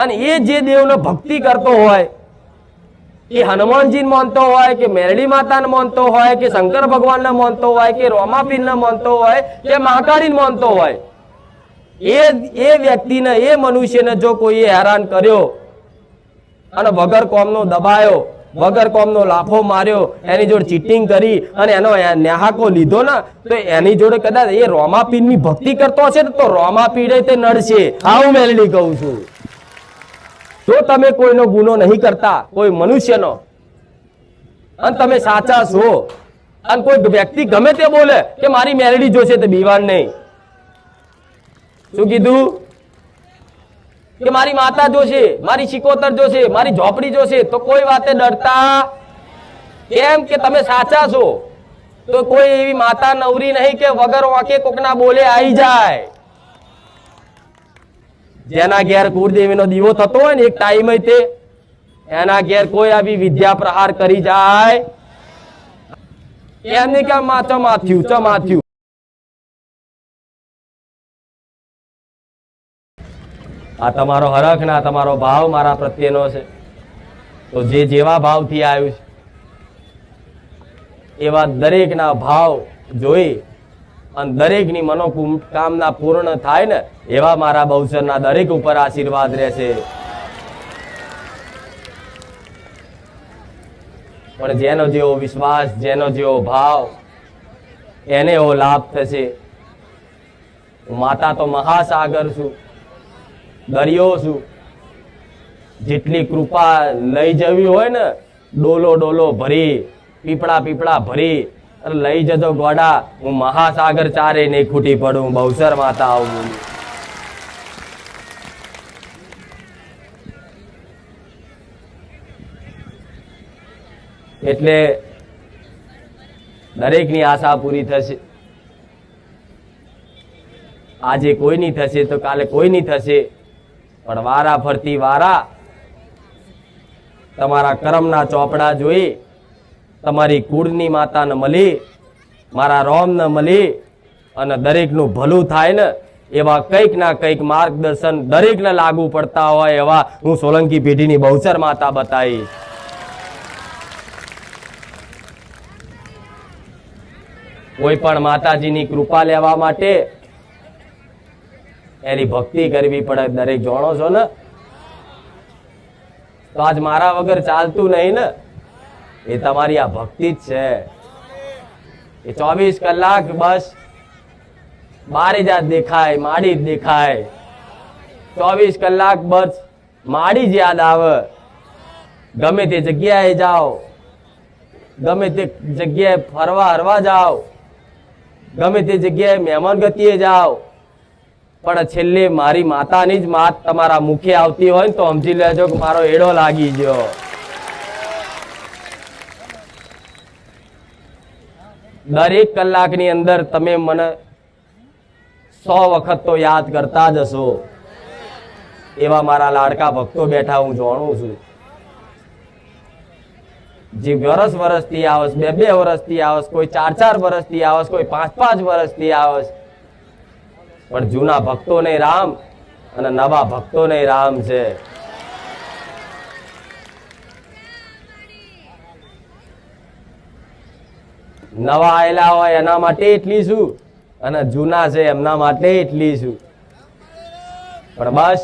અને એ જે દેવનો ભક્તિ કરતો હોય, એ હનુમાનજીને માનતો હોય કે મેરડી માતાને માનતો હોય કે શંકર ભગવાનને માનતો હોય કે રોમાપીરને માનતો હોય કે મહાકાળીને માનતો હોય, એ વ્યક્તિને, એ મનુષ્યને જો કોઈએ હેરાન કર્યો અને વગર કોમનો દબાયો, વગર કોમનો લાફો માર્યો, એની જોડે ચીટિંગ કરી અને એનો ન્યાહાકો લીધો ને, તો એની જોડે કદાચ એ રોમાપીરની ભક્તિ કરતો હશે તો રોમાપીરે તે નડશે. હા, હું મેલડી કહું છું. જો તમે કોઈનો ગુનો નહીં કરતા, કોઈ મનુષ્યનો, અને તમે સાચા છો, અને કોઈ વ્યક્તિ ગમે તે બોલે કે મારી મેલડી જોશે, તો બીવાન નહીં. શું કીધું? કે મારી માતા જોશે, મારી શિકોતર જોશે, મારી ઝોપડી જોશે, તો કોઈ વાતે ડરતા કેમ? કે તમે સાચા છો. તો કોઈ એવી માતા નવરી નહીં કે વગર વાંકે કોકના બોલે આવી જાય. જેના ઘેર કુળદેવીનો દીવો થતો હોય ને એક ટાઈમ, તે એના ઘેર કોઈ આવી વિદ્યા પ્રહાર કરી જાય, એમને ક્યાં માથ્યું. આ તમારો હરખ ના તમારો ભાવ મારા પ્રત્યેનો છે, તો જે જેવા ભાવથી આવ્યું છે એવા દરેકના ભાવ જોઈ અને દરેકની મનોકામના પૂર્ણ થાય ને, એવા મારા બહુચરના દરેક ઉપર આશીર્વાદ રહેશે. પણ જેનો જેવો વિશ્વાસ, જેનો જેવો ભાવ, એને એવો લાભ થશે. માતા તો મહાસાગર છું, દરિયો છું. જેટલી કૃપા લઈ જવી હોય ને, ડોલો ડોલો ભરી, પીપળા પીપળા ભરી અને લઈ જજો ગોડા. હું મહાસાગર ચારે નહીં ખૂટી પડું, બહુચર માતા આવું. એટલે દરેકની આશા પૂરી થશે. આજે કોઈની થશે તો કાલે કોઈની થશે, પણ વારા ફરતી વારા તમારા કર્મના ચોપડા જોઈ તમારી કુળની માતાને મળી, મારા રોમને મળી, અને દરેકનું ભલું થાય ને એવા કંઈક ના કંઈક માર્ગદર્શન દરેકને લાગુ પડતા હોય એવા હું સોલંકી પેઢીની બહુચર માતા બતાવીશ. કોઈ પણ માતાજીની કૃપા લેવા માટે એની ભક્તિ કરવી પડે. દરેક જાણો છો ને? તો આજ મારા વગર ચાલતું નહીં ને, એ તમારી આ ભક્તિ જ છે. એ 24 કલાક બસ બારે જ દેખાય, માડી જ દેખાય. 24 કલાક બસ માડી જ યાદ આવે. ગમે તે જગ્યાએ જાઓ, ગમે તે જગ્યાએ ફરવા હરવા જાઓ, ગમે તે જગ્યાએ મહેમાન ગતિએ જાઓ, પણ છેલ્લે મારી માતાની જ માત તમારા મુખે આવતી હોય ને તો સમજી લેજો કે મારો એડો લાગી ગયો. દરેક કલાકની અંદર તમે મને 100 વખત તો યાદ કરતા જ હશો. એવા મારા લાડકા ભક્તો બેઠા હું જાણું છું. જે વર્ષથી આવસ, 2 વર્ષથી આવસ, કોઈ 4 વર્ષથી આવસ, કોઈ 5 વર્ષથી આવસ, પણ જૂના ભક્તો ને રામ અને નવા ભક્તો ને રામ છે. નવા આયેલા હોય એના માટે એટલી છું, અને જૂના છે એમના માટે એટલી છું. પણ બસ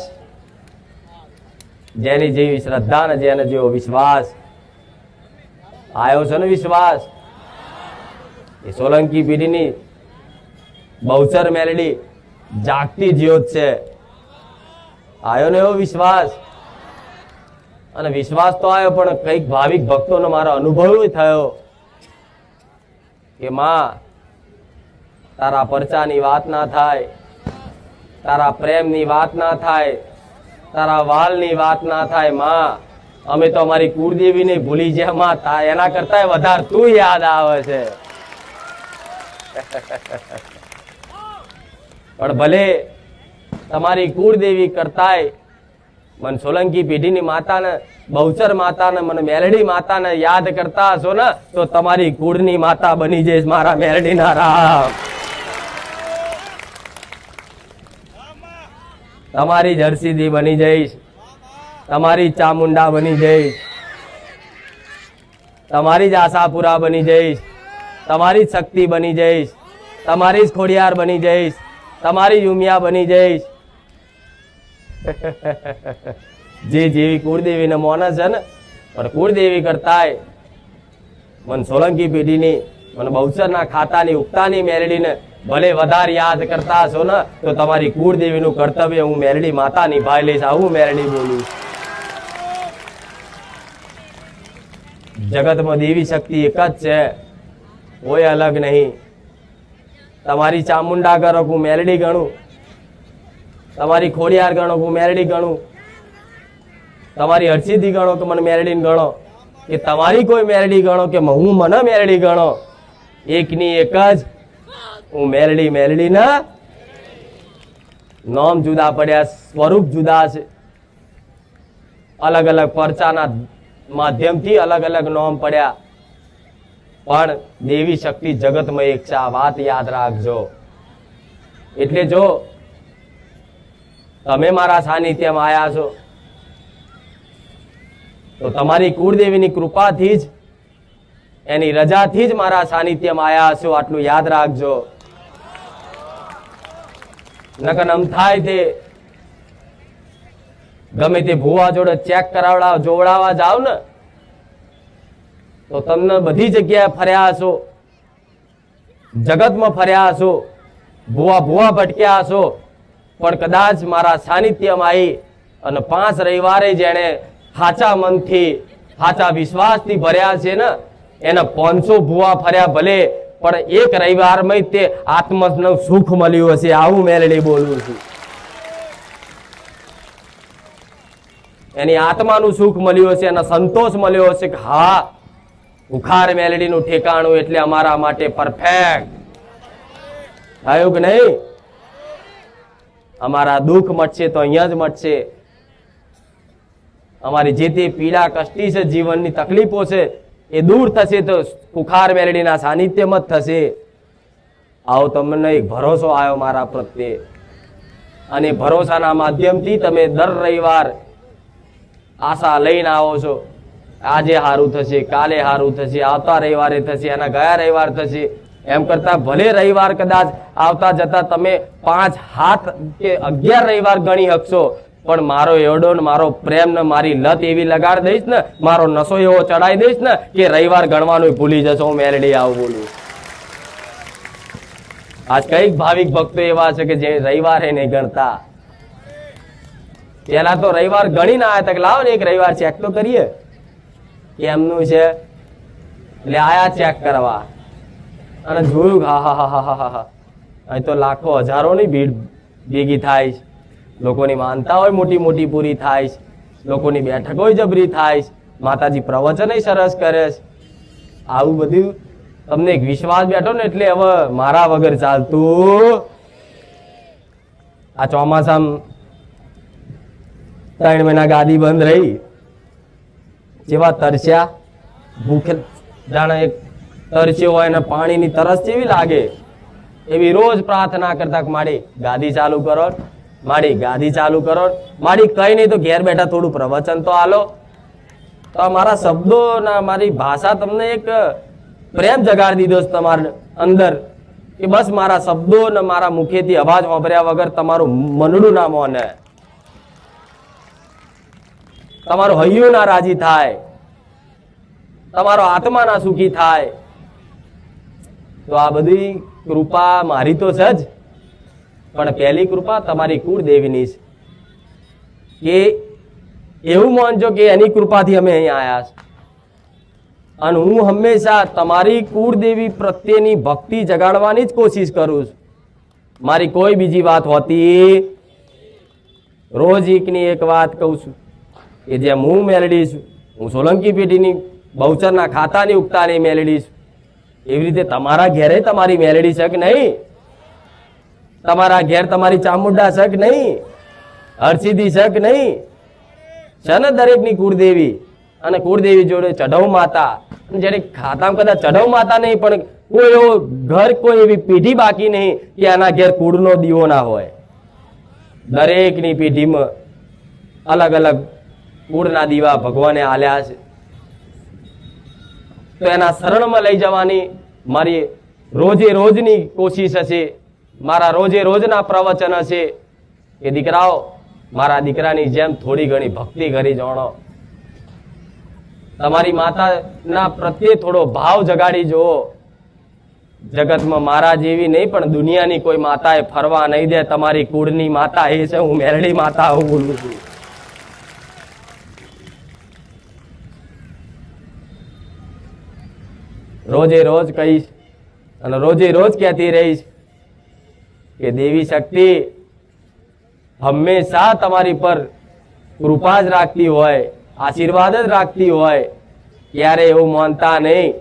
જેની જેવી શ્રદ્ધા ને જેને જેવો વિશ્વાસ આવ્યો છે ને, વિશ્વાસ એ સોલંકી પેઢીની બહુચર મેલડી જાગતી જ્યોત છે. આવ્યો ને એવો વિશ્વાસ, અને વિશ્વાસ તો આવ્યો, પણ કઈક ભાવિક ભક્તોનો મારો અનુભવ થયો કે માં તારા પરચાની વાત ના થાય, તારા પ્રેમની વાત ના થાય, તારા વાલની વાત ના થાય. માં અમે તો અમારી કુળદેવીને ભૂલી ગયા માં, એના કરતા વધારે તું યાદ આવે છે. પણ ભલે તમારી કુળદેવી કરતાય મને સોલંકી પેઢીની માતાને, બહુચર માતાને, મને મેલડી માતાને યાદ કરતા હશો ને, તો તમારી કુળની માતા બની જઈશ મારા મેલડીના રામ. તમારી જર્સીદી બની જઈશ. તમારી ચામુંડા બની જઈશ, તમારી જ આશાપુરા બની જઈશ, તમારી જ શક્તિ બની જઈશ, તમારી જ ખોડિયાર બની જઈશ, તમારી જ ઉમિયા બની જઈશ. જે જેવી કુળદેવીને મોને છે ને, પણ કુળદેવી કરતાય મન સોલંકી પેઢીની, મને બહુચરના ખાતાની ઉગતાની મેલડીને ભલે વધારે યાદ કરતા હશો ને, તો તમારી કુળદેવીનું કર્તવ્ય હું મેલડી માતા નિભાઈ લઈશ. આવું મેલડી બોલું. જગતમાં દેવી શક્તિ એક જ છે, કોઈ અલગ નહીં. તમારી ચામુંડા કરો હું મેલડી ગણું, તમારી ખોડિયાર ગણો હું મેલડી ગણું, તમારી હરસિદ્ધિ ગણો કે મને મેલડીને ગણો, કે તમારી કોઈ મેલડી ગણો કે હું મને મેલડી ગણો, એકની એક જ હું મેલડી. મેલડી ના નામ જુદા પડ્યા, સ્વરૂપ જુદા છે. અલગ અલગ પરચાના માધ્યમથી અલગ અલગ નામ પડ્યા, પણ દેવી શક્તિ જગતમાં એક છે. આ વાત યાદ રાખજો. એટલે જો તમે મારા સાનિધ્યમાં આવ્યા છો તો તમારી કુળદેવીની કૃપાથી જ, એની રજાથી જ મારા સાનિધ્યમાં આવ્યા છો. આટલું યાદ રાખજો. નકર આમ થાય તે ગમે તે ભુવા જોડે ચેક કરાવડા જોવડાવવા જાવ ને તો તમને બધી જગ્યાએ ફર્યા હશો, જગતમાં ફર્યા હશો, ભુવા ભુવા ભટક્યા હશો, પણ કદાચ મારા સાનિધ્યમાં આવી અને 5 રવિવારે જેણે સાચા મનથી સાચા વિશ્વાસથી ભર્યા છે ને, એને 500 ભુવા ફર્યા ભલે, પણ એક રવિવારમાં તે આત્મનું સુખ મળ્યું હશે. આવું મેલડી બોલું છું. એની આત્માનું સુખ મળ્યું હશે, એનો સંતોષ મળ્યો હશે કે હા, બુખાર મેલડીનું ઠેકાણું એટલે અમારા માટે પરફેક્ટ. થયું કે નહીં? અમારા દુઃખ મટશે તો અહીંયા જ મટશે. અમારી જે તે પીડા કષ્ટી છે, જીવનની તકલીફો છે, એ દૂર થશે તો બુખાર મેલડીના સાનિધ્યમાં જ થશે. આવો તમને એક ભરોસો આવ્યો મારા પ્રત્યે, અને ભરોસાના માધ્યમથી તમે દર રવિવાર આશા લઈને આવો છો. આજે સારું થશે, કાલે સારું થશે, આવતા રવિવારે થશે, એના ગયા રવિવાર થશે. એમ કરતા ભલે રવિવાર કદાચ આવતા જતા તમે 5, 7 કે 11 રવિવાર ગણી શકશો, પણ મારો એવડો ને મારો પ્રેમ ને મારી લત એવી લગાડ દઈશ ને, મારો નશો એવો ચડાઈ દઈશ ને કે રવિવાર ગણવાનું ભૂલી જશો. હું મેલડી આવું બોલું. આજ કઈક ભાવિક ભક્તો એવા છે કે જે રવિવારે નહીં ગણતા. પેલા તો રવિવાર ગણી ના આવ્યા, લાવો ને એક રવિવાર ચેક તો કરીએ કેમનું છે. એટલે આયા ચેક કરવા અને જોયું હા હા હા હા હા હા, અહીં તો લાખો હજારોની ભીડ ભેગી થાય છે. લોકોની માનતા હોય મોટી મોટી પૂરી થાય છે, લોકોની બેઠકો જબરી થાય છે, માતાજી પ્રવચન સરસ કરે છે. આવું બધું તમને એક વિશ્વાસ બેઠો ને એટલે હવે મારા વગર ચાલતું. આ ચોમાસામાં 3 મહિના ગાદી બંધ રહી, જેવા તરસ્યા, ભૂખે જાણે એક તરસ્યો હોય ને પાણીની તરસ જેવી લાગે, એવી રોજ પ્રાર્થના કરતા માડી ગાદી ચાલુ કરો, માડી ગાદી ચાલુ કરો, માડી કઈ નહીં તો ઘેર બેઠા થોડું પ્રવચન તો આલો. તો મારા શબ્દો ના મારી ભાષા તમને એક પ્રેમ જગાડી દીધો તમારા અંદર કે બસ મારા શબ્દો ને મારા મુખેથી અવાજ વાપર્યા વગર તમારું મનડું ના મોને, તમારું હૈયું ના રાજી થાય, તમારો આત્મા ના સુખી થાય. તો આ બધી કૃપા મારી તો છે જ, પણ પહેલી કૃપા તમારી કુળદેવીની છે. કે એવું માનજો કે એની કૃપાથી અમે અહીં આવ્યા છે. અને હું હંમેશા તમારી કુળદેવી પ્રત્યેની ભક્તિ જગાડવાની જ કોશિશ કરું છું. મારી કોઈ બીજી વાત હોતી. રોજ એકની એક વાત કહું છું કે જેમ હું મેલડી છું, હું સોલંકી પેઢીની બહુચરના ખાતાની ઉગતાની મેલડી છું, એવી રીતે તમારા ઘેરે તમારી મેલડી છે કે નહીં? તમારા ઘેર તમારી ચામુંડા છે કે નહીં? હરસિદ્ધિ છે કે નહીં? છે ને દરેકની કુળદેવી. અને કુળદેવી જોડે ચઢવ માતા, જેને ખાતામાં કદાચ ચઢવ માતા નહીં, પણ કોઈ એવો ઘર, કોઈ એવી પેઢી બાકી નહીં કે આના ઘેર કુળનો દીવો ના હોય. દરેકની પેઢીમાં અલગ અલગ કુળના દીવા ભગવાને આલ્યા છે, તો એના શરણમાં લઈ જવાની મારી રોજે રોજની કોશિશ હશે, મારા રોજે રોજના પ્રવચન હશે કે દીકરાઓ મારા દીકરાની જેમ થોડી ઘણી ભક્તિ કરી જાણો, તમારી માતાના પ્રત્યે થોડો ભાવ જગાડી જુઓ. જગતમાં મારા જેવી નહીં પણ દુનિયાની કોઈ માતાએ ફરવા નહીં દે. તમારી કુળની માતા એ છે, હું મેરડી માતા હું બોલું છું. રોજે રોજ કહીશ અને રોજે રોજ કહેતી રહીશ કે દેવી શક્તિ હંમેશા તમારી પર કૃપા જ રાખતી હોય, આશીર્વાદ જ રાખતી હોય. ક્યારે એવું માનતા નહીં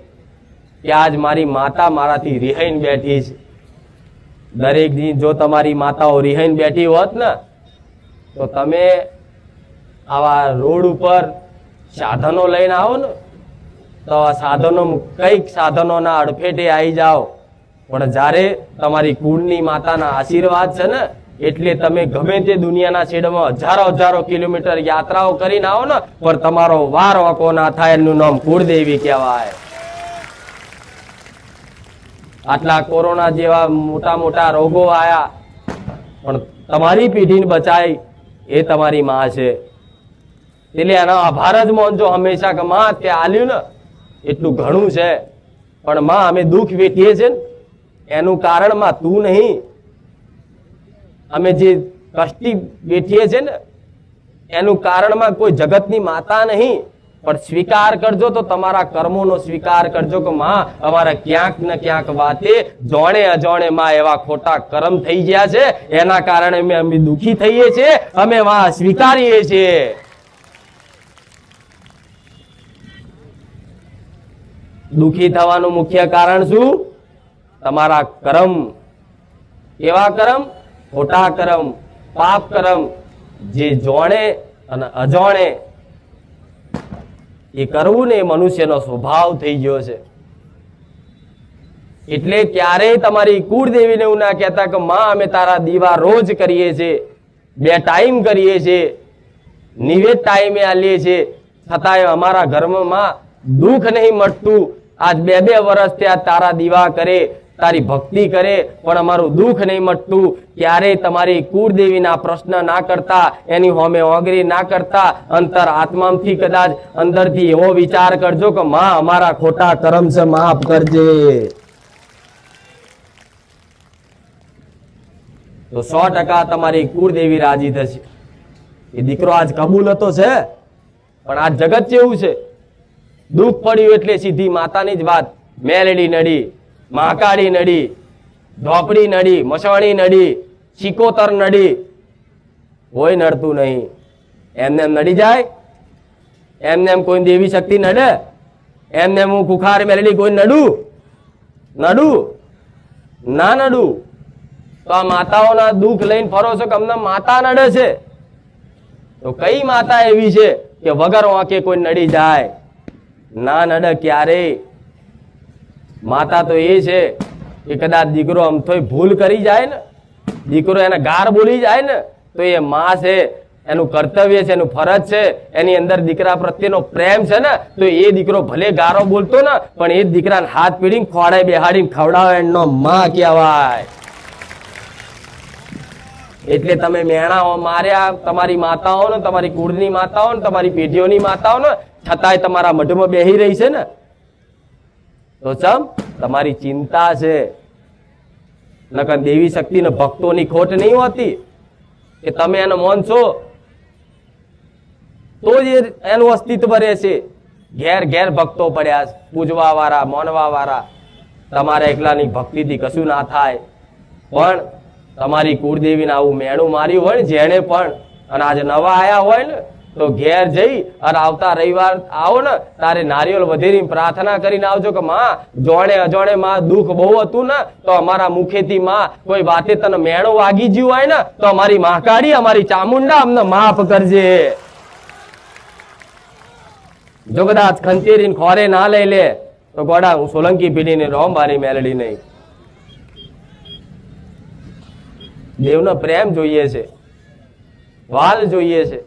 કે આજ મારી માતા મારાથી રિહાઈને બેઠી છે. દરેક દિન જો તમારી માતાઓ રિહાઈને બેઠી હોત ને તો તમે આવા રોડ ઉપર સાધનો લઈને આવો ને તો આ સાધનો કઈક સાધનોના અડફેટે આવી જાઓ, પણ જ્યારે તમારી કુળની માતાના આશીર્વાદ છે ને એટલે તમે ગમે તે દુનિયાના છેડામાં હજારો કિલોમીટર યાત્રાઓ કરીને આવો ને પણ તમારો વાર વાંકો ના થાય. એનું નામ કુળદેવી કહેવાય. આટલા કોરોના જેવા મોટા રોગો આયા પણ તમારી પેઢીને બચાઈ એ તમારી માં છે. એટલે એનો આભાર જ માનજો હંમેશા કે માં તે આલ્યું ને એટલું ઘણું છે, પણ માં અમે દુઃખ વેઠીએ છે ને એનું કારણ માં તું નહીં. અમે જે કષ્ટી બેઠીએ છે ને એનું કારણમાં કોઈ જગતની માતા નહીં, પણ સ્વીકાર કરજો તો તમારા કર્મોનો સ્વીકાર કરજો કે માં અમારા ક્યાંક ને ક્યાંક વાતે જોણે અજોણે માં એવા ખોટા કર્મ થઈ ગયા છે, એના કારણે અમે દુઃખી થઈએ છીએ, અમે માં સ્વીકારીએ છીએ. દુઃખી થવાનું મુખ્ય કારણ શું? તમારા કર્મ. કેવા કર્મ? ખોટા કર્મ, પાપ કર્મ, જે જોણે અને અજોણે એ કરવું ને એ મનુષ્યનો સ્વભાવ થઈ ગયો છે. એટલે ક્યારેય તમારી કુળદેવીને એવું ના કહેતા કે માં અમે તારા દીવા રોજ કરીએ છીએ, 2 ટાઈમ કરીએ છીએ, નિવેદ ટાઈમે આલીએ છીએ, છતાંય અમારા ઘરમાં દુઃખ નહીં મળતું. આજ 2 વર્ષ ત્યાં તારા દીવા કરે, તારી ભક્તિ કરે, પણ અમારું દુઃખ નહીં મટતું. ક્યારેય તમારી કુળદેવીના પ્રશ્ન ના કરતા, એની હોમે ઓગરી ના કરતા, અંતર આત્માથી કદાચ અંદરથી એવો વિચાર કરજો કે માં અમારા ખોટા કર્મ છે, માફ કરજે. તો 100% તમારી કુળદેવી રાજી થશે. એ દીકરો આજ કબૂલ હતો છે, પણ આ જગત કેવું છે? દુઃખ પડ્યું એટલે સીધી માતાની જ વાત. મેલડી નડી, મહાકાળી નડી, ધોપડી નડી, મસવાણી નડી, ચિકોતર નડી, કોઈ નડતું નહીં. એમને એમ નડી જાય? એમને એમ કોઈ દેવી શક્તિ નડે? એમને હું કુખાર મેલડી કોઈ નડું? ના નડું. તો આ માતાઓના દુઃખ લઈને ફરો છો કે અમને માતા નડે છે? તો કઈ માતા એવી છે કે વગર વાંકે કોઈ નડી જાય? ના નડે ક્યારેય. માતા તો એ છે કે કદાચ દીકરો અમથોય ભૂલ કરી જાય ને, દીકરો એને ગાર બોલી જાય ને તો એ માં છે, એનું કર્તવ્ય છે, એનું ફરજ છે, એની અંદર દીકરા પ્રત્યેનો પ્રેમ છે ને, તો એ દીકરો ભલે ગારો બોલતો ને પણ એ દીકરાને હાથ પીડીને ખોળે બેહાડીને ખવડાવે એનો માં કહેવાય. એટલે તમે મેણાઓ માર્યા તમારી માતાઓ ને, તમારી કુળની માતાઓ ને, તમારી પેઢીઓની માતાઓ ને, છતાંય તમારા મઢમાં બેહી રહી છે ને, તો ચમ તમારી ચિંતા છે. નકર દેવી શક્તિ ને ભક્તોની ખોટ નહીં હોતી કે તમે એને માનશો તો જ એનું અસ્તિત્વ રહેશે. ઘેર ઘેર ભક્તો પડ્યા, પૂજવા વાળા, માનવા વાળા. તમારા એકલાની ભક્તિથી કશું ના થાય, પણ તમારી કુળદેવીને આવું મેણું માર્યું હોય ને જેને પણ, અને આજે નવા આયા હોય ને તો ઘેર જઈ અને આવતા રવિવાર આવો ને તારે નારિયેળ વધેરી પ્રાર્થના કરીને આવજો કે માં જોણે અજોણે માં દુઃખ બહુ હતું ને તો અમારા મુખેથી માં કોઈ વાતે તને મેણો વાગી ગયું હોય ને તો અમારી મહાકાળી, અમારી ચામુંડા અમને માફ કરજે. જો કદાચ ખંચેરીને ખોરે ના લઈ લે તો ગોડા હું સોલંકી પીઢીને રોમ મારી મેલડી નહીં. દેવનો પ્રેમ જોઈએ છે, વાલ જોઈએ છે.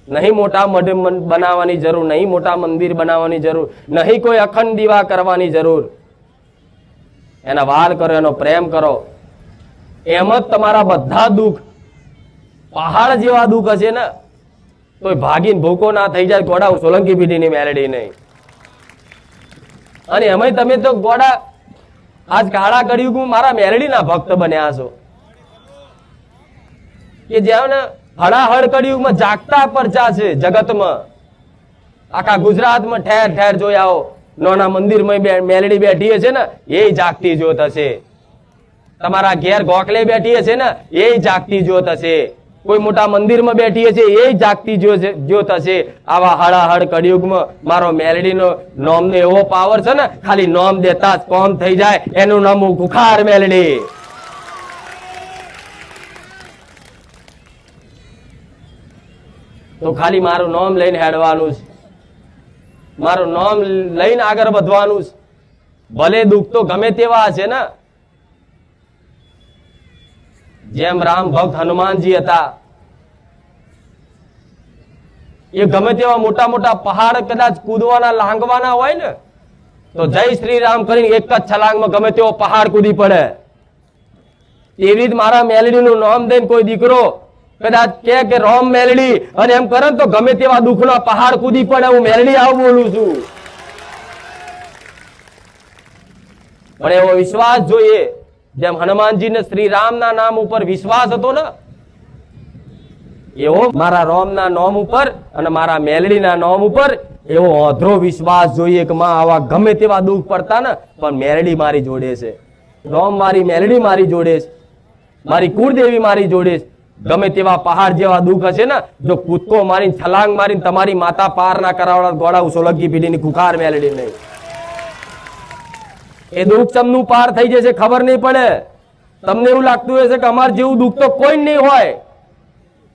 નહીં મોટા મઢ બનાવવાની જરૂર, નહીં મોટા મંદિર બનાવવાની જરૂર, નહીં કોઈ અખંડ દીવા કરવાની જરૂર. એના વાલ કરો, એનો પ્રેમ કરો, એમ જ તમારા બધા દુઃખ પહાડ જેવા દુઃખ હશે ને તો ભાગીને ભૂકો ના થઈ જાય. ગોડા સોલંકી પેઢીની મેલેડી નહીં. અને એમાંય તમે તો ગોડા આજ કાળા કળિયુગમાં મારા મેલડીના ભક્ત બન્યા છો કે જેને હળાહળ કળિયુગમાં જાગતા પરચા છે જગતમાં. આખા ગુજરાતમાં ઠેર ઠેર જોઈ આવો, નાના મંદિરમાં મેલડી બેઠી છે ને એ જાગતી જોત હશે. તમારા ઘેર ગોખલે બેઠી છે ને એ જાગતી જોત હશે. કોઈ મોટા મંદિરમાં બેઠી છે એ જાગતી જોત હશે. આવા હળાહળ કળિયુગમાં મારો મેલડીનો નોમનો એવો પાવર છે ને, ખાલી નોમ દેતા જ કોમ થઈ જાય. એનું નામ ખુખાર મેલડી. તો ખાલી મારું નામ લઈને હેડવાનું છે, મારું નામ લઈને આગળ વધવાનું છે. ભલે દુઃખ તો ગમે તેવા છે ને, જેમ રામ ભક્ત હનુમાનજી હતા, એ ગમે તેવા મોટા મોટા પહાડ કદાચ કૂદવાના લાંગવાના હોય ને તો જય શ્રી રામ કરીને એક જ છલાંગમાં ગમે તેવો પહાડ કૂદી પડે. એવી જ મારા મેલડીનું નામ દઈને કોઈ દીકરો કદાચ કે રોમ મેલડી અને એમ કરે તો ગમે તેવા દુઃખનો પહાડ કૂદી પડે. હું મેલડી આવું બોલું છું. પણ એવો વિશ્વાસ જોઈએ જેમ હનુમાનજીને શ્રી રામના નામ ઉપર વિશ્વાસ હતો ને, એવો મારા રોમના નામ ઉપર અને મારા મેલડીના નામ ઉપર એવો અધરો વિશ્વાસ જોઈએ કે માં આવા ગમે તેવા દુઃખ પડતા ને પણ મેલડી મારી જોડે છે, રોમ મારી મેલડી મારી જોડે છે, મારી કુળદેવી મારી જોડે છે. ગમે તેવા પહાડ જેવા દુઃખ હશે ને, જો કૂદકો મારીને છલાંગ મારીને તમારી માતા પાર ના કરાવડા ગોળા સોલંકી પેઢીની ખુખાર મેલડી નહીં. એ દુઃખ ચમનું પાર થઈ જશે, ખબર નહીં પડે. તમને એવું લાગતું હશે કે અમાર જેવું દુઃખ તો કોઈ નહીં હોય.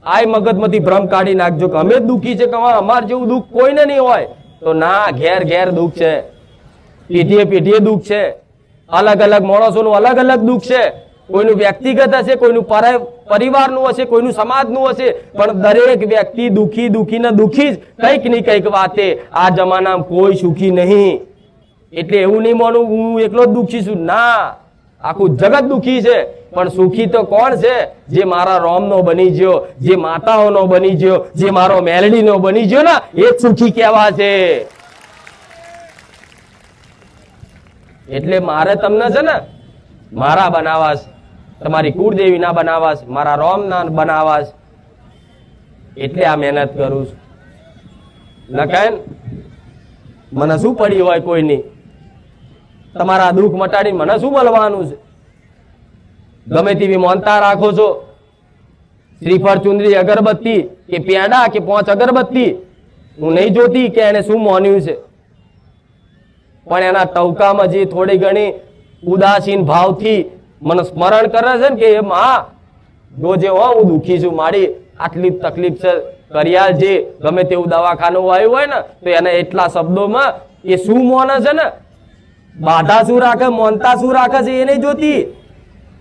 આય મગજમાંથી ભ્રમ કાઢી નાખજો કે અમે જ દુઃખી છે, કે અમાર જેવું દુઃખ કોઈને નહીં હોય. તો ના, ઘેર ઘેર દુઃખ છે, પેઢીએ પેઢીએ દુઃખ છે, અલગ અલગ માણસોનું અલગ અલગ દુઃખ છે. કોઈનું વ્યક્તિગત હશે, કોઈનું પરિવારનું હશે, કોઈનું સમાજનું હશે, પણ દરેક વ્યક્તિ દુઃખી દુઃખી ને દુઃખી જ કંઈક ની કંઈક વાતે. આ જમાનામાં કોઈ સુખી નહીં. એટલે એવું નહીં માનું હું એકલો જ દુઃખી છું. ના, આખું જગત દુઃખી છે. પણ સુખી તો કોણ છે? જે મારા રોમનો બની ગયો, જે માતાઓનો બની ગયો, જે મારો મેલડીનો બની ગયો ને એ જ સુખી કહેવા છે. એટલે મારે તમને છે ને મારા બનાવાસ, તમારી કુળદેવી ના બનાવાસ, મારા રોમ ના બનાવાસ. એટલે આ મહેનત કરું છું. નકન મને શું પડી હોય કોઈની? તમારા દુઃખ મટાડી મને શું મળવાનું છે? ગમે તેવી મોનતા રાખો છો, શ્રીફળ, ચુંદડી, અગરબત્તી કે પેડા કે 5 અગરબત્તી, હું નહીં જોતી કે એને શું મોન્યું છે. પણ એના ટવકામાં જે થોડી ઘણી ઉદાસીન ભાવથી મને સ્મરણ કરે છે ને કે એ માં જોજે હો, હું દુઃખી છું, મારી આટલી તકલીફ છે, કરિયાલ જે ગમે તેવું દવાખાનું આવ્યું હોય ને તો એને એટલા શબ્દોમાં એ શું મોને છે ને, બાધા શું રાખે, મોનતા શું રાખે છે એ નહીં જોતી.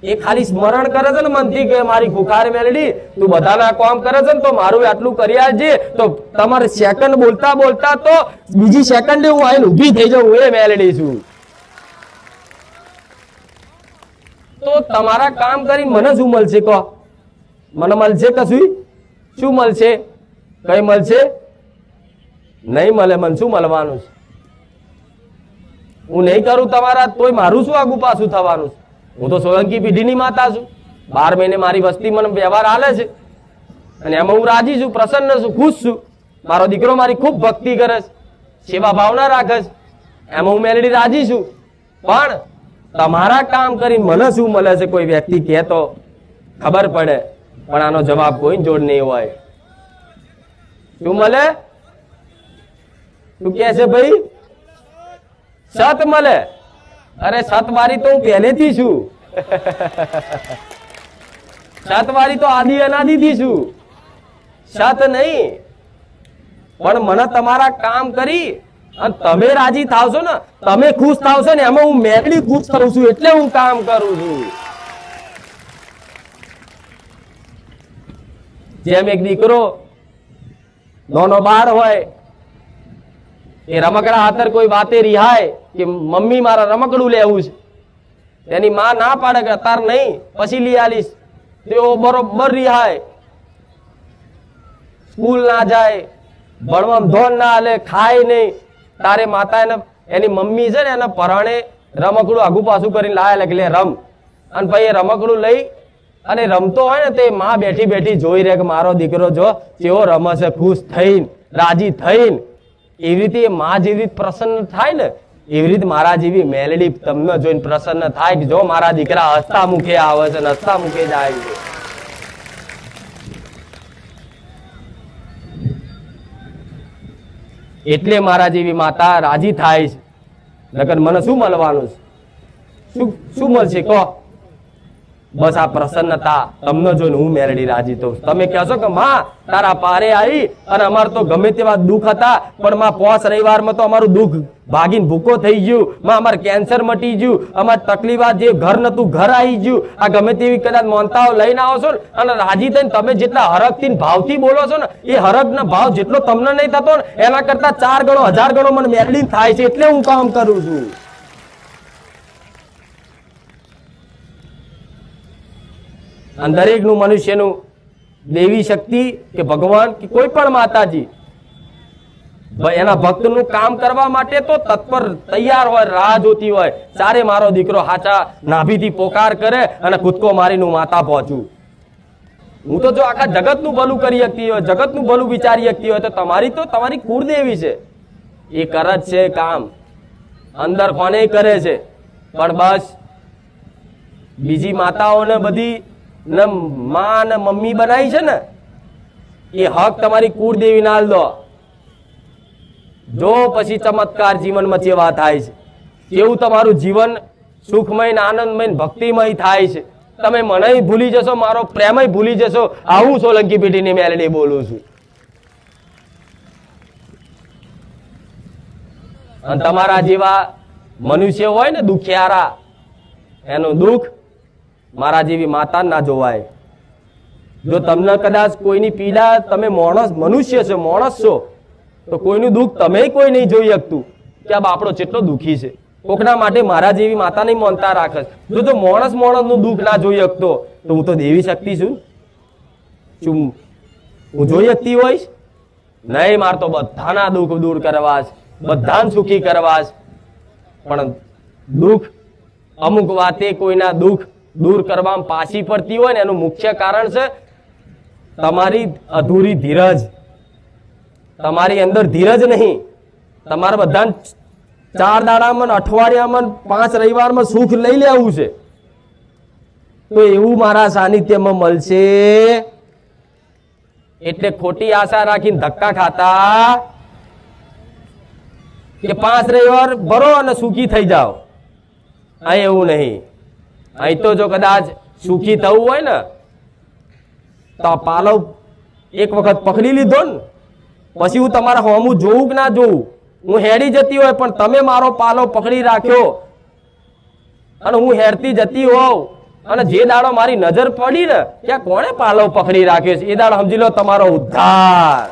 એ ખાલી સ્મરણ કરે છે ને મનથી કે મારી ખુખાર મેલડી તું બધાના કામ કરે છે ને તો મારું આટલું કરિયાલ છે. તો તમારે સેકન્ડ બોલતા બોલતા તો બીજી સેકન્ડે હું આવીને ઊભી થઈ જાઉં, એ મેલડી છું. તો તમારા કામ કરીને મને શું મળશે? કહો મને મળશે કશું? શું મળશે? કઈ મળશે નહીં મળે. મને શું મળવાનું છે? હું નહીં કરું તમારા તોય મારું શું આગુ પાછું થવાનું છે? હું તો સોલંકી પેઢીની માતા છું. 12 મહિને મારી વસ્તી મને વ્યવહાર હાલે છે અને એમાં હું રાજી છું, પ્રસન્ન છું, ખુશ છું. મારો દીકરો મારી ખૂબ ભક્તિ કરે છે, સેવા ભાવના રાખે છે, એમાં હું મેલડી રાજી છું. પણ તમારા કામ કરીને મને શું મળે છે કોઈ વ્યક્તિ કહે તો ખબર પડે. પણ આનો જવાબ કોઈ જોડ નહીં હોય. શું મળે? તું કે છે ભાઈ સત મળે. અરે સતવારી તો હું પહેલેથી છું. સતવારી તો આદિ અનાદિથી છું. સત નહીં, પણ મને તમારા કામ કરી અને તમે રાજી થાવશો ને, તમે ખુશ થાવશો ને, એમાં હું મેલડી ખુશ કરું છું એટલે હું કામ કરું છું. જેમ એક દીકરો નોનો બાર હોય એ રમકડા હાથર કોઈ વાતે રિહાય કે મમ્મી મારા રમકડું લેવું છે, એની માં ના પાડે કે અત્યારે નહીં પછી લઈ આલીશ, તેઓ બરોબર રિહાય. સ્કૂલ ના જાય, ભણવામાં ધોન ના હાલે, ખાય નહીં, તારે માતા એને એની મમ્મી છે ને એના પરાણે રમકડું આગુ પાછું કરીને લાયા એટલે રમ, અને પછી એ રમકડું લઈ અને રમતો હોય ને તે માં બેઠી બેઠી જોઈ રહે કે મારો દીકરો જો કેવો રમે છે, ખુશ થઈને રાજી થઈને. એવી રીતે એ માં જેવી રીતે પ્રસન્ન થાય ને એવી રીતે મારા જેવી મેલડી તમને જોઈને પ્રસન્ન થાય કે જો મારા દીકરા હસતા મુખે આવે છે, હસતા મુખે જાય છે. એટલે મારા જેવી માતા રાજી થાય છે. નકર મને શું મળવાનું છે? શું મળશે કહો? બસ આ પ્રસન્નતા તમને જોઈને હું મેરડી રાજી થઉં. તમે કહેશો કે માં તારા પારે આવી અને અમારે તો ગમે તેવા દુઃખ હતા પણ માં 5 રવિવારમાં તો અમારું દુઃખ ભાગીને ભૂકો થઈ ગયું, માં અમારે કેન્સર મટી ગયું, અમારે તકલીફ જે ઘર નતું ઘર આવી ગયું. આ ગમે તેવી કદાચ મોનતાઓ લઈને આવો છો ને અને રાજી થઈને તમે જેટલા હરખથી ભાવથી બોલો છો ને એ હરખનો ભાવ જેટલો તમને નહીં થતો ને એના કરતા 4 ગણો 1000 ગણો મને મેરડી થાય છે. એટલે હું કામ કરું છું. અને દરેકનું મનુષ્યનું દેવી શક્તિ કે ભગવાન કે કોઈ પણ માતાજી એના ભક્તનું કામ કરવા માટે તો તત્પર તૈયાર હોય, રાહ જોતી હોય. સારે મારો દીકરો હાચા નાભીથી પોકાર કરે અને કૂદકો મારીને માતા પહોંચું. હું તો જો આખા જગતનું ભલું કરી શકતી હોય, જગતનું ભલું વિચારી શકતી હોય તો તમારી કુળદેવી છે, એ કરે જ છે કામ. અંદર કોને કરે છે પણ બસ બીજી માતાઓને બધી ને માં ને મમ્મી બનાવી છે ને એ હક તમારી કુળદેવી ના દો. જો પછી ચમત્કાર જીવનમાં જેવા થાય છે, કેવું તમારું જીવન સુખમય ને આનંદમય ને ભક્તિમય થાય છે. તમે મને ભૂલી જશો, મારો પ્રેમય ભૂલી જશો. આવું સોલંકી પેઢીની મેલડી બોલું છું. અને તમારા જેવા મનુષ્ય હોય ને દુખિયારા, એનું દુઃખ મારા જેવી માતા ના જોવાય. જો તમને કદાચ કોઈની પીડા, તમે મનુષ્ય છો, માણસ છો, તો કોઈનું દુઃખ તમે કોઈ નહીં જોઈ શકતું કે આ બાપડો કેટલો દુઃખી છે. કોકના માટે મારા જેવી માતા નહીં માનતા રાખે. જો માણસનું દુઃખ ના જોઈ શકતો તો હું તો દેવી શક્તિ છું. શું હું જોઈ શકતી હોઈશ? નહીં, મારે તો બધાના દુઃખ દૂર કરવા છે, બધાને સુખી કરવા છે. પણ દુઃખ અમુક વાતે કોઈના દુઃખ દૂર કરવામાં પાછી પડતી હોય ને એનું મુખ્ય કારણ છે તમારી અધૂરી ધીરજ. તમારી અંદર ધીરજ નહીં. તમારે બધા 4 દાડામાં, અઠવાડિયામાં, 5 રવિવારમાં સુખ લઈ લેવું છે તો એવું મારા સાનિધ્યમાં મળશે. એટલે ખોટી આશા રાખીને ધક્કા ખાતા કે 5 રવિવાર ભરો અને સુખી થઈ જાઓ. અહીં એવું નહીં. અહીં તો જો કદાચ સુખી થવું હોય ને તો પાલવ એક વખત પકડી લીધો ને પછી હું તમારા હોમું જોવું કે ના જોવું, હું હેડી જતી હોય પણ તમે મારો પાલવ પકડી રાખ્યો અને હું હેરતી જતી હોઉં અને જે દાડો મારી નજર પડી ને ત્યાં કોણે પાલવ પકડી રાખ્યો છે એ દાડો સમજી લો તમારો ઉદ્ધાર.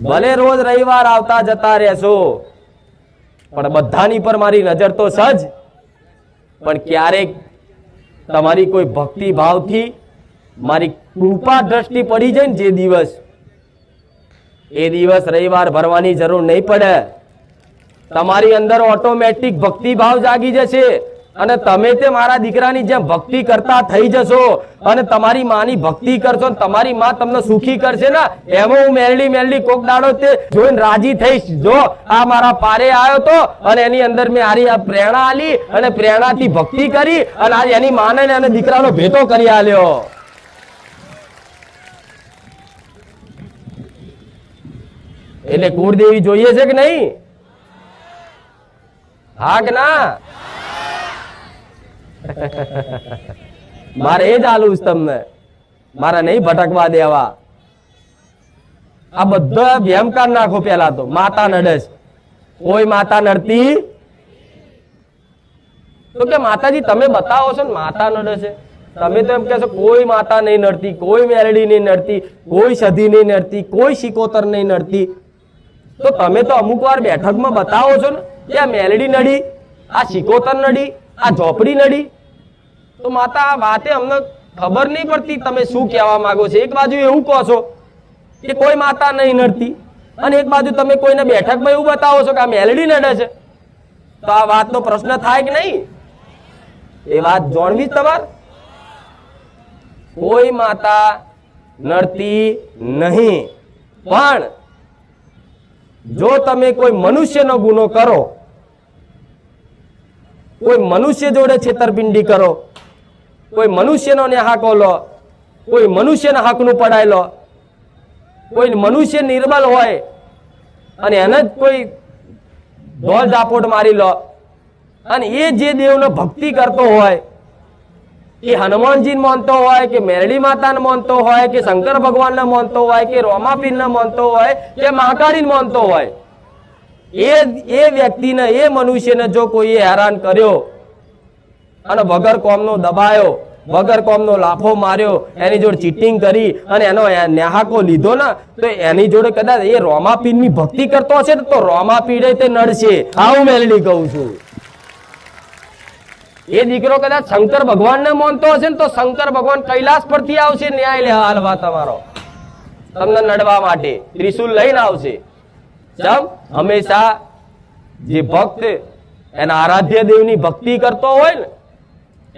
ભલે રોજ રવિવાર આવતા જતા રહેશો પણ બધાની પર મારી નજર તો સજ. પણ ક્યારેક તમારી કોઈ ભક્તિ ભાવથી મારી કૃપા દ્રષ્ટિ પડી જાય ને જે દિવસ, એ દિવસ રવિવાર ભરવાની જરૂર નહીં પડે. તમારી અંદર ઓટોમેટિક ભક્તિ ભાવ જાગી જશે અને તમે તે મારા દીકરાની જેમ ભક્તિ કરતા થઈ જશો અને તમારી માની ભક્તિ કરશો ને તમારી માં તમને સુખી કરશે ને એમાં હું મેલડી કોક દાડો તે જોઈને રાજી થઈશ. જો આ મારા પારે આવ્યો તો અને એની અંદર મેં આરી આ પ્રેરણા આલી અને પ્રેરણાથી ભક્તિ કરી અને આજે એની માને અને દીકરાનો ભેટો કરી આલ્યો. એટલે કુળદેવી જોઈએ છે કે નહીં? હા કે ના? મારે એ જ આલું તમને, મારે નહીં ભટકવા દેવા. આ બધા ભેમ કાઢ નાખો. પેલા તો માતા નડે છે, કોઈ માતા નડતી તો કે માતાજી તમે બતાવો છો ને માતા નડે છે. તમે તો એમ કહેશો કોઈ માતા નહીં નડતી, કોઈ મેલડી નહીં નડતી, કોઈ સધી નહીં નડતી, કોઈ શિકોતર નહીં નડતી. તો તમે તો અમુક વાર બેઠકમાં બતાવો છો ને કે આ મેલડી નડી, આ શિકોતર નડી, આ ઝોપડી નડી. તો માતા આ વાતે અમને ખબર નહીં પડતી તમે શું કહેવા માંગો છો. એક બાજુ એવું કહો છો કે કોઈ માતા નહીં નડતી અને એક બાજુ તમે કોઈને બેઠકમાં એવું બતાવો છો કે આ મેલડી નડે છે. તો આ વાતનો પ્રશ્ન થાય કે નહીં? એ વાત જાણવી જ તમારે. કોઈ માતા નડતી નહીં, પણ જો તમે કોઈ મનુષ્યનો ગુનો કરો, કોઈ મનુષ્ય જોડે છેતરપિંડી કરો, કોઈ મનુષ્યનો ન્યાહાકો લો, કોઈ મનુષ્યના હકનું પડાય લો, કોઈ મનુષ્ય નિર્બલ હોય અને એને જ કોઈ ઢોલ ઝાપોટ મારી લો, અને એ જે દેવનો ભક્તિ કરતો હોય, એ હનુમાનજીને માનતો હોય કે મેરડી માતાને માનતો હોય કે શંકર ભગવાનને માનતો હોય કે રોમાપીરને માનતો હોય કે મહાકાળીને માનતો હોય, એ વ્યક્તિને, એ મનુષ્યને જો કોઈએ હેરાન કર્યો અને વગર કોમનો દબાયો, વગર કોમનો લાફો માર્યો, એની જોડે ચીટિંગ કરી અને એનો ન્યાહાકો લીધો ને, તો એની જોડે કદાચ એ રોમાપીરની ભક્તિ કરતો હશે તો રોમાપીરે તે નડશે. આવું મેલડી કહું છું. એ દીકરો કદાચ શંકર ભગવાનને માનતો હશે ને તો શંકર ભગવાન કૈલાસ પરથી આવશે ન્યાય લેવા હાલવા તમારો, તમને નડવા માટે ત્રિશુલ લઈને આવશે. જમ હંમેશા જે ભક્ત એના આરાધ્ય દેવની ભક્તિ કરતો હોય ને,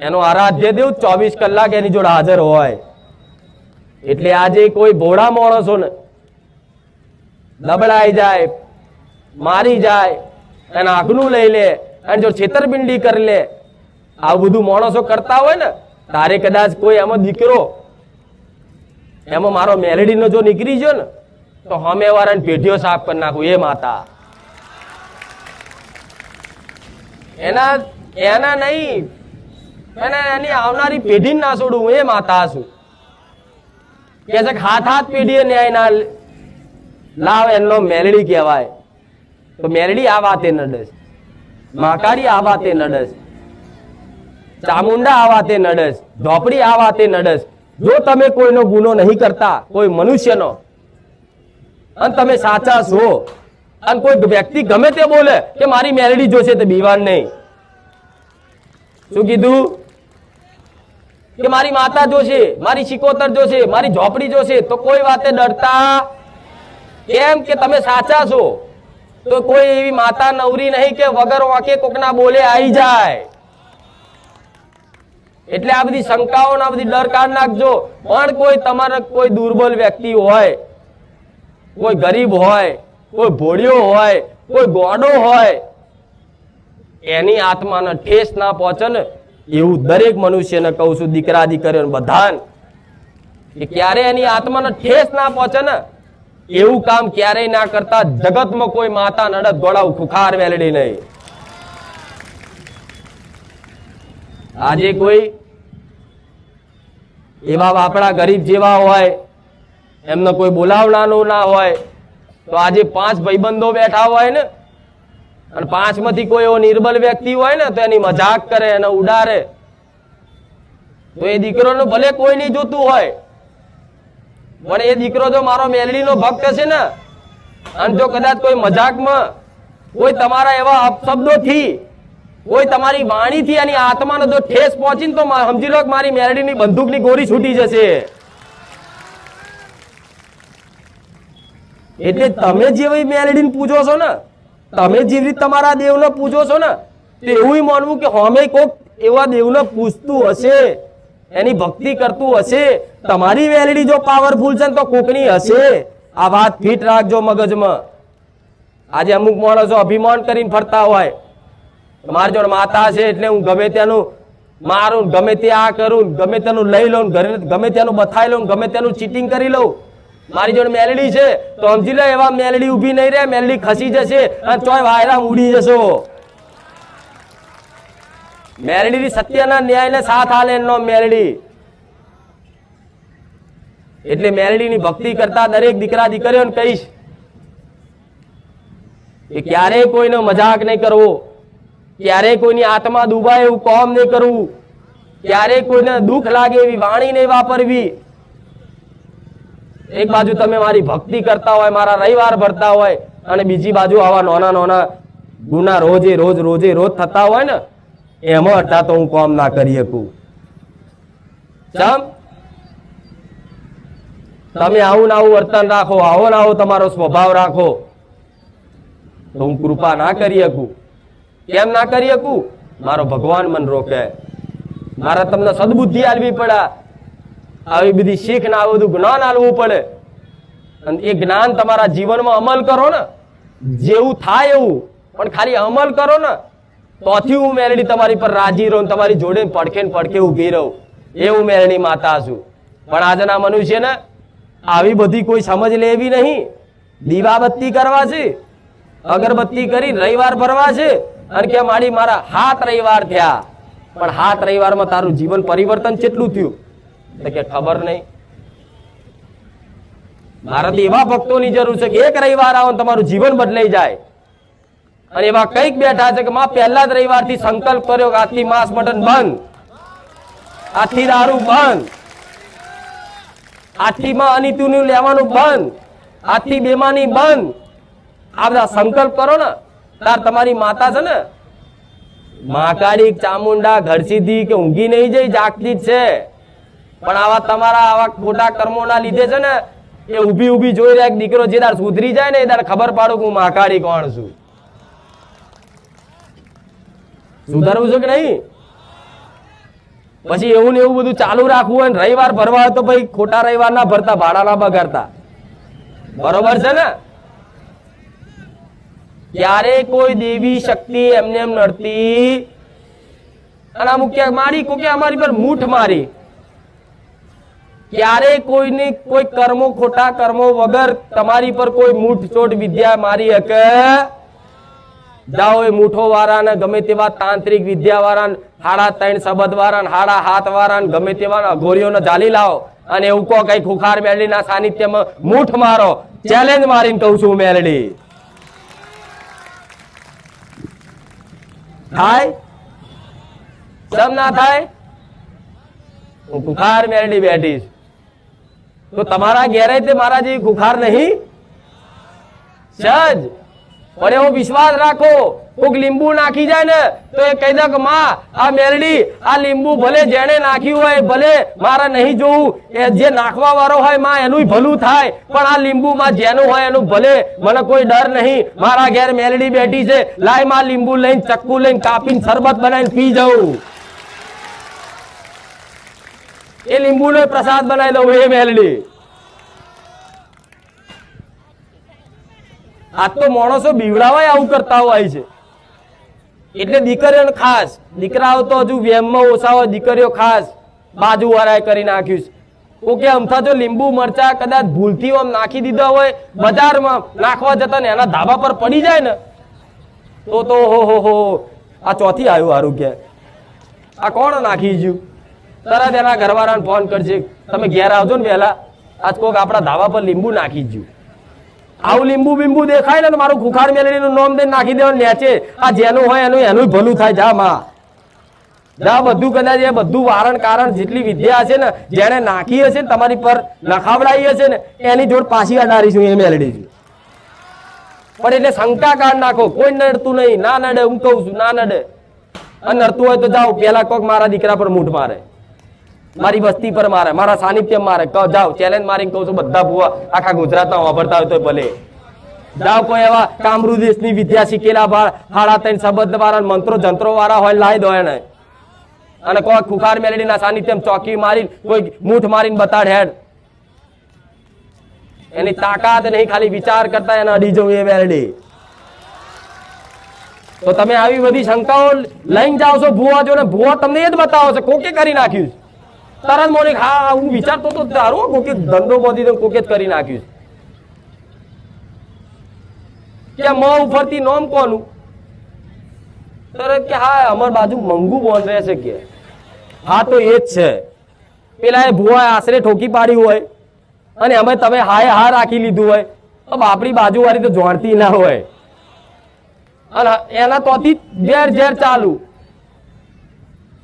એનો આરાધ્ય દેવ 24 કલાક એની જોડે હાજર હોય. એટલે આજે કોઈ ભોળા માણસો ને દબડાઈ જાય, મારી જાય, એના આગનું લઈ લે, અને જો છેતરપિંડી કરી લે, આવું બધું માણસો કરતા હોય ને, તારે કદાચ કોઈ એમાં દીકરો, એમાં મારો મેલડીનો જો નીકળી ગયો ને તો હમે વાળાને પેઢીઓ સાફ કરી નાખું. એ માતા એના નહીં, એની આવનારી પેઢીને ના છોડું. એ માતા છું કે છે હાથ પેઢીએ ન્યાય ના લાવ, એનો મેલડી કહેવાય. તો મેલડી આ વાતે નડસ, મહાકાળી આ વાતે નડસ, ચામુંડા આ વાતે નડસ, ઝોપડી આ વાતે નડસ. જો તમે કોઈનો ગુનો નહીં કરતા, કોઈ મનુષ્યનો, અને તમે સાચા છો, અને કોઈ વ્યક્તિ ગમે તે બોલે કે મારી મેલડી જોશે, તો બીવાન નહીં. શું કીધું? કે મારી માતા જોશે, મારી શિકોતર જોશે, મારી ઝોપડી જોશે, તો કોઈ વાતે ડરતા કેમ? કે તમે સાચા છો. તો કોઈ એવી માતા નવરી નહીં કે વગર વાંકે કોકના બોલે આવી જાય. એટલે આ બધી શંકાઓ, આ બધી ડર કાઢ નાખજો. પણ કોઈ તમારે કોઈ દુર્બલ વ્યક્તિ હોય, કોઈ ગરીબ હોય, કોઈ ભોળિયો હોય, કોઈ ગોડો હોય, એની આત્માને ઠેસ ના પહોંચે ને, એવું દરેક મનુષ્યને કહું છું, દીકરા દીકરીઓ બધાને, કે ક્યારે એની આત્માને ઠેસ ના પહોંચે ને, એવું કામ ક્યારેય ના કરતા. જગતમાં કોઈ માતા નડદ ગોળાવ ખુખાર મેલડી નહીં. આજે કોઈ એવા આપણા ગરીબ જેવા હોય, એમને કોઈ બોલાવવાનું ના હોય, તો આજે 5 ભાઈબંધો બેઠા હોય ને, અને 5 માંથી કોઈ એવો નિર્બલ વ્યક્તિ હોય ને, તો એની મજાક કરે, એને ઉડારે. તો એ દીકરોને ભલે કોઈ નહીં જોતું હોય, પણ એ દીકરો જો મારો મેલડીનો ભક્ત હશે ને, અને જો કદાચ કોઈ મજાકમાં, કોઈ તમારા એવા અપશબ્દોથી, કોઈ તમારી વાણીથી એની આત્માને જો ઠેસ પહોંચીને, તો સમજી લો કે મારી મેલડીની બંદૂકની ગોળી છૂટી જશે. એટલે તમે જેવી મેલડીને પૂજો છો ને, તમે જેવી રીતે તમારા દેવને પૂજો છો ને, તો એવું માનવું કે હોમે કોક એવા દેવને પૂજતું હશે, એની ભક્તિ કરતું હશે. તમારી મેલડી જો પાવરફુલ છે તો કોકની હશે. આ વાત ફિટ રાખજો મગજમાં. આજે અમુક માણસો અભિમાન કરીને ફરતા હોય, મારી જોડે માતા છે એટલે હું ગમે ત્યાંનું મારું, ગમે તે આ કરું, ગમે તેનું લઈ લઉં, ગમે ત્યાંનું બથાઈ લઉં, ગમે ત્યાંનું ચીટિંગ કરી લઉં. મારી જોડે મેલડી છે તો સમજી લે, એવા મેલડી ઉભી નહીં રહે, મેલડી ખસી જશે અને ચોય વાયરા ઉડી જશો. મેલડી સત્યના ન્યાયને સાથ હાલે એનો મેલડી. એટલે મેલડીની ભક્તિ કરતા દરેક દીકરા દીકરીઓને કહીશ કે ક્યારેય કોઈનો મજાક નહીં કરવો, ક્યારેય કોઈની આત્મા ડૂબાય એવું કામ નહીં કરવું. ક્યારેય કોઈને દુઃખ લાગે એવી વાણી નહીં વાપરવી. એક બાજુ તમે મારી ભક્તિ કરતા હોય, મારા રવિવાર ભરતા હોય, અને બીજી બાજુ આવા નાના નાના ગુના રોજે રોજ થતા હોય ને, એમાં હતા તો હું કામ ના કરી શકું. તમે આવું ના આવું વર્તન રાખો, આવો ના આવો તમારો સ્વભાવ રાખો, તો હું કૃપા ના કરી શકું. કેમ ના કરી શકું? મારો ભગવાન મન રોકે. મારે તમને સદબુદ્ધિ આલવી પડે, આવી બધી શીખ ને આ બધું જ્ઞાન આલવું પડે, અને એ જ્ઞાન તમારા જીવનમાં અમલ કરો ને, જેવું થાય એવું, પણ ખાલી અમલ કરો ને, તોથી હું મેલડી તમારી પર રાજી રહું, તમારી જોડે પડખે ને પડખે ઉભી રહું. એવું મેલડી માતા છું. પણ આજના મનુષ્ય ને આવી બધી કોઈ સમજ લેવી નહીં. દીવાબત્તી કરવા છે, અગરબત્તી કરી રવિવાર ભરવા છે, અને કે મારા 7 રવિવાર થયા, પણ 7 રવિવારમાં તારું જીવન પરિવર્તન કેટલું થયું? તો કે ખબર નહીં. મારે તો એવા ભક્તોની જરૂર છે કે એક રવિવાર આવો તમારું જીવન બદલાઈ જાય. અને એવા કઈક બેઠા છે કે માં પહેલા જ રવિવારથી સંકલ્પ કર્યો કે આજથી માંસ મટન બંધ, આજથી દારૂ બંધ, આજથી માં અનિતુનું લેવાનું બંધ, આજથી બેમાની બંધ. આ બધા સંકલ્પ કરો ને, તાર તમારી માતા છે ને મહાકાળી ચામુંડા ઘરસીધી કે ઊંઘી નહીં જઈ, જાગતી જ છે. પણ આવા તમારા આવા ખોટા કર્મોના લીધે છે ને, એ ઊભી ઊભી જોઈ રહ્યા દીકરો જે દાર સુધરી જાય ને એ દાર ખબર પાડું કે હું મહાકાળી કોણ છું. સુધારવું છે કે નહીં? પછી એવું ને એવું બધું ચાલુ રાખવું હોય, રવિવાર ભરવા હોય તો ભાઈ ખોટા રવિવાર ના ભરતા, ભાડા ના બગાડતા. બરોબર છે ને? ક્યારે કોઈ દેવી શક્તિ એમને એમ નડતી, અને અમુક ક્યાંક મારી કોઈ અમારી પર મૂઠ મારી. ક્યારે કોઈની કોઈ કર્મો ખોટા કર્મો વગર તમારી પર કોઈ મૂઠચોટ વિદ્યા મારી હકે? જાઓ એ મૂઠો વાળા ને ગમે તેવા તાંત્રિક વિદ્યા વાળા, 3.5 શબ્દ વાળા, 7.5 વાળા, ગમે તેવા અઘોરીઓને ઝાલી લાવો, અને એવું કહો કઈ ખુખાર મેલડી ના સાનિધ્યમાં મૂઠ મારો. ચેલેન્જ મારીને કહું છું મેલડી થાય? સમ ના થાય? હું ખુખાર મેલડી બેઠીશ, તો તમારા ઘેરે તે મારા જેવી ખુખાર નહીં સજ. પણ એવો વિશ્વાસ રાખો, કોઈક લીંબુ નાખી જાય ને તો એ કહી દે કે માં આ મેલડી આ લીંબુ ભલે જેને નાખ્યું હોય ભલે મારે નહીં જોવું, એ જે નાખવા વાળો હોય માં એનું ભલું થાય, પણ આ લીંબુ માં જેનું હોય એનું ભલે, મને કોઈ ડર નહીં. મારા ઘેર મેલડી બેઠી છે, લાય માં લીંબુ લઈને ચક્કુ લઈને કાપીને શરબત બનાવીને પી જવું, એ લીંબુ નો પ્રસાદ બનાવી દઉં. એ મેલડી આજ તો માણસો બીવડાવાય આવું કરતા હોય છે. એટલે દીકરીઓને ખાસ, દીકરાઓ તો હજુ વેમમાં ઓછા હોય, દીકરીઓ ખાસ બાજુ વાળાએ કરી નાખ્યું છે. ઓકે અમથા જો લીંબુ મરચા કદાચ ભૂલથી આમ નાખી દીધા હોય બજારમાં નાખવા જતા ને એના ધાબા પર પડી જાય ને તો હો આ ચોથી આવ્યું હારું કે આ કોણ નાખી ગયું? તરત એના ઘરવાળાને ફોન કરશે, તમે ઘેર આવજો ને વહેલા, આજ કોક આપણા ધાબા પર લીંબુ નાખી ગયું. આવું લીંબુ બીંબુ દેખાય ને મારું ખુખાર મેલડીનું નામ દઈને નાખી દેવાનું નેચે. આ જેનું હોય એનું ભલું થાય. જા માં જા, બધું કદાચ એ બધું વારણ કારણ જેટલી વિદ્યા હશે ને જેને નાખી હશે ને તમારી પર નખાવડાવી હશે ને એની જોડ પાછી અડાડીશું. એ મેલડી છું. પણ એટલે શંકા કાઢ નાખો, કોઈ નડતું નહીં. ના નડે, હું કઉ છું ના નડે. અને નડતું હોય તો જાઓ, પેલા કોક મારા દીકરા પર મૂઠ મારે, મારી વસ્તી પર મારે, મારા સાનિધ્ય મારે, જાઓ ચેલેન્જ મારીને કહું છું. બધા ભુવા આખા ગુજરાતમાં વાપરતા હોય તો ભલે જાઓ. કોઈ એવા કામરૂ દેશની વિદ્યા શીખેલા 3.5 શબ્દ વાળા મંત્રો જંત્રો વાળા હોય લાવી દો એને, અને કોઈ ખુખાર મેલડીના સાનિધ્યમાં ચોકી મારીને કોઈ મૂઠ મારીને બતાડ હેડ. એની તાકાત નહીં, ખાલી વિચાર કરતા એને અડી જવું. એ મેલડી તો તમે આવી બધી શંકાઓ લઈને જાઓ છો ભુવા જો, ને ભુવા તમને એ જ બતાવો છો કોકે કરી નાખ્યું. તરત મોને હા હું વિચારતો તો તારો કોકે ધંધો બોધી તો કોકે જ કરી નાખ્યું કે મોં ઉપરથી નોમ કોનું? તરત કે હા અમાર બાજુ મંગુ બોન રહેશે કે હા તો એ જ છે. પેલા એ ભુવા આશરે ઠોકી પાડી હોય અને અમે તમે હાય હા રાખી લીધું હોય, તો બાપરી બાજુ વાળી તો જોણતી ના હોય, અને એના તોથી ઝેર ચાલુ.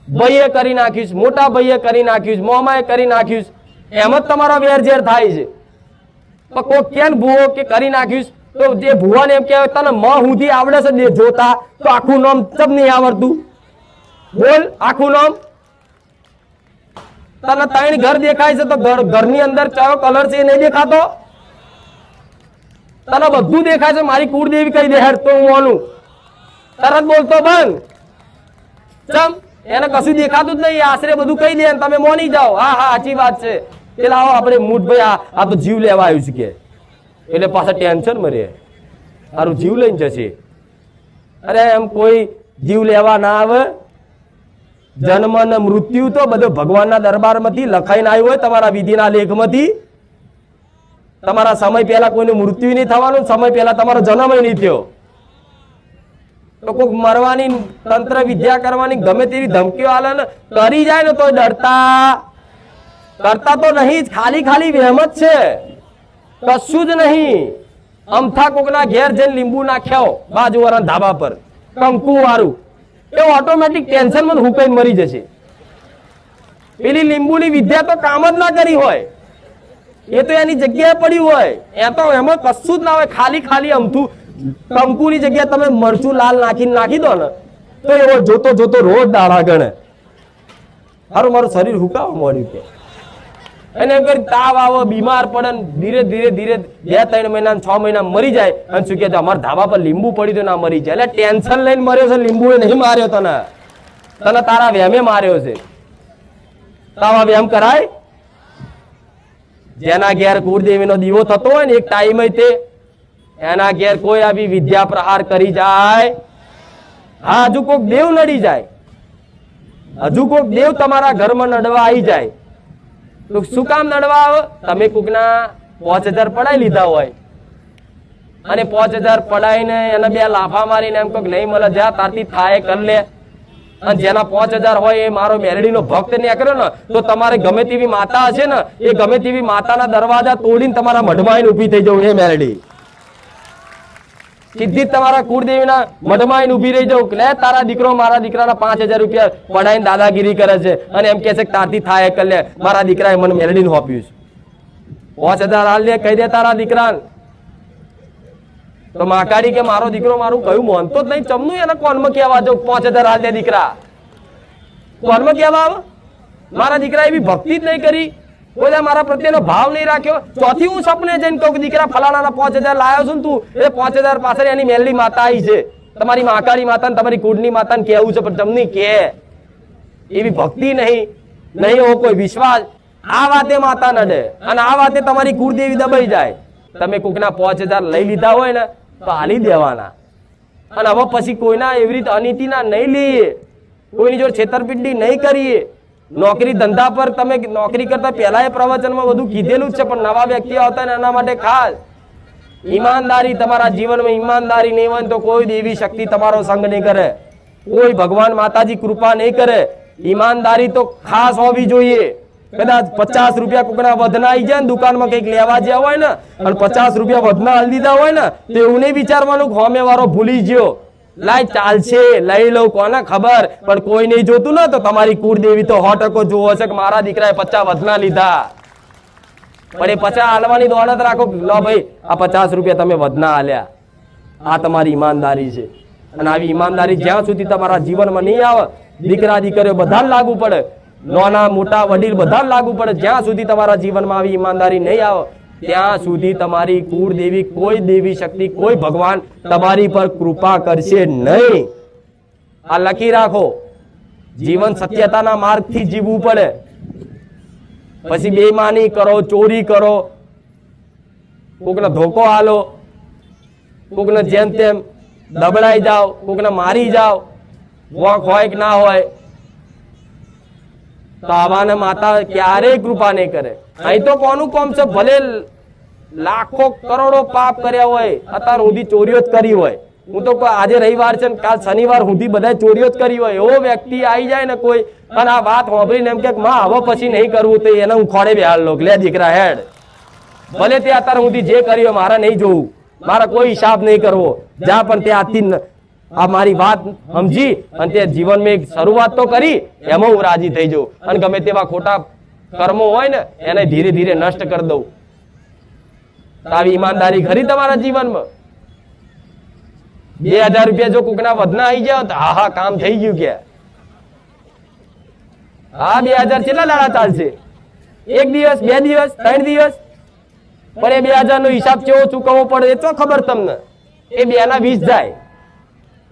ભાઈએ કરી નાખ્યું છે, મોટા ભાઈએ કરી નાખ્યું છે, મોમાએ કરી નાખ્યું છે, એમ જ તમારા વેરઝેર થાય છે. પણ કોઈ કેમ ભૂવો કે કરી નાખ્યું તો જે ભૂવાને એમ કહેવાય તને હુંથી આવડે છે જોતા, તો આખું નામ ચમ નહીં આવડતું? બોલ આખું નામ. તને 3 ઘર દેખાય છે તો ઘરની અંદર કયો કલર છે એ નહીં દેખાતો? તને બધું દેખાય છે, મારી કુળદેવી કહી દે હેડ તો હું માનું. તરત બોલતો બંધ. ચમ એને કશું દેખાતું જ નહીં, આશરે બધું કહી દે તમે મોની જાઓ. હા હા સાચી વાત છે. એટલે આવો આપણે મૂઠભાઈ આ તો જીવ લેવા આવ્યું છે કે, એટલે પાછા ટેન્શન માં રહે, સારું જીવ લઈને જશે. અરે એમ કોઈ જીવ લેવા ના આવે. જન્મ અને મૃત્યુ તો બધું ભગવાનના દરબારમાંથી લખાઈને આવ્યું હોય, તમારા વિધિના લેખમાંથી. તમારા સમય પહેલા કોઈનું મૃત્યુ નહીં થવાનું, સમય પહેલા તમારો જન્મ નહીં થયો. તો કોઈક મરવાની તંત્ર વિદ્યા કરવાની ગમે તેવી ધમકીઓ આલે ને કરી જાય ને તો ડરતા કરતા તો નહીં, ખાલી વહેમ જ છે, કશું જ નહીં. અમથા કોકના ઘેર જઈને લીંબુ નાખ્યો બાજુવાળા ધાબા પર કંકુ વાળું, એ ઓટોમેટિક ટેન્શન માં હુકાઈને મરી જશે. પેલી લીંબુની વિદ્યા તો કામ જ ના કરી હોય, એ તો એની જગ્યાએ પડ્યું હોય. એ તો એમાં કશું જ ના હોય, ખાલી અમથું કંકુની જગ્યાએ તમે મરચું લાલ નાખી દો ને તો એવો જોતો રોજ દાડા ગણે. હારું મારું શરીર હુકાવા મળ્યું કે એને એમ કરી તાવ આવો, બીમાર પડે, ધીરે ધીરે 2-3 મહિના 6 મહિના મરી જાય. અને શું કે અમારા ધાબા પર લીંબુ પડી તો ના મરી જાય. એટલે ટેન્શન લઈને મર્યો છે, લીંબુ નહીં માર્યો તને તારા વ્યામે માર્યો છે. તાવા વ્યામ કરાય. જેના ઘેર કુળદેવીનો દીવો થતો હોય ને એક ટાઈમે તે એના ઘેર કોઈ આવી વિદ્યા પ્રહાર કરી જાય, હા હજુ કોઈક દેવ નડી જાય, હજુ કોઈક દેવ તમારા ઘરમાં નડવા આવી જાય તો શું કામ નડવા આવે? તમે કોકના 5000 પડાઈ લીધા હોય અને 5000 પડાઈને એને 2 લાફા મારીને એમ કોઈક નહીં મળે, જ્યાં તારથી થાય કર લે. અને જેના 5000 હોય એ મારો મેલડીનો ભક્ત નીકળ્યો ને તો તમારે ગમે તેવી માતા હશે ને એ ગમે તેવી માતાના દરવાજા તોડીને તમારા મઢમાં આવીને ઊભી થઈ જવું. એ મેલડી સીધી તમારા કુળદેવીના મઢમાં આવીને ઊભી રહી જવું. લે તારા દીકરો મારા દીકરાના 5000 રૂપિયા પડાઈને દાદાગીરી કરે છે અને એમ કે છે કે તારથી થાય કર લે, મારા દીકરાએ મને મેલડીને સોંપ્યું છે. 5000 હાલ લે કહી દે તારા દીકરાને. તો માકાડી કે મારો દીકરો મારું કયું માનતો જ નહીં, ચમનું એને કોનમાં કહેવા જો 5000 હાલ દે દીકરા, કોનમાં કહેવા આવે? મારા દીકરા એવી ભક્તિ જ નહીં કરી, કોઈ મારા પ્રત્યેનો ભાવ નહીં રાખ્યો. ચોથી હું સપને જઈને કહું દીકરા ફલાણાના 5000 લાવ્યો છું તું, એ 5000 પાછળ એની મેલડી માતા આવી છે, તમારી માકાડી માતા ને તમારી કુળની માતા ને કેવું છે, પણ ચમની કે એવી ભક્તિ નહીં એવો કોઈ વિશ્વાસ. આ વાતે માતા નડે અને આ વાતે તમારી કુળદેવી દબાઈ જાય. તમે કોકના 5000 લઈ લીધા હોય ને તો હાલી દેવાના. અને હવે પછી કોઈના એવી રીતે અનીતિના નહીં લઈએ, કોઈની જોડે છેતરપિંડી નહીં કરીએ. નોકરી ધંધા પર તમે નોકરી કરતા પહેલા એ પ્રવચનમાં બધું કીધેલું જ છે, પણ નવા વ્યક્તિઓ આવતા ને એના માટે ખાસ ઈમાનદારી. તમારા જીવનમાં ઈમાનદારી નહીં હોય તો કોઈ દેવી શક્તિ તમારો સંગ નહીં કરે, કોઈ ભગવાન માતાજી કૃપા નહીં કરે. ઈમાનદારી તો ખાસ હોવી જોઈએ. કદાચ 50 રૂપિયા કોકના વધના આવી જાય ને દુકાનમાં કંઈક લેવા જ્યાં હોય ને અને 50 રૂપિયા વધના હાલ દીધા હોય ને તો એવું નહીં વિચારવાનું હોમે વાળો ભૂલી ગયો, લાય ચાલશે લઈ લઉં, કોને ખબર. પણ કોઈ નહીં જોતું ને તો તમારી કુળદેવી તો 100% જોવો છે કે મારા દીકરાએ 50 વધના લીધા. પણ એ 50 હાલવાની દોડત રાખો, લો ભાઈ આ 50 રૂપિયા તમે વધના હાલ્યા, આ તમારી ઈમાનદારી છે. અને આવી ઈમાનદારી જ્યાં સુધી તમારા જીવનમાં નહીં આવે, દીકરા દીકરીઓ બધા લાગુ પડે, નાના મોટા વડીલ બધા લાગુ પડે, જ્યાં સુધી તમારા જીવનમાં આવી ઈમાનદારી નહીં આવે ત્યાં સુધી તમારી કુળદેવી, કોઈ દેવી શક્તિ, કોઈ ભગવાન તમારી પર કૃપા કરશે નહીં. આ લખી રાખો. જીવન સત્યતાના માર્ગથી જીવવું પડે. પછી બેઈમાની કરો, ચોરી કરો, કોકને ધોકો આલો, કોકને જેમ તેમ દબડાઈ જાઓ, કોકને મારી જાઓ, વોક હોય કે ના હોય તો આવાને માતા ક્યારેય કૃપા નહીં કરે. અહીં તો કોનું કોમ છે, ભલે લાખો કરોડો પાપ કર્યા હોય, અત્યાર સુધી ચોરીઓ જ કરી હોય. હું તો આજે રવિવાર છે ને કાલ શનિવાર સુધી બધા ચોરીઓ જ કરી હોય. એવો વ્યક્તિ આવી જાય ને કોઈ અને આ વાત સાંભળીને એમ કે માં હવે પછી નહીં કરવું, તો એને હું ખોડે બેહાડ લો, લે દીકરા હેડ, ભલે તે અત્યાર સુધી જે કર્યું મારે નહીં જોવું, મારે કોઈ હિસાબ નહીં કરવો, જા પણ તે આજથી આ મારી વાત સમજી અને તે જીવનમાં એક શરૂઆત તો કરી, એમાં હું રાજી થઈ જાઉં અને ગમે તેવા ખોટા કર્મો હોય ને એને ધીરે ધીરે નષ્ટ કરી દઉં. આવી ઈમાનદારી ખરી તમારા જીવનમાં? 2000 રૂપિયા જો કોકના વધના આવી જાય તો હા કામ થઈ ગયું કે હા 2000 કેટલા દાડા ચાલશે? 1 દિવસ, 2 દિવસ, 3 દિવસ? પણ એ 2000 નો હિસાબ કેવો ચૂકવવો પડે એ તો ખબર તમને. એ 2 ના 20 જાય.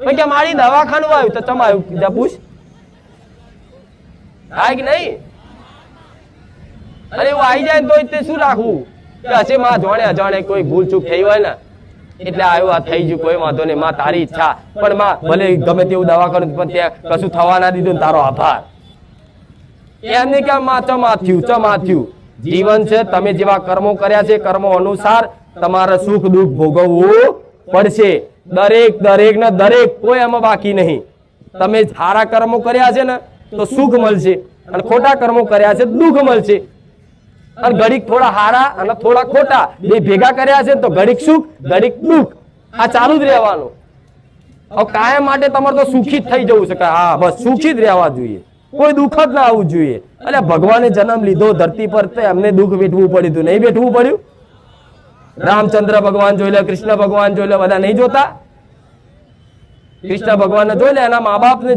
પછી કે મારી દવાખાનું આવ્યું તો ચમ આવ્યું બીજા પૂછ હા કે નહીં? અરે એવું આવી જાય તો તે શું રાખવું કે હશે માં જોણે અજાણે કોઈ ભૂલ ચૂક થઈ હોય ને એટલે આવ્યું, આ થઈ ગયું, કોઈ વાંધો નહીં માં, તારી ઈચ્છા, પણ માં ભલે ગમે તેવું દવાખાનું પણ ત્યાં કશું થવા ના દીધું, તારો આભાર. એમ નહીં કે માં ચમાથ્યું. જીવન છે, તમે જેવા કર્મો કર્યા છે કર્મો અનુસાર તમારે સુખ દુઃખ ભોગવવું પડશે. દરેક ને દરેક, કોઈ એમાં બાકી નહીં. તમે સારા કર્મો કર્યા છે ને તો સુખ મળશે અને ખોટા કર્મો કર્યા છે દુઃખ મળશે. અને ઘડીક થોડા હારા અને થોડા ખોટા બે ભેગા કર્યા છે તો ઘડીક સુખ ઘડીક દુઃખ, આ ચાલુ જ રહેવાનું. હવે કાયમ માટે તમારે તો સુખી જ થઈ જવું છે. હા બસ સુખી જ રહેવા જોઈએ, કોઈ દુઃખ જ ના આવવું જોઈએ. એટલે ભગવાને જન્મ લીધો ધરતી પર તો એમને દુઃખ વેઠવું પડ્યું હતું, નહીં વેઠવું પડ્યું? રામચંદ્ર ભગવાન જોઈ લે, કૃષ્ણ ભગવાન જોઈ લે, બધા નહીં જોતા? કૃષ્ણ ભગવાન જોઈ લે, એના મા બાપ ને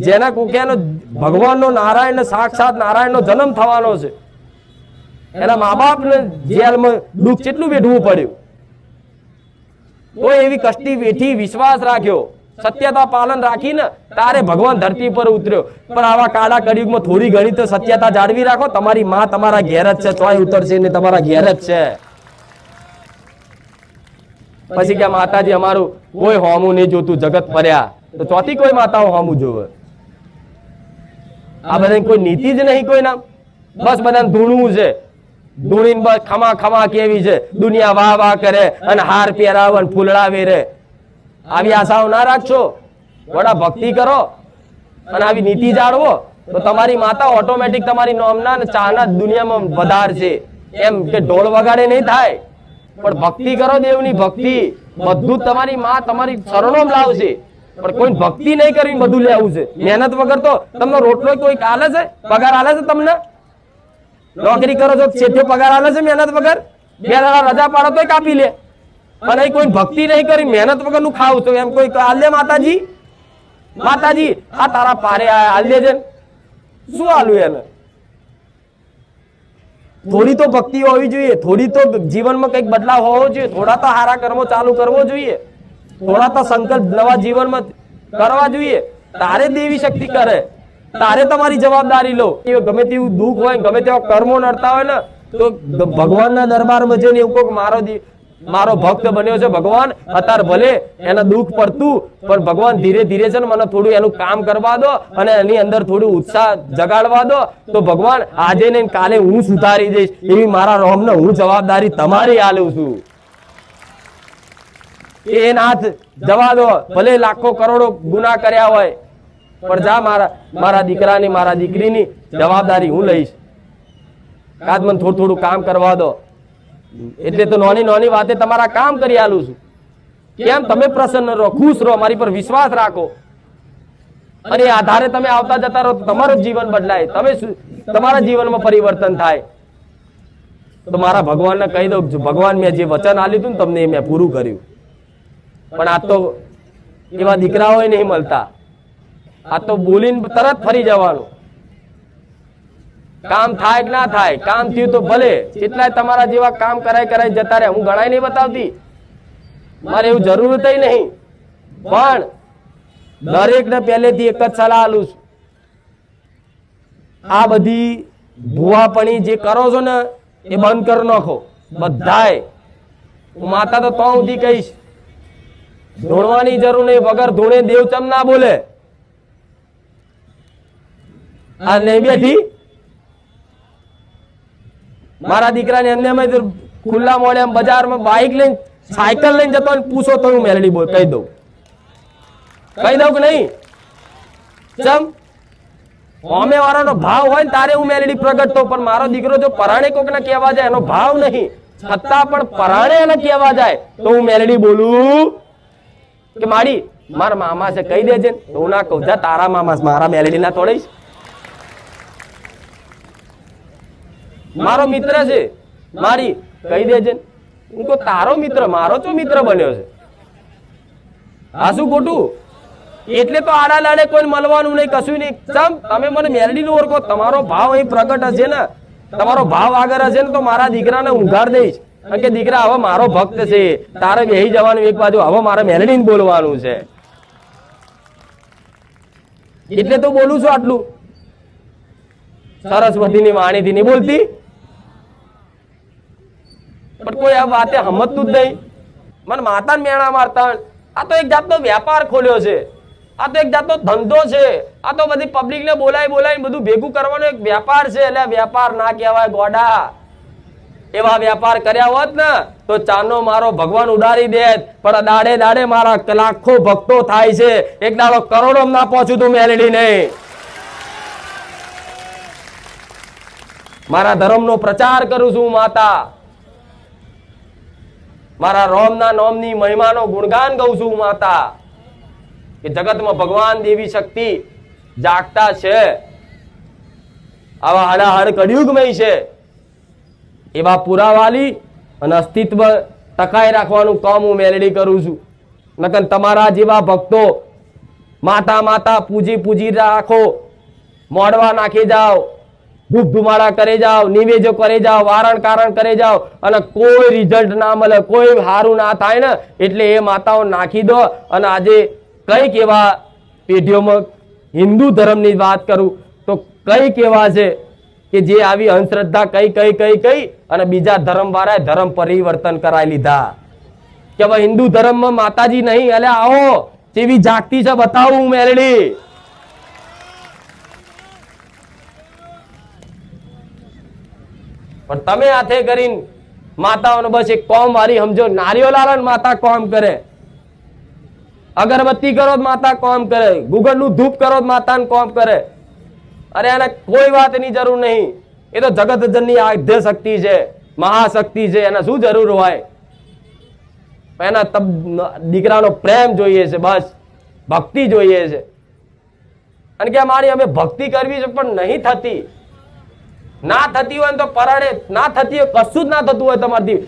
જેના કોક્યાનો ભગવાનનો નારાયણ સાક્ષાત નારાયણનો જન્મ થવાનો છે, એના મા બાપ ને જેલમાં દુઃખ કેટલું વેઠવું પડ્યું. કોઈ એવી કષ્ટી વેઠી વિશ્વાસ રાખ્યો, સત્યતા પાલન રાખીને તારે ભગવાન ધરતી પર ઉતર્યો. પણ આવા કાળા કળિયુગમાં થોડી ઘણી તો સત્યતા જાળવી રાખો. તમારી માં તમારા ઘેર જ છે, ચોય ઉતરશે ને તમારા ઘેર જ છે. પછી કે માતાજી અમારું કોઈ હોમું નહીં જોતું, જગત ફર્યા તો ચોથી કોઈ માતાઓ હોમું જોવે? આ બધા કોઈ નીતિ જ નહીં કોઈના, બસ બધાને ધૂણવું છે. ધૂણીને બસ ખમા કેવી છે, દુનિયા વાહ વાહ કરે અને હાર પહેરાવે અને ફૂલડા વેરે. આવી આશાઓ ના રાખશો, વડા ભક્તિ કરો અને આવી નીતિ જાળવો તો તમારી માતા ઓટોમેટિક તમારી નોમના અને ચાના દુનિયામાં વધારશે. એમ કે ઢોલ વગાડે નહીં થાય, પણ ભક્તિ કરો, દેવની ભક્તિ. બધું તમારી માં તમારી શરણોમ લાવશે, પણ કોઈ ભક્તિ નહીં કરવી, બધું લેવું છે. મહેનત વગર તો તમને રોટલો કોઈ આલે છે? પગાર આલે છે તમને? નોકરી કરો છો શેઠિયો પગાર આલે છે મહેનત વગર? 2 દાડા રજા પાડો તોય કાપી લે. અને કોઈ ભક્તિ નહીં કરી, મહેનત વગર નું ખાવ છો એમ કોઈ આલે? માતાજી આ તારા પારે આલ દેજે. શું આલું એને? થોડી તો ભક્તિ હોવી જોઈએ, થોડી તો જીવનમાં કંઈક બદલાવ હોવો જોઈએ, થોડા તો સારા કર્મો ચાલુ કરવો જોઈએ, થોડા તો સંકલ્પ નવા જીવનમાં કરવા જોઈએ. તારે દેવી શક્તિ કરે, તારે તમારી જવાબદારી લો. ગમે તેવું દુઃખ હોય, ગમે તેવા કર્મો નડતા હોય ને તો ભગવાનના દરબારમાં જઈને એવું કહો, મારો ભક્ત બન્યો છે ભગવાન, અત્યારે ભલે એના દુઃખ પડતું પણ ભગવાન ધીરે ધીરે છે ને મને થોડું એનું કામ કરવા દો અને એની અંદર થોડું ઉત્સાહ જગાડવા દો, તો ભગવાન આજે ને કાલે હું સુધારી દઈશ. એવી મારા રોમને હું જવાબદારી તમારી આલું છું. એ નાથ જવા દો, ભલે લાખો કરોડો ગુના કર્યા હોય, પણ જા મારા દીકરાની મારા દીકરીની જવાબદારી હું લઈશ. કાદ મને થોડું કામ કરવા દો. એટલે તો નાની વાતે તમારા કામ કરી આલું છું. કેમ? તમે પ્રસન્ન રહો, ખુશ રહો, મારી પર વિશ્વાસ રાખો અને આધારે તમે આવતા જતા રહો તો તમારું જીવન બદલાય, તમારા જીવનમાં પરિવર્તન થાય. તો મારા ભગવાનને કહી દઉં, ભગવાન મેં જે વચન આપ્યું હતું ને તમને એ મેં પૂરું કર્યું. પણ આ તો એવા દીકરાઓ નહીં મળતા, આ તો બોલીને તરત ફરી જવાનું. કામ થાય કે ના થાય, કામ થયું તો ભલે, કેટલાય તમારા જેવા કામ કરાય જતા રહે. હું ગણાય નહીં બતાવતી, મારે એવું જરૂરત નહીં, પણ દરેકને પહેલેથી એક જ સલાહ આલું છું. આ બધી ભુવાપણી જે કરો છો ને એ બંધ કરી નાખો બધાય. હું માતા તો સુધી કહીશ, ધોણવાની જરૂર નહીં, વગર ધોણે દેવ ચમ ના બોલે. આ નહીં બેઠી મારા દીકરાને એમને ખુલ્લા મોડે બજારમાં બાઇક લઈને સાયકલ લઈને જતો પૂછો તો હું મેલડી બોલ કહી દઉં કે નહીં? ચમ અમે વાળાનો ભાવ હોય ને તારે હું મેલડી પ્રગટતો, પણ મારો દીકરો જો પરાણે કોકને કહેવા જાય એનો ભાવ નહીં, છતાં પણ પરાણે એને કહેવા જાય તો હું મેલડી બોલું કે માડી મારા મામા છે કહી દેજે. હું ના કહું, જા તારા મામા છે, મારા મેલેડી ના તોડીશ. મારો મિત્ર છે, મારી કહી દેજે. હું કહું તારો મિત્ર, મારો તો મિત્ર બન્યો છે. આ શું ખોટું? એટલે તો આડા લાડે કોઈ મળવાનું નહીં, કશું નહીં. તમે મને મેલડી નું ઓળખો, તમારો ભાવ અહીં પ્રગટ હશે ને, તમારો ભાવ આગળ હશે ને, તો મારા દીકરાને ઊંઘાડ દઈશ કે દીકરા હવે મારો ભક્ત છે, તારે બેહી જવાનું એક બાજુ, હવે મારે મેલડી ને બોલવાનું છે. એટલે તો બોલું છું આટલું. સરસ્વતીની વાણીથી નહીં બોલતી, પણ કોઈ આ વાતે સમજતું જ નહીં. મને માતા મેણા મારતા. આ તો એક જાતનો વેપાર ખોલ્યો છે, આ તો એક જાતનો ધંધો છે, આ તો બધી પબ્લિક ને બોલાય બધું ભેગું કરવાનો એક વેપાર છે. એટલે વેપાર ના કહેવાય ગોડા. એવા વેપાર કર્યા હોત ને તો ચાનો મારો ભગવાન ઉડાડી દેત. પણ દાડે દાડે મારા લાખો ભક્તો થાય છે, એક દાડો કરોડો ના પહોંચું તું મેલડી નહીં. મારા ધર્મનો પ્રચાર કરું છું માતા, મારા રોમના નોમની મહિમાનો ગુણગાન ગાઉં છું માતા, કે જગતમાં ભગવાન દેવી શક્તિ જાગતા છે. આવા હડાહડ કળિયુગમય છે, એવા પુરાવાલી અને અસ્તિત્વ ટકાઈ રાખવાનું કામ હું મેલડી કરું છું. નકર તમારા જેવા ભક્તો માતા માતા પૂજી રાખો, મોડવા નાખી જાઓ, ધૂપ ધુમાડા કરી જાઓ, નિવેજો કરી જાઓ, વારણ કારણ કરી જાઓ, અને કોઈ રિઝલ્ટ ના મળે, કોઈ સારું ના થાય ને, એટલે એ માતાઓ નાખી દો. અને આજે કઈક એવા પેઢીઓમાં હિન્દુ ધર્મની વાત કરું તો કઈક એવા છે કે જે આવી અંધશ્રદ્ધા કઈ અને બીજા ધર્મ વાળાએ ધર્મ પરિવર્તન કરાવી લીધા કે હવે હિન્દુ ધર્મમાં માતાજી નહીં. એટલે આવો જેવી જાગતી છે બતાવું મેલડી. પણ તમે હાથે કરીને માતાઓને બસ એક કોમ વાળી સમજો. નારિયો લાલો માતા કોમ કરે, અગરબત્તી કરો માતા કોમ કરે, ગુગળ નું ધૂપ કરો માતા કોમ કરે. અરે એને કોઈ વાતની જરૂર નહીં. એ તો જગત જનની આદ્ય શક્તિ છે, મહાશક્તિ છે, એને શું જરૂર હોય? એના દીકરાનો પ્રેમ જોઈએ છે, બસ ભક્તિ જોઈએ છે. અને કે મારી અમે ભક્તિ કરવી છે પણ નહીં થતી. ના થતી હોય તો પરાડે ના થતી હોય, કશું જ ના થતું હોય તમારથી,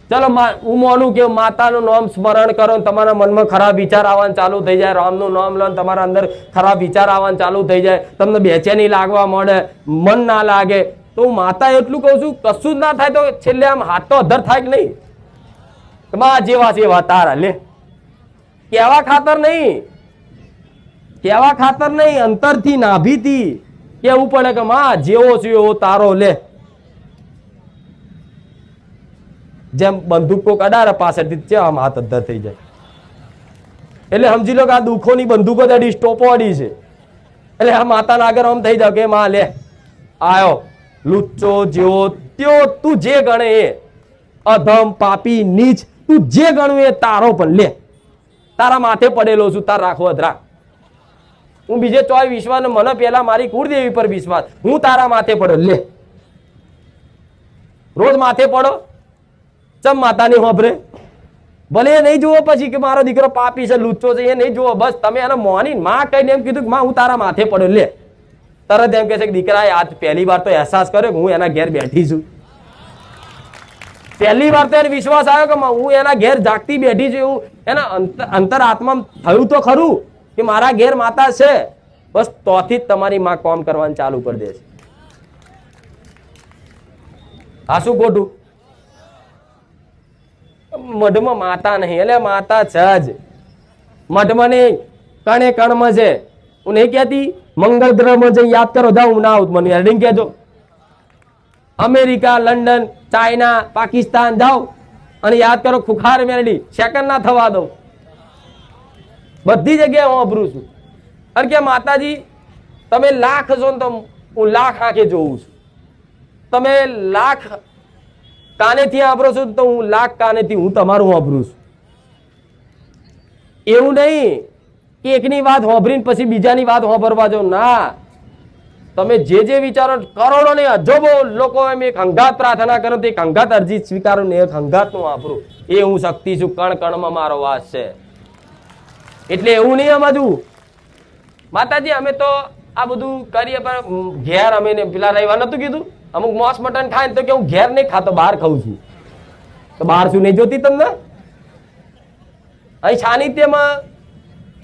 ચલો હું માનું કે માતાનું નામ સ્મરણ કરો, તમારા મનમાં ખરાબ વિચાર આવવાનું ચાલુ થઈ જાય, રામનું નામ લો તમારા અંદર ખરાબ વિચાર આવવાનું ચાલુ થઈ જાય, તમને બેચેની લાગવા મળે, મન ના લાગે, તો હું માતા એટલું કહું છું કશું જ ના થાય તો છેલ્લે આમ હાથ તો અધર થાય કે નહીં? માં જેવા છે એવા તારા લે. કેવા ખાતર નહીં, અંતરથી નાભીથી કેવું પડે કે માં જેવો છે એવો તારો લે. જેમ બંદૂક કોક અડારે પાછળથી છે આમ હાથ અધર થઈ જાય. એટલે સમજી લો કે આ દુઃખોની બંદૂકો અડી, સ્ટોપો અડી છે. એટલે આ માતાના આગળ આમ થઈ જાવ કે માં લે આયો લુચ્ચો જેવો ત્યો, તું જે ગણે એ અધમ પાપી નીચ, તું જે ગણું એ તારો પણ લે. તારા માથે પડેલો છું, તાર રાખો અધરા. હું બીજે ચોય વિશ્વાસ, મને પેલા મારી કુળદેવી પર વિશ્વાસ, હું તારા માથે પડ્યો લે. રોજ માથે પડો, ચમ માતાની હોભરે ભલે એ નહીં જુઓ પછી કે મારો દીકરો પાપી છે, લુચ્ચો છે, એ નહીં જુઓ. બસ તમે એને મોની માં કહીને એમ કીધું કે માં હું તારા માથે પડ્યો લે. તરત એમ કે છે કે દીકરાએ આજ પહેલી વાર તો અહેસાસ કર્યો કે હું એના ઘેર બેઠી છું. પહેલી વાર તો એને વિશ્વાસ આવ્યો કે હું એના ઘેર જાગતી બેઠી છું. એવું એના અંતર આત્મા થયું તો ખરું કે મારા ઘેર માતા છે. બસ તોથી જ તમારી માં કામ કરવાનું ચાલુ કરી દે છે. આ શું ખોટું? મઢમાં માતા નહીં, એટલે માતા છે જ. મઢમાં નહીં, કણે કણમાં છે. હું નહીં કહેતી મંગળ ગ્રહમાં જઈ યાદ કરો, જાઓ હું ના આવું મને હેડિંગ કહેજો. અમેરિકા, લંડન, ચાઇના, પાકિસ્તાન જાઓ અને યાદ કરો ખુખાર મેલડી, સેકન્ડ ના થવા દો. બધી જગ્યાએ હું અભરું છું. અને કે માતાજી તમે લાખ છો ને તો હું લાખ આંખે જોઉં છું, તમે લાખ કાનેથી વાપરો છો તો હું લાખ કાનેથી હું તમારું વાપરું છું. એવું નહીં કે એકની વાત વાપરીને પછી બીજાની વાત વાપરવા જાવ. ના, તમે જે વિચારો, કરોડો ને અજોબો લોકો એમ એક હંગાત પ્રાર્થના કરો તો એક હંગાત અરજી સ્વીકારો ને એક હંગાત નું વાપરું. એ હું શક્તિ છું, કણ કણમાં મારો વાસ છે. એટલે એવું નહીં સમજવું માતાજી અમે તો આ બધું કરીએ પણ ઘેર અમે પેલા રવિવાર નતું કીધું અમુક માંસ મટન ખાય તો કે હું ઘેર નહીં ખાતો બહાર ખાઉં છું તો બહાર શું નહીં જોતી તમને અહીં સાનિધ્યમાં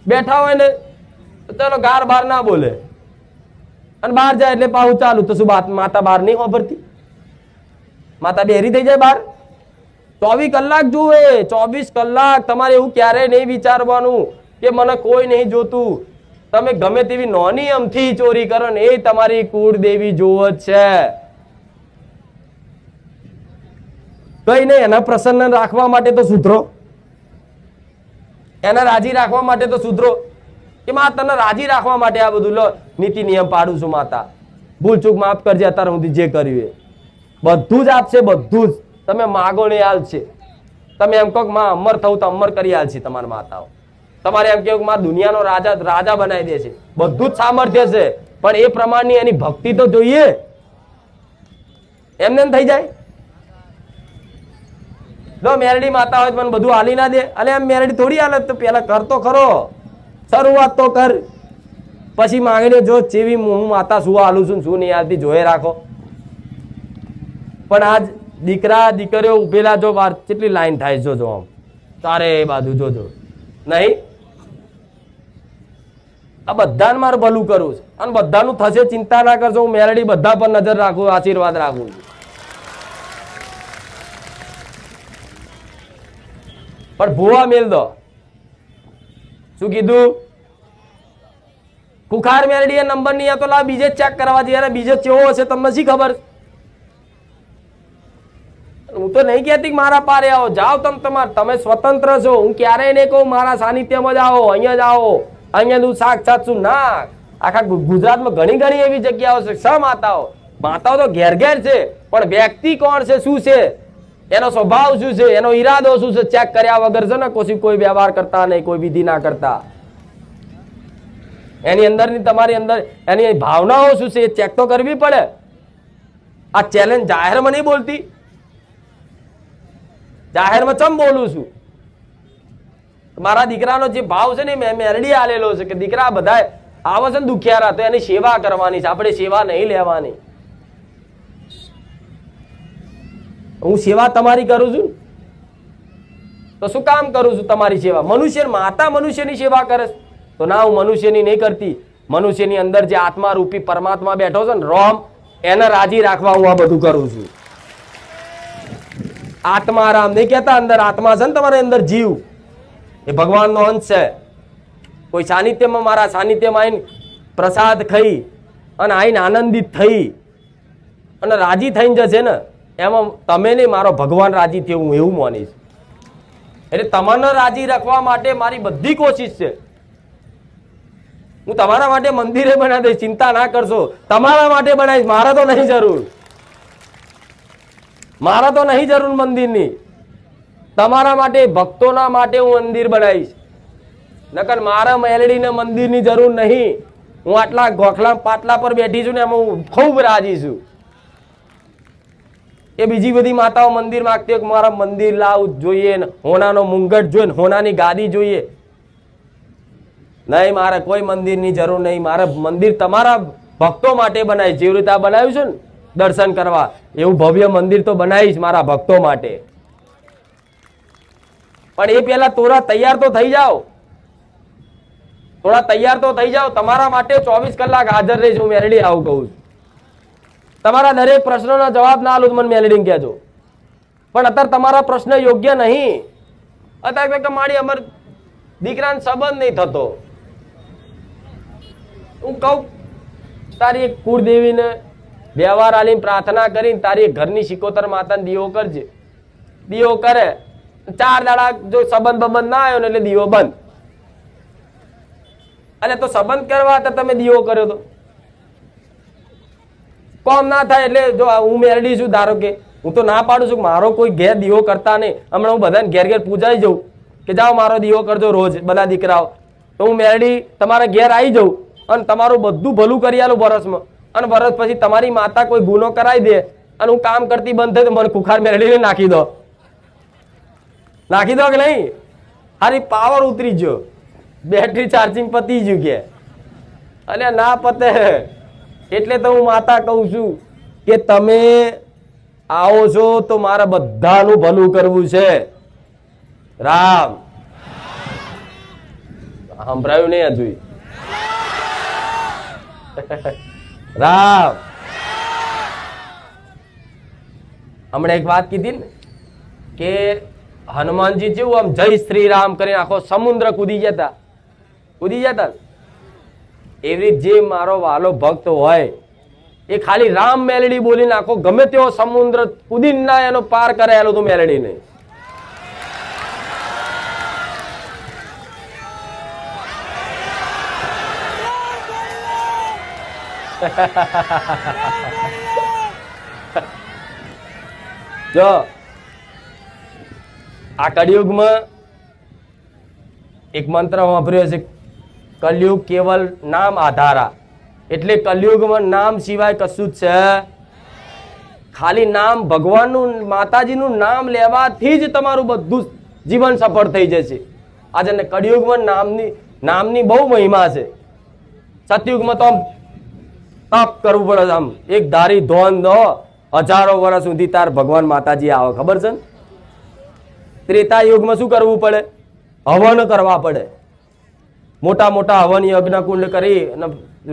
બેઠા હોય ને તો ચલો ગાર બહાર ના બોલે અને બહાર જાય એટલે પાછું ચાલુ તો શું માતા બહાર નહીં વાપરતી માતા બેરી થઈ જાય બહાર 24 કલાક જુએ 24 કલાક તમારે એવું ક્યારેય નહીં વિચારવાનું કે મને કોઈ નહીં જોતું તમે ગમે તેવી નોની અમથી ચોરી કરો ને એ તમારી કુળદેવી જોવે છે કઈ નહીં એના પ્રસન્ન રાખવા માટે તો સુધરો એને રાજી રાખવા માટે તો સુધરો કે માં તને રાજી રાખવા માટે આ બધું લો નીતિ નિયમ પાડું છું માતા ભૂલ ચૂક માફ કરજે અત્યારે સુધી જે કર્યું એ બધું જ આપશે બધું જ તમે માગો ને હાલ છે તમે એમ કહો માં અમર થવું તો અમર કરી હાલ છે તમારા માતાઓ તમારે એમ કેવું માં દુનિયાનો રાજા બનાવી દે છે બધું જ સામર્થ્ય છે પણ એ પ્રમાણની એની ભક્તિ તો જોઈએ એમને થઈ જાય લો મેરડી માતા હોય મને બધું હાલી ના દે અલે એમ મેરડી થોડી હાલે તો પેલા કર તો ખરો શરૂઆત તો કર પછી માંગીને જો ચેવી હું માતા શું હાલું છું શું નહીં હાલતી જોઈ રાખો પણ આજ દીકરા દીકરીઓ ઉભેલા જો વાર કેટલી લાઈન થાય જોજો આમ તારે એ બાજુ જોજો નહીં આ બધાને મારે ભલું કરવું છે અને બધાનું થશે ચિંતા ના કરજો હું મેરડી બધા પર નજર રાખું આશીર્વાદ રાખું પણ ભૂવા મેલ દો શું કીધું કુખાર મેરડી નંબર નહીં તો લા બીજે ચેક કરવા જઈએ બીજે કેવો હશે તમને શી ખબર હું તો નહીં કહેતી મારા પારે આવો જાઓ તમે સ્વતંત્ર છો હું ક્યારેય નહીં કહું મારા સાનિધ્યમાં જ આવો અહીંયા જ આવો અહીંયા સાક્ષાત શું ના આખા ગુજરાતમાં ઘણી ઘણી એવી જગ્યાઓ છે સ માતાઓ તો ઘેર ઘેર છે પણ વ્યક્તિ કોણ છે શું છે એનો સ્વભાવ શું છે એનો ઈરાદો શું છે ચેક કર્યા વગર છે ને કોઈ વ્યવહાર કરતા નહીં કોઈ વિધિ ના કરતા એની અંદરની તમારી અંદર એની ભાવનાઓ શું છે એ ચેક તો કરવી પડે આ ચેલેન્જ જાહેરમાં નહીં બોલતી જાહેરમાં ચમ બોલું છું મારા દીકરાનો જે ભાવ છે ને મેં મેરડી આલેલો છે કે દીકરા બધા આવે છે ને દુખિયારા તો એની સેવા કરવાની છે આપણે સેવા નહીં લેવાની હું સેવા તમારી કરું છું તો શું કામ કરું છું તમારી સેવા માતા મનુષ્યની સેવા કરે તો ના હું મનુષ્યની નહીં કરતી મનુષ્યની અંદર જે આત્મા રૂપી પરમાત્મા બેઠો છે ને રોમ એને રાજી રાખવા હું આ બધું કરું છું આત્મારામ નહીં કહેતા અંદર આત્મા છે ને તમારી અંદર જીવ એ ભગવાનનો અંશ છે કોઈ સાનિધ્યમાં મારા સાનિધ્યમાં આવીને પ્રસાદ ખાઈ અને આવીને આનંદિત થઈ અને રાજી થઈને જશે ને એમાં તમે નહીં મારો ભગવાન રાજી થયો હું એવું માનીશ એટલે તમને રાજી રાખવા માટે મારી બધી કોશિશ છે હું તમારા માટે મંદિરે બનાવી દઈશ ચિંતા ના કરશો તમારા માટે બનાવીશ મારા તો નહીં જરૂર મંદિરની તમારા માટે ભક્તોના માટે હું મંદિર બનાવીશ નકર મારા મેલડીને મંદિરની જરૂર નહીં હું આટલા ગોખલા પાટલા પર બેઠી છું ને એમાં હું ખૂબ રાજી છું એ બીજી બધી માતાઓ મંદિર માંગતી હોય મારા મંદિર લાવ જોઈએ ને હોનાનો મુંગટ જોઈએ ને હોનાની ગાદી જોઈએ નહીં મારે કોઈ મંદિરની જરૂર નહીં મારે મંદિર તમારા ભક્તો માટે બનાવીશ જેવી રીતે આ બનાવ્યું છે ને દર્શન કરવા એવું ભવ્ય મંદિર તો બનાવીશ મારા ભક્તો માટે પણ એ પહેલા થોડા તૈયાર તો થઈ જાઓ તમારા માટે 24 કલાક હાજર રહીશ હું મેલડી આવું કહું છું તમારા દરેક પ્રશ્નોનો જવાબ ના આલું મને મેલડીને કહેજો પણ અત્યારે તમારા પ્રશ્ન યોગ્ય નહીં અત્યારે મારી અમર દીકરાને સંબંધ નહીં થતો હું કહું તારી એક કુળદેવીને વ્યવહાર આલીને પ્રાર્થના કરીને તારી ઘરની શિકોતર માતાને દીવો કરજે દીવો કરે 4 દાડા જો સંબંધ ના આવ્યો ને એટલે દીવો બંધ અને તો સંબંધ કરવા હતા તમે દીવો કર્યો તો કોમ ના થાય એટલે જો હું મેરડી છું ધારો કે હું તો ના પાડું છું કે મારો કોઈ ઘેર દીવો કરતા નહીં હમણાં હું બધાને ઘેર ઘેર પૂજાઈ જાઉં કે જાઓ મારો દીવો કરજો રોજ બધા દીકરાઓ તો હું મેરડી તમારા ઘેર આવી જાઉં અને તમારું બધું ભલું કરી આલું વરસમાં અને વરસ પછી તમારી માતા કોઈ ગુનો કરાવી દે અને હું કામ કરતી બંધ થઈ તો મને કુખાર મેરડીને નાખી દો કે નહીં હારી પાવર ઉતરી ગયો બેટરી ચાર્જિંગ પતી ગયું કે અને ના પતે. એટલે તો હું માતા કહું છું કે તમે આવો છો તો મારે બધાનું ભલું કરવું છે. રામ સંભળાયું નહીં હજુ? રામ. હમણાં એક વાત કીધી ને કે હનુમાનજી જેવું આમ જય શ્રી રામ કરીને આખો સમુદ્ર કૂદી જતા એવી રીતે જે મારો વાલો ભક્ત હોય એ ખાલી રામ મેલડી બોલીને આખો ગમે તેવો સમુદ્ર કૂદીને ના એનો પાર કરે એલો તું મેલડી નહીં. જો આ કળિયુગમાં એક મંત્ર વાપર્યો છે, કલયુગ કેવલ નામ આધારા. એટલે કલયુગમાં નામ સિવાય કશું જ છે ખાલી નામ, ભગવાનનું માતાજીનું નામ લેવાથી જ તમારું બધું જીવન સફળ થઈ જશે. આજે કળિયુગમાં નામની બહુ મહિમા છે. સતયુગમાં તો આમ તપ કરવું પડે, આમ એક ધારી ધોન દો હજારો વર્ષ સુધી તાર ભગવાન માતાજી આવે, ખબર છે ને? ત્રેતા યુગમાં શું કરવું પડે? હવન કરવા પડે. મોટા મોટા હવન યજ્ઞ કુંડ કરી અને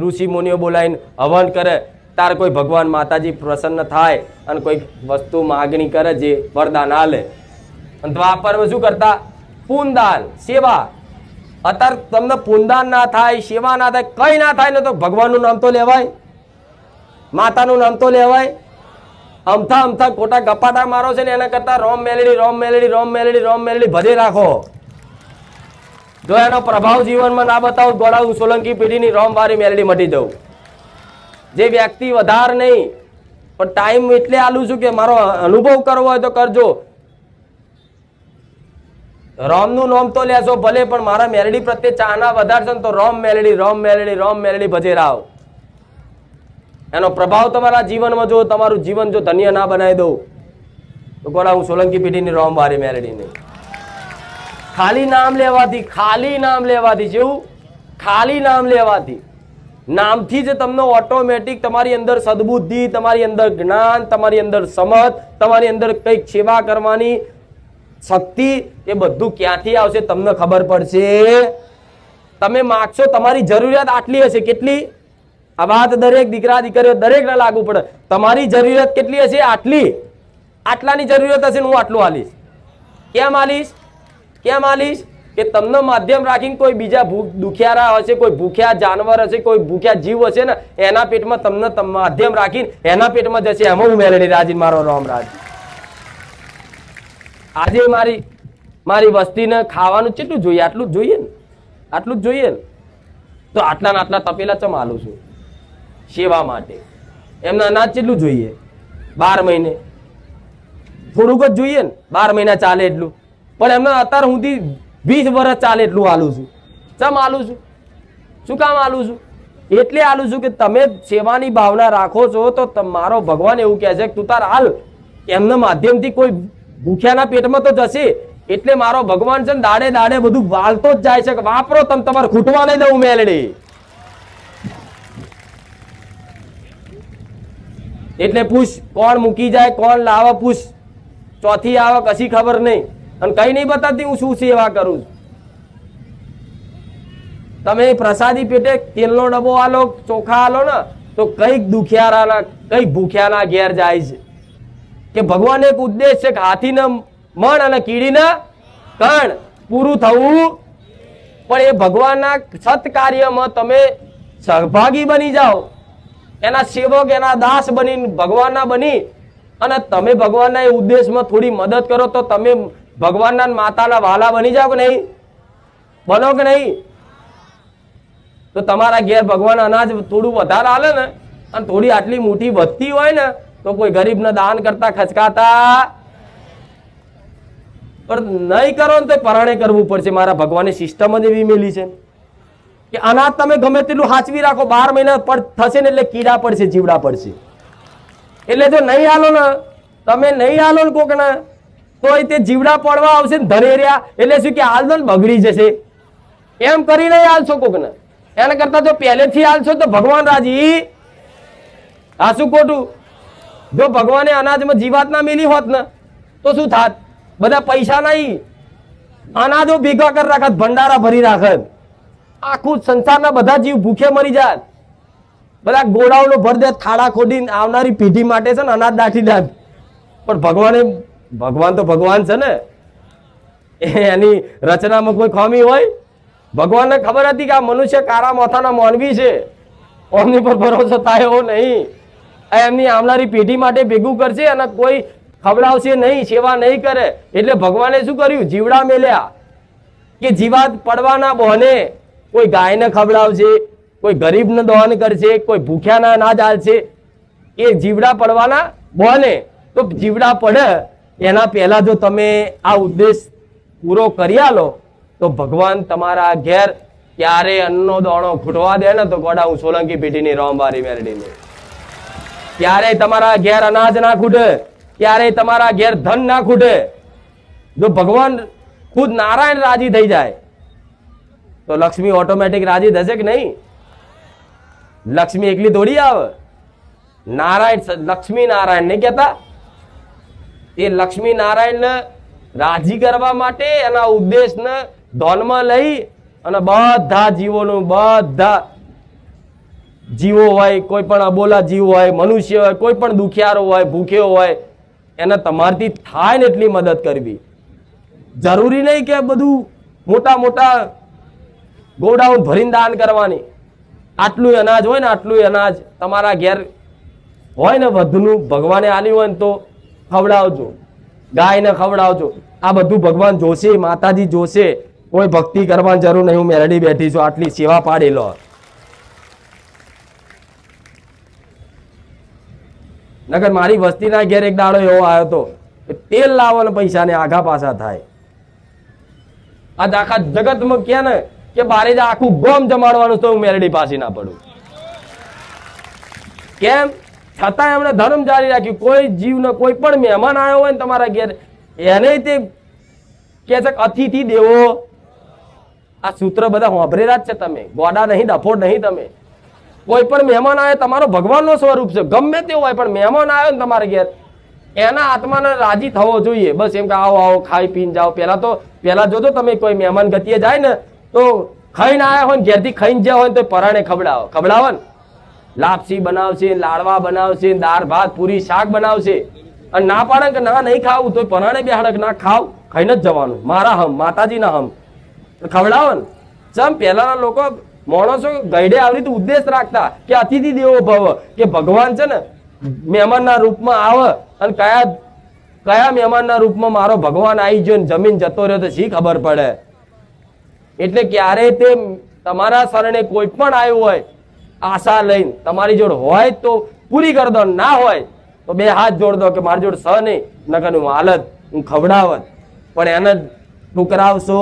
ઋષિ મુનિઓ બોલાવીને હવન કરે, તાર કોઈ ભગવાન માતાજી પ્રસન્ન થાય અને કોઈ વસ્તુ માગણી કરે જે વરદાન આલે. અને દ્વાપરમાં શું કરતા? પૂનદાન, સેવા. અત્યારે તમને પૂનદાન ના થાય, સેવા ના થાય, કઈ ના થાય ને તો ભગવાનનું નામ તો લેવાય, માતાનું નામ તો લેવાય. અમથા અમથા ખોટા ગપાટા મારો છે ને એના કરતા રોમ મેલડી રોમ મેલડી રોમ મેલડી રોમ મેલડી ભજે રાખો. જો એનો પ્રભાવ જીવનમાં ના બતાવું, ગોળા હું સોલંકી પેઢીની રોમ વાળી મેલડી મટી જવું. જે વ્યક્તિ વધારે નહીં પણ ટાઈમ એટલે આલું છું કે મારો અનુભવ કરવો હોય તો કરજો. રોમનું નામ તો લેશો ભલે પણ મારા મેલડી પ્રત્યે ચાહના વધારશો ને તો રોમ મેલડી રોમ મેલડી રોમ મેલડી ભજે રાવ. એનો પ્રભાવ તમારા જીવનમાં જો તમારું જીવન જો ધન્ય ના બનાવી દઉં તો ગોળા હું સોલંકી પેઢીની રોમ વાળી મેલડી નહીં. ખાલી નામ લેવાથી જેવું ખાલી નામ લેવાથી નામથી જ તમને ઓટોમેટિક તમારી અંદર સદબુદ્ધિ, તમારી અંદર જ્ઞાન, તમારી અંદર સમજ, તમારી અંદર કંઈક સેવા કરવાની શક્તિ, એ બધું ક્યાંથી આવશે તમને ખબર પડશે. તમે માગશો, તમારી જરૂરિયાત આટલી હશે. કેટલી? આ વાત દરેક દીકરા દીકરીઓ દરેકને લાગુ પડે. તમારી જરૂરિયાત કેટલી હશે? આટલાની જરૂરિયાત હશે, હું આટલું આલીશ. કેમ આલીશ? કે તમને માધ્યમ રાખીને કોઈ બીજા દુખિયારા હશે, કોઈ ભૂખ્યા જાનવર હશે, કોઈ ભૂખ્યા જીવ હશે ને એના પેટમાં તમને માધ્યમ રાખીને એના પેટમાં જશે. એમાં હું મેલડી રાજી મારો રામ રાજ. આજે મારી વસ્તીને ખાવાનું કેટલું જોઈએ? આટલું જ જોઈએ ને, તો આટલા તપેલા ચમ આલું છું સેવા માટે. એમને અનાજ કેટલું જોઈએ? 12 મહિને થોડુંક જ જોઈએ ને, 12 મહિના ચાલે એટલું. પણ એમને અત્યાર સુધી 20 વર્ષ ચાલે એટલું આલું છું. ચમ આલું છું? શું કામ આલું છું? એટલે આલું છું કે તમે સેવાની ભાવના રાખો છો તો તમારો ભગવાન એવું કહે છે કે તું તાર હાલ. એમના માધ્યમથી કોઈ ભૂખ્યાના પેટમાં તો જશે. એટલે મારો ભગવાન છે ને દાડે દાડે બધું વાળતો જ જાય છે કે વાપરો, તમે તમારે ખૂટવા નહીં દઉં મેલડી. એટલે પૂછ કોણ મૂકી જાય, કોણ લાવે, પૂછ. ચોથી આવે કશી ખબર નહીં અને કઈ નહીં બતાવતી હું શું સેવા કરું છું. તમે પ્રસાદી પેટે તેલનો ડબ્બો આલો, ચોખા આલો ને તો કઈક દુખિયારાના, કઈક ભૂખ્યાના ઘેર જાય છે. કે ભગવાન એક ઉદ્દેશ છે કે હાથીના મણ અને કીડીના કણ પૂરું થવું. પણ એ ભગવાનના સત્કાર્યમાં તમે સહભાગી બની જાઓ, એના સેવક, એના દાસ બની, ભગવાનના બની અને તમે ભગવાનના એ ઉદ્દેશમાં થોડી મદદ કરો તો તમે ભગવાનના માતાના વાલા બની જાઓ કે નહીં? બનો કે નહીં? તો તમારા ઘેર ભગવાન અનાજ થોડું વધારે આલે ને અને થોડી આટલી મોટી વધતી હોય ને તો કોઈ ગરીબને દાન કરતા ખચકાતા પણ નહીં કરો ને તો પરાણે કરવું પડશે. મારા ભગવાને સિસ્ટમ જ એવી મેલી છે કે અનાજ તમે ગમે તેટલું હાચવી રાખો, 12 મહિના પર થશે ને એટલે કીડા પડશે, જીવડા પડશે. એટલે જો નહીં આલો ને, તમે નહીં આલો ને કોક ને તો તે જીવડા પડવા આવશે ને ધરેર્યા. એટલે શું કે હાલ દો ને બગડી જશે. એમ કરીને આલશો કોકને. એના કરતા જો પહેલેથી આલશો તો ભગવાન રાજી. આ શું ખોટું? જો ભગવાને અનાજમાં જીવાત ના મેલી હોત ને તો શું થાત? બધા પૈસા નહીં, અનાજો ભેગા કરી રાખત, ભંડારા ભરી રાખત, આખું સંસારના બધા જીવ ભૂખે મરી જાત. બધા ગોડાઓનો ભર દે, થાળા ખોદી આવનારી પેઢી માટે છે ને અનાજ દાખી દાત. પણ ભગવાન તો ભગવાન છે ને, એની રચનામાં કોઈ ખામી હોય? ભગવાનને ખબર હતી કે આ મનુષ્ય કારા માથાના માનવી છે, એમની પર ભરોસો થાય એવો નહીં. એમની આવનારી પેઢી માટે ભેગું કરશે અને કોઈ ખવડાવશે નહીં, સેવા નહીં કરે. એટલે ભગવાને શું કર્યું? જીવડા મેલ્યા કે જીવાત પડવાના બહાને કોઈ ગાયને ખવડાવશે, કોઈ ગરીબને દહન કરશે, કોઈ ભૂખ્યાના અનાજ આલશે. એ જીવડા પડવાના બહાને. તો જીવડા પડે એના પહેલા જો તમે આ ઉદ્દેશ પૂરો કરી આલો તો ભગવાન તમારા ઘેર ક્યારે અન્નનો દાણો ખૂટવા દે ને તો ગોડા હું સોલંકી પેઢીની રોમબારી મેરડીને. ક્યારેય તમારા ઘેર અનાજ ના ખૂટે, ક્યારેય તમારા ઘેર ધન ના ખૂટે. જો ભગવાન ખુદ નારાયણ રાજી થઈ જાય તો લક્ષ્મી ઓટોમેટિક રાજી થશે કે નહીં? લક્ષ્મી એકલી થોડી આવે. નારાયણ, લક્ષ્મી નારાયણ નહીં કહેતા? એ લક્ષ્મી નારાયણને રાજી કરવા માટે એના ઉદ્દેશને ધ્યાનમાં લઈ અને બધા જીવોનું, બધા જીવો હોય, કોઈ પણ અબોલા જીવ હોય, મનુષ્ય હોય, કોઈ પણ દુખિયારો હોય, ભૂખ્યો હોય, એને તમારથી થાય ને એટલી મદદ કરવી. જરૂરી નહીં કે બધું મોટા મોટા ગોડાઉન ભરીને દાન કરવાની. આટલું અનાજ હોય ને, આટલું અનાજ તમારા ઘેર હોય ને વધુનું ભગવાને આલ્યું હોય ને તો ખવડાવજો, ગાયને ખવડાવજો. આ બધું ભગવાન જોશે, માતાજી જોશે. કોઈ ભક્તિ કરવાની જરૂર નહીં. હું મેરડી બેઠી છું, આટલી સેવા પાડી લો. નકર મારી વસ્તીના ઘેર એક દાડો એવો આવ્યો હતો, તેલ લાવવાના પૈસાને આઘા પાછા થાય. આ આખા જગતમાં કે ને કે બારે જ આખું ગોમ જમાડવાનું તો હું મેરડી પાછી ના પડું. કેમ? છતાં એમણે ધર્મ જારી રાખ્યું. કોઈ જીવને, કોઈ પણ મહેમાન આવ્યો હોય ને તમારા ઘેર, એને તે કે છે અતિથિ દેવો. આ સૂત્ર બધા વાપરેલા જ છે. તમે ગોડા નહીં, ડફોડ નહીં. તમે કોઈ પણ મહેમાન આવે, તમારો ભગવાનનો સ્વરૂપ છે, ગમે તેવું હોય, પણ મહેમાન આવ્યો ને તમારા ઘેર, એના આત્માને રાજી થવો જોઈએ. બસ એમ કે આવો આવો, ખાઈ પીને જાઓ. પેલા જોજો તમે કોઈ મહેમાન ગતિએ જાય ને તો ખાઈને આવ્યા હોય ને ઘેરથી ખાઈને જ્યાં હોય ને તો પરાણે ખવડાવો ને. લાપસી બનાવશે, લાડવા બનાવશે, દાળ ભાત પૂરી શાક બનાવશે. અને ના પાડે કે ના નહીં ખાવું તો પરાણે બેહાડે કે ના ખાવ, ખાઈને જ જવાનું. મારા હમ, માતાજીના હમ ખવડાવો ને. ચમ પહેલાના લોકો માણસો ગઈડે આવી રીતે ઉદ્દેશ રાખતા કે અતિથિ દેવો ભવ, કે ભગવાન છે ને મહેમાનના રૂપમાં આવે અને કયા મહેમાનના રૂપમાં મારો ભગવાન આવી ગયો ને જમીન જતો રહ્યો તો શી ખબર પડે. એટલે ક્યારેય તે તમારા શરણે કોઈ પણ આવ્યું હોય, આશા લઈને તમારી જોડ હોય તો પૂરી કરી દો, ના હોય તો બે હાથ જોડ દો કે મારી જોડ સ નહીં, નકર હું હાલત, હું ખવડાવત. પણ એને ઠુકરાવશો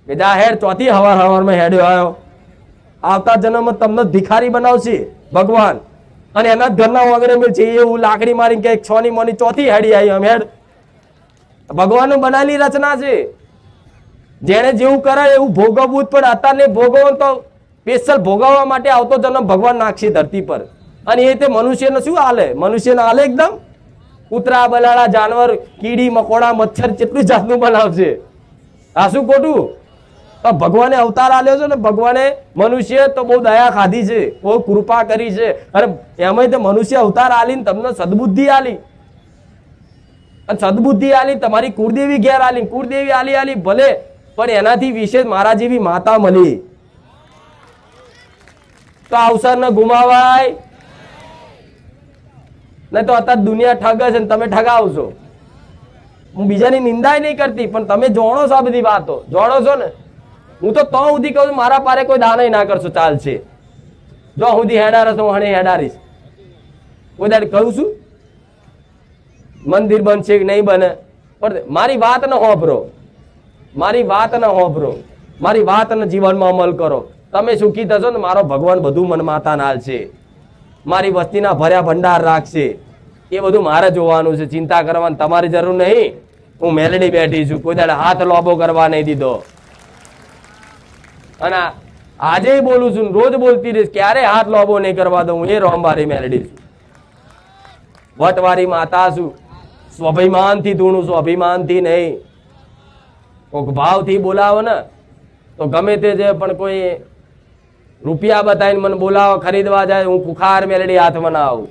કે જા હેડ, ચોથી હવારમાં હેડ્યો આવ્યો. આવતા જન્મમાં તમને ભિખારી બનાવશે ભગવાન, અને એના જ ઘરના વગેરે મળશે. એવું લાકડી મારી કે 6 ની મોની ચોથી હેડી આવી અમે હેડ. ભગવાનનું બનાવેલી રચના છે. જેને જેવું કરે એવું ભોગવવું જ પડે. અત્યારે ભોગવવું તો સ્પેશિયલ ભોગવવા માટે આવતો જન્મ ભગવાન નાખશે ધરતી પર. અને એ તે મનુષ્યને શું હાલે? મનુષ્યને હાલે એકદમ કૂતરા, બલાડા, જાનવર, કીડી, મકોડા, મચ્છર કેટલું જાતનું બનાવશે. આ શું ખોટું? ભગવાને અવતાર આલ્યો છે ને, ભગવાને મનુષ્ય તો બહુ દયા ખાધી છે, બહુ કૃપા કરી છે. અને એમાં મનુષ્ય અવતાર આલીને તમને સદબુદ્ધિ આલી, અને સદબુદ્ધિ આલી તમારી કુળદેવી ઘેર આલી, કુળદેવી આલી ભલે, પણ એનાથી વિશેષ મારા જેવી માતા મળી. તો અવસર ને ગુમાવાય નહીં. તો અત્યારે દુનિયા ઠગે છે ને તમે ઠગાવશો. હું બીજાની નિંદા નહીં કરતી, પણ તમે જાણો છો આ બધી વાતો, જાણો છો ને. હું તો સુધી કહું છું મારા પારે કોઈ દાન ના કરશો ચાલશે. જો સુધી હેડારસ હું હણે હેડારીશ. કોઈ દાડે કહું છું મંદિર બનશે કે નહીં બને, પણ મારી વાત ને હોભરો, મારી વાત ને હોભરો, મારી વાત ને જીવનમાં અમલ કરો. તમે સુખી થશો ને મારો ભગવાન બધું મન માતા નાલશે, મારી વસ્તીના ભર્યા ભંડાર રાખશે. એ બધું મારે જોવાનું છે. ચિંતા કરવાની તમારી જરૂર નહીં. હું મેલડી બેઠી છું, કોઈ દાડે હાથ લોબો કરવા નહીં દીધો. અને આજે બોલું છું, રોજ બોલતી રહીશ, ક્યારે હાથ લોબો નહીં કરવા દઉં. એ રોમવારી મેલડી છું, વટવારી માતા છું. સ્વાભિમાનથી ધૂણું છું, અભિમાનથી નહીં. કોઈક ભાવથી બોલાવો ને તો ગમે તે છે, પણ કોઈ રૂપિયા બતાવીને મને બોલાવો, ખરીદવા જાય, હું ખુખાર મેલડી હાથમાં ના આવું.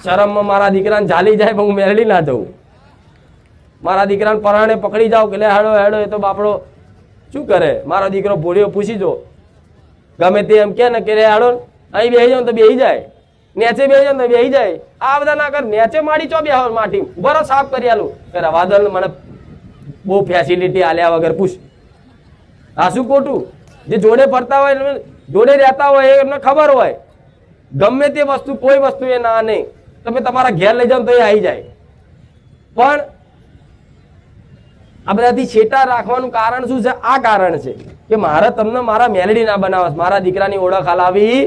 શરમમાં મારા દીકરાને ઝાલી જાય પણ હું મેલડી ના જઉં. મારા દીકરાને પરાણે પકડી જાવ કે લે હેડો હેડો, એ તો બાપડો શું કરે? મારો દીકરો ભોળિયો પૂછી જો, ગમે તે એમ કે ને કે હેડો અહીં બેસી જાવ તો બેસી જાય, નેચે બેસી જાવ તો બેસી જાય. આ બધા ના કર, નેચે માડી ચો બે માટી બરો સાફ કરી આલું કે રવાદલ મને બહુ ફેસિલિટી આલ્યા વગર પૂછ. આ શું ખોટું? જે જોડે ફરતા હોય, જોડે રહેતા હોય, એમને ખબર હોય ગમે તે વસ્તુ, કોઈ વસ્તુ એ ના નહીં. તમે તમારા ઘેર લઈ જાઓ તો એ આવી જાય. પણ આ બધાથી છેટા રાખવાનું કારણ શું છે? આ કારણ છે કે મારે તમને મારા મેલડી ના બનાવવા, મારા દીકરાની ઓળખ હલાવી.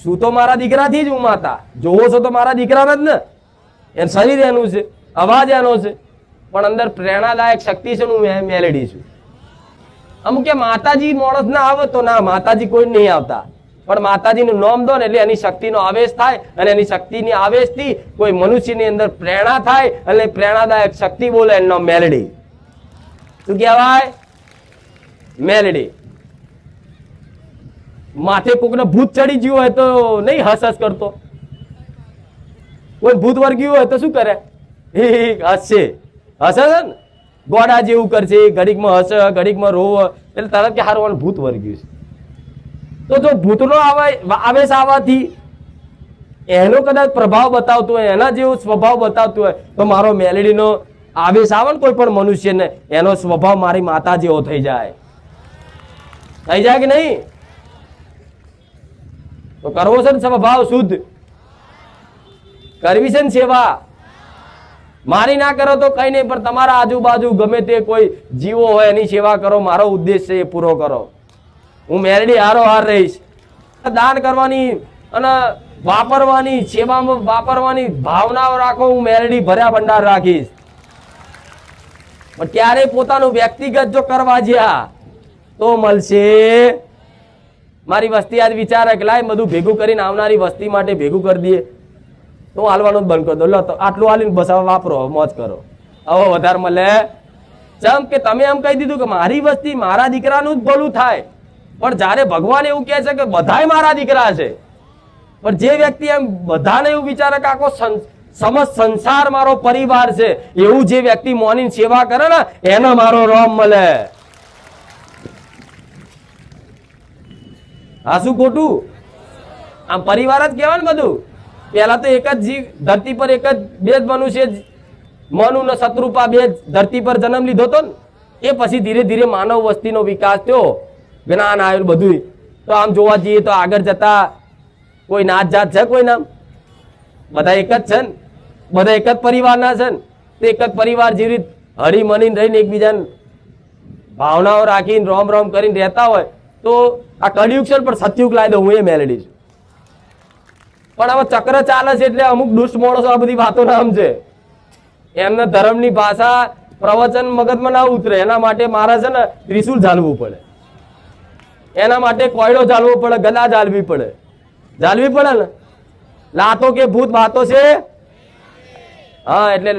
શું તો મારા દીકરાથી જ ઉમાતા જોવો છો તો મારા દીકરાના જ ને. એ શરીર એનું છે, અવાજ એનો છે, પણ અંદર પ્રેરણાદાયક શક્તિ છે. હું મેલડી છું. અમુક કે માતાજી માણસ ના આવે તો ના, માતાજી કોઈ નહીં આવતા, પણ માતાજીનું નામ દો ને એટલે એની શક્તિનો આવેશ થાય, અને એની શક્તિની આવેશથી કોઈ મનુષ્યની અંદર પ્રેરણા થાય, અને પ્રેરણાદાયક શક્તિ બોલે, એનું નામ મેલડી. શું કહેવાય? મેલડી. માથે કોકને ભૂત ચડી ગયું હોય તો નહીં હસ હસ કરતો? કોઈ ભૂત વર્ગ્યું હોય તો શું કરે? હસશે, હસે છે ને, ગોડા જેવું કરશે, ઘડીકમાં હસે, ઘડીકમાં રોવે, એટલે તરત કે હારું ભૂત વર્ગ્યું છે. તો જો ભૂતનો આવેશ આવવાથી એનો કદાચ પ્રભાવ બતાવતો હોય, એના જેવો સ્વભાવ બતાવતો હોય, તો મારો મેલડીનો આવેશ આવે ને કોઈ પણ મનુષ્યને, એનો સ્વભાવ મારી માતા જેવો થઈ જાય. થઈ જાય કે નહીં? તો કરવો છે ને સ્વભાવ શુદ્ધ, કરવી છે ને સેવા. મારી ના કરો તો કઈ નહીં, પણ તમારા આજુબાજુ ગમે તે કોઈ જીવો હોય એની સેવા કરો. મારો ઉદ્દેશ છે એ પૂરો કરો. હું મેલડી હારો હાર રહીશ. દાન કરવાની અને વાપરવાની, સેવામાં વાપરવાની ભાવનાઓ રાખો. હું મેલડી ભર્યા ભંડાર રાખીશ. પણ ક્યારે પોતાનું વ્યક્તિગત જો કરવા જ્યાં તો મળશે. મારી વસ્તી આજ વિચારે કે લાય બધું ભેગું કરીને આવનારી વસ્તી માટે ભેગું કરી દઈએ, તો હાલવાનું જ બંધ કરી દો. લો તો આટલું હાલીને બસ હવે વાપરો, મોજ કરો, હવે વધારે મળે. જેમ કે તમે એમ કહી દીધું કે મારી વસ્તી, મારા દીકરાનું જ ભલું થાય. પણ જયારે ભગવાન એવું કહે છે કે બધાય મારા દીકરા છે, પણ જે વ્યક્તિ એમ બધાને એવું વિચારે કે આખો સમસ્ત સંસાર મારો પરિવાર છે, એવું જે વ્યક્તિ મોની સેવા કરે ને એને મારો રોમ મળે. આ શું ખોટું? આમ પરિવાર જ કહેવાય ને બધું. પેલા તો એક જ જીવ ધરતી પર, એક જ બે જ મનુષ્ય, મનુ ને શત્રુપા બે ધરતી પર જન્મ લીધો હતો ને. એ પછી ધીરે ધીરે માનવ વસ્તીનો વિકાસ થયો, જ્ઞાન આવ્યું બધું. તો આમ જોવા જઈએ તો આગળ જતા કોઈ નાત જાત છે? કોઈ નામ? બધા એક જ છે ને, બધા એક જ પરિવારના છે ને. તો એક જ પરિવાર જેવી રીતે હળી મની રહીને એકબીજાને ભાવનાઓ રાખીને રોમ રોમ કરીને રહેતા હોય તો આ કળિયુગ છે, પણ સતયુગ લાવી દો. હું એ મેલડી છું. પણ હવે ચક્ર ચાલે છે એટલે અમુક દુષ્ટ માણસો આ બધી વાતો નામ છે, એમને ધર્મની ભાષા પ્રવચન મગજમાં ના ઉતરે. એના માટે મારે છે ને ત્રિશુલ ઝાલવું પડે, એના માટે કોયડો ઝાલવો પડે, ગદા ઝાલવી પડે. ઝાલવી પડે ને. લાતો કે ભૂત વાતો છે. હા, એટલે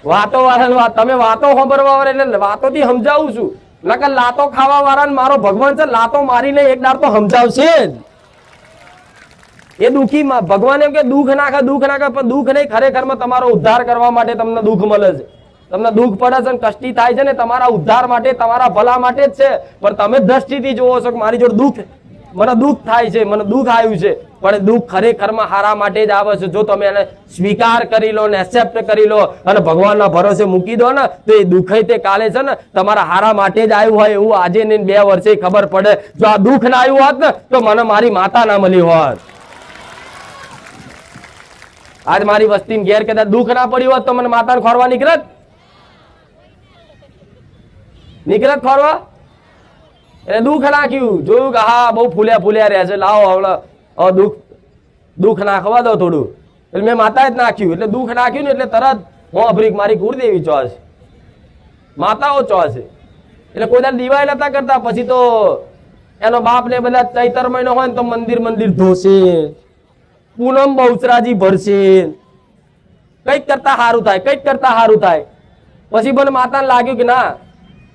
વાતો વાળા, તમે વાતો સાંભળવા વાળા એટલે વાતોથી સમજાવું છું. નકર લાતો ખાવા વાળા મારો ભગવાન છે, લાતો મારીને એક દાડ તો સમજાવશે જ. એ દુઃખી ભગવાન એમ કે દુઃખ નાખે, દુઃખ નાખે, પણ દુઃખ નહીં, ખરેખરમાં તમારો ઉદ્ધાર કરવા માટે તમને દુઃખ મળે છે. તમને દુઃખ પડે છે, કષ્ટી થાય છે ને, તમારા ઉદ્ધાર માટે, તમારા ભલા માટે જ છે. પણ તમે દ્રષ્ટિથી જોવો છો કે મારી જોડે દુઃખ, મને દુઃખ થાય છે, મને દુઃખ આવ્યું છે, પણ દુઃખ ખરેખરમાં હારા માટે જ આવે છે. જો તમે એને સ્વીકાર કરી લો ને એક્સેપ્ટ કરી લો અને ભગવાનના ભરોસે મૂકી દો ને, તો એ દુઃખ તે કાલે છે ને તમારા હારા માટે જ આવ્યું હોય એવું આજે ને 2 વર્ષે ખબર પડે. જો આ દુઃખ ના આવ્યું હોત ને તો મને મારી માતા ના મળી હોત. આજ મારી વસ્તી ઘેર કદાચ દુઃખ ના પડ્યું હોત તો મને માતાને ખોરવા નીકળત ખોરવા. એટલે દુઃખ નાખ્યું, જોયું કે હા બહુ ફૂલ્યા રહ્યા છે, લાવો હવે દુઃખ નાખવા દો થોડું. એટલે મેં માતા જ નાખ્યું, એટલે દુઃખ નાખ્યું ને એટલે તરત હું અભરીક મારી કુળદેવી ચોસ, માતાઓ ચોસે. એટલે કોઈ દાડ દિવાય નતા કરતા. પછી તો એનો બાપ ને બધા ચૈતર મહિનો હોય ને તો મંદિર ધોશે, પૂનમ બહુચરાજી ભરશે, કઈક કરતા સારું થાય, કઈક કરતા સારું થાય. પછી મને માતાને લાગ્યું કે ના,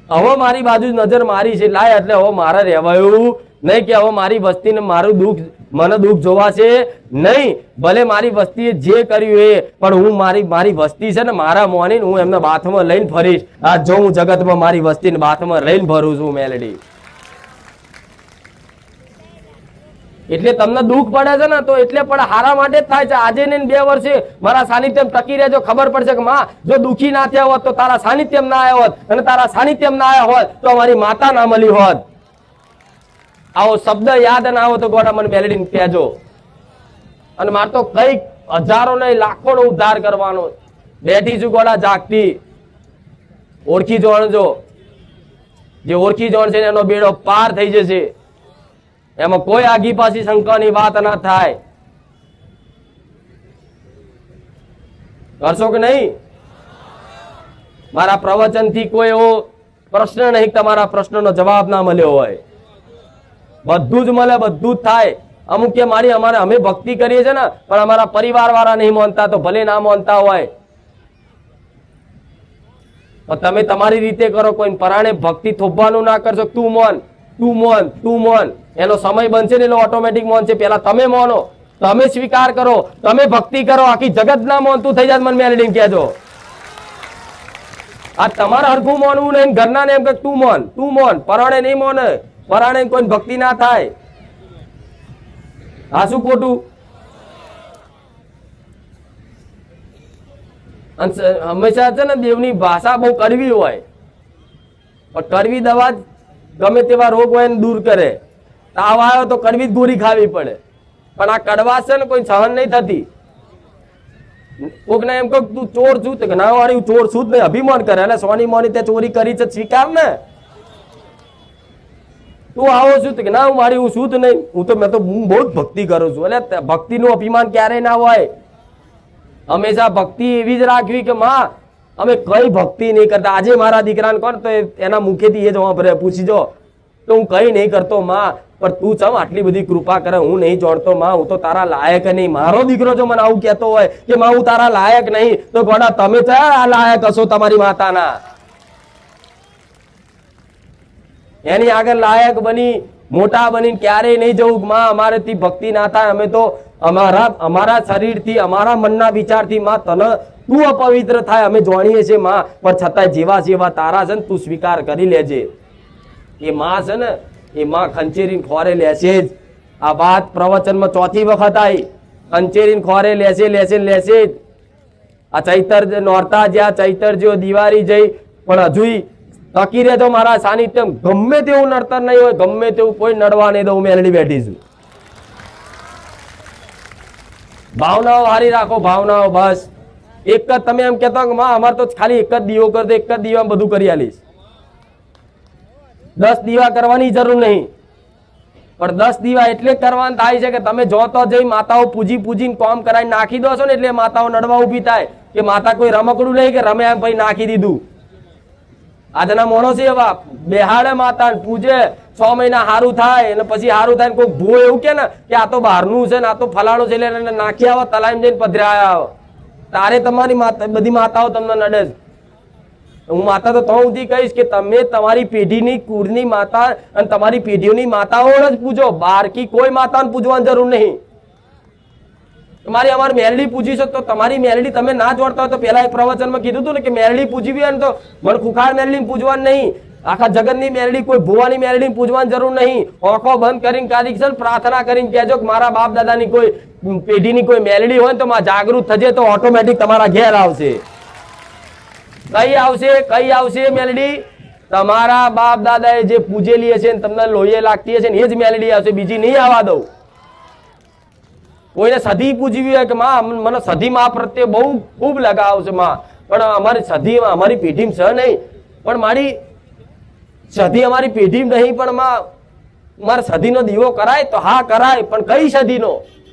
હવે મારી બાજુ નજર મારી છે લાય, એટલે હવે મારે રહેવાયું નહીં કે હવે મારી વસ્તીને મારું દુઃખ, મને દુઃખ જોવાશે નહીં. ભલે મારી વસ્તીએ જે કર્યું એ, પણ હું મારી વસ્તી છે ને મારા મોની હું એમને બાથમાં લઈને ફરીશ. આ જો હું જગતમાં મારી વસ્તીને બાથમાં લઈને ફરું છું મેલડી. એટલે તમને દુઃખ પડે છે ને તો એટલે પણ હારા માટે જ થાય છે. આજે ને 2 વર્ષે મારા સાનિધ્યમ ટકી રહેજો, ખબર પડશે કે માં જો દુઃખી ના થયા હોત તો તારા સાનિધ્યમ ના આવ્યા હોત, અને તારા સાનિધ્યમ ના આવ્યા હોત તો અમારી માતા ના મળી હોત. આવો શબ્દ યાદ ના આવો તો ગોડા મને મેલડીને કહેજો. અને મારે તો કઈક હજારો નહીં લાખો નો ઉદ્ધાર કરવાનો. બેઠી છું ગોડા જાગતી. ઓળખી જોણજો, જે ઓળખી જોણ છે એનો બેડો પાર થઈ જશે. એમાં કોઈ આગી પાછી શંકાની વાત ના થાય. કરશો કે નહીં? મારા પ્રવચન થી કોઈ એવો પ્રશ્ન નહીં તમારા પ્રશ્નનો જવાબ ના મળ્યો હોય. બધું જ મળે, બધું જ થાય. અમુક કે અમે ભક્તિ કરીએ છીએ ને પણ અમારા પરિવાર વાળા નહીં માનતા, તો ભલે ના માનતા હોય, પણ તમે તમારી રીતે કરો. કોઈ પરાણે ભક્તિ થોપવાનું ના કરશો. તું મોન, તું મોન, તું મોન. એનો સમય બનશે ને એટલે ઓટોમેટિક મોન છે. પેલા તમે મોનો, તમે સ્વીકાર કરો, તમે ભક્તિ કરો. આખી જગત ના મોનતું થઈ જાય મને મેલડીને કહેજો. આ તમારે હરખું મોનવું નહીં. ઘરના ને એમ કે તું મોન, તું મોન. પરાણે નહીં મોને, પરાણે કોઈ ભક્તિ ના થાય. આ શું ખોટું? હંમેશા છે ને દેવની ભાષા બહુ કડવી હોય, પણ કડવી દવા ગમે તેવા રોગ હોય ને દૂર કરે. તાવ આવ્યો તો કડવી જ ગોળી ખાવી પડે, પણ આ કડવાશ છે ને કોઈ સહન નહીં થતી. કોકને એમ કહું તું ચોર છું, તો ના વાળી ચોર છું જ નહીં, અભિમાન કરે. એટલે સોની મોની તે ચોરી કરી છે સ્વીકાર ને. તું આવો છું કે ના હું છું જ નહીં, હું બહુ જ ભક્તિ કરું છું. એટલે ભક્તિનું અભિમાન ક્યારેય ના હોય. હંમેશા ભક્તિ એવી જ રાખવી કે માં અમે કઈ ભક્તિ નહીં કરતા. આજે મારા દીકરાને કોણ તો એના મુખેથી એ જ પૂછી જો તો હું કઈ નહીં કરતો માં, પણ તું ચમ આટલી બધી કૃપા કરે, હું નહીં જાણતો માં, હું તો તારા લાયક નહીં. મારો દીકરો જો મને આવું કહેતો હોય કે માં હું તારા લાયક નહીં, તો ગોડા તમે આ લાયક હશો તમારી માતાના. એની આગળ લાયક બની મોટા બની ક્યારેય નહીં જવું. માં અમારેથી ભક્તિ ના થાય. અમે તો અમારા શરીરથી, અમારા મનના વિચારથી માં તને તું અપવિત્ર થાય અમે જાણીએ છીએ માં, પણ છતાંય જેવા જેવા તારા છે ને તું સ્વીકાર કરી લેજે. એ માં છે ને એ માં ખંચેરીને ખોરે લેશે જ. આ વાત પ્રવચનમાં 4થી વખત આવી. ખંચેરીને ખોરે લેશે જ. આ ચૈતર નોરતા જ્યાં ચૈતર જેવો દિવાળી જઈ, પણ હજુ ટકી રહેજો મારા સાનિધ્ય. ગમે તેવું નડતર નહીં હોય, ગમે તેવું કોઈ નડવા નહીં દઉં. મેલડી બેઠી છું. ભાવનાઓ હારી રાખો, ભાવનાઓ. બસ એક જ તમે એમ કહેતો કે માં અમારે તો ખાલી એક જ દીવો કરતો, એક જ દીવામાં બધું કરી આલીશ. 10 દીવા કરવાની જરૂર નહીં, પણ 10 દીવા એટલે કરવાના થાય છે કે તમે જોતો જઈ માતાઓ પૂજીને કોમ કરાવી નાખી દો છો ને, એટલે માતાઓ નડવા ઉભી થાય કે માતા કોઈ રમકડું નહીં કે રમે એમ ભાઈ નાખી દીધું. આજના માણસો એવા બેહાડે માતા પૂજે, 6 મહિના સારું થાય અને પછી સારું થાય કોઈ ભૂ એવું કે ને કે આ તો બહારનું છે ને, આ તો ફલાણું છે, એટલે નાખી આવો તલાઈમ જઈને પધરાયા આવો. તારે તમારી બધી માતાઓ તમને નડે જ. હું માતા તો સુધી કહીશ કે તમે તમારી પેઢીની કુળની માતા અને તમારી પેઢીઓની માતાઓ જ પૂજો. બારકી કોઈ માતાને પૂજવાની જરૂર નહીં. તમારી અમારી મેલડી પૂજી છે તો તમારી મેલડી તમે ના જોડતા હોય તો પેલા એક પ્રવચનમાં કીધું હતું ને કે મેલડી પૂજવી હોય ને તો મને ખુખાર મેલડી પૂજવાની નહીં. આખા જગતની મેલડી, કોઈ ભુવાની મેલડી પૂજવાની જરૂર નહીં. ઓખો બંધ કરીને કાઢી છે, પ્રાર્થના કરીને કહેજો કે મારા બાપ દાદાની કોઈ પેઢીની કોઈ મેલડી હોય તો જાગૃત થજે, તો ઓટોમેટિક તમારા ઘેર આવશે. કઈ આવશે મેલડી? તમારા બાપ દાદાએ જે પૂજેલી હશે ને તમને લોહીએ લાગતી હશે ને એ જ મેલડી આવશે, બીજી નહીં આવવા દઉં. કોઈને સધી પૂજવી હોય કે માં મને સધી માં પ્રત્યે બહુ ખૂબ લગાવ છે માં, પણ અમારી સધી અમારી પેઢીમાં છે નહીં. પણ મારી સધી અમારી પેઢીમાં નહીં, પણ માં મારે સધીનો દીવો કરાય તો હા કરાય, પણ કઈ સધીનો?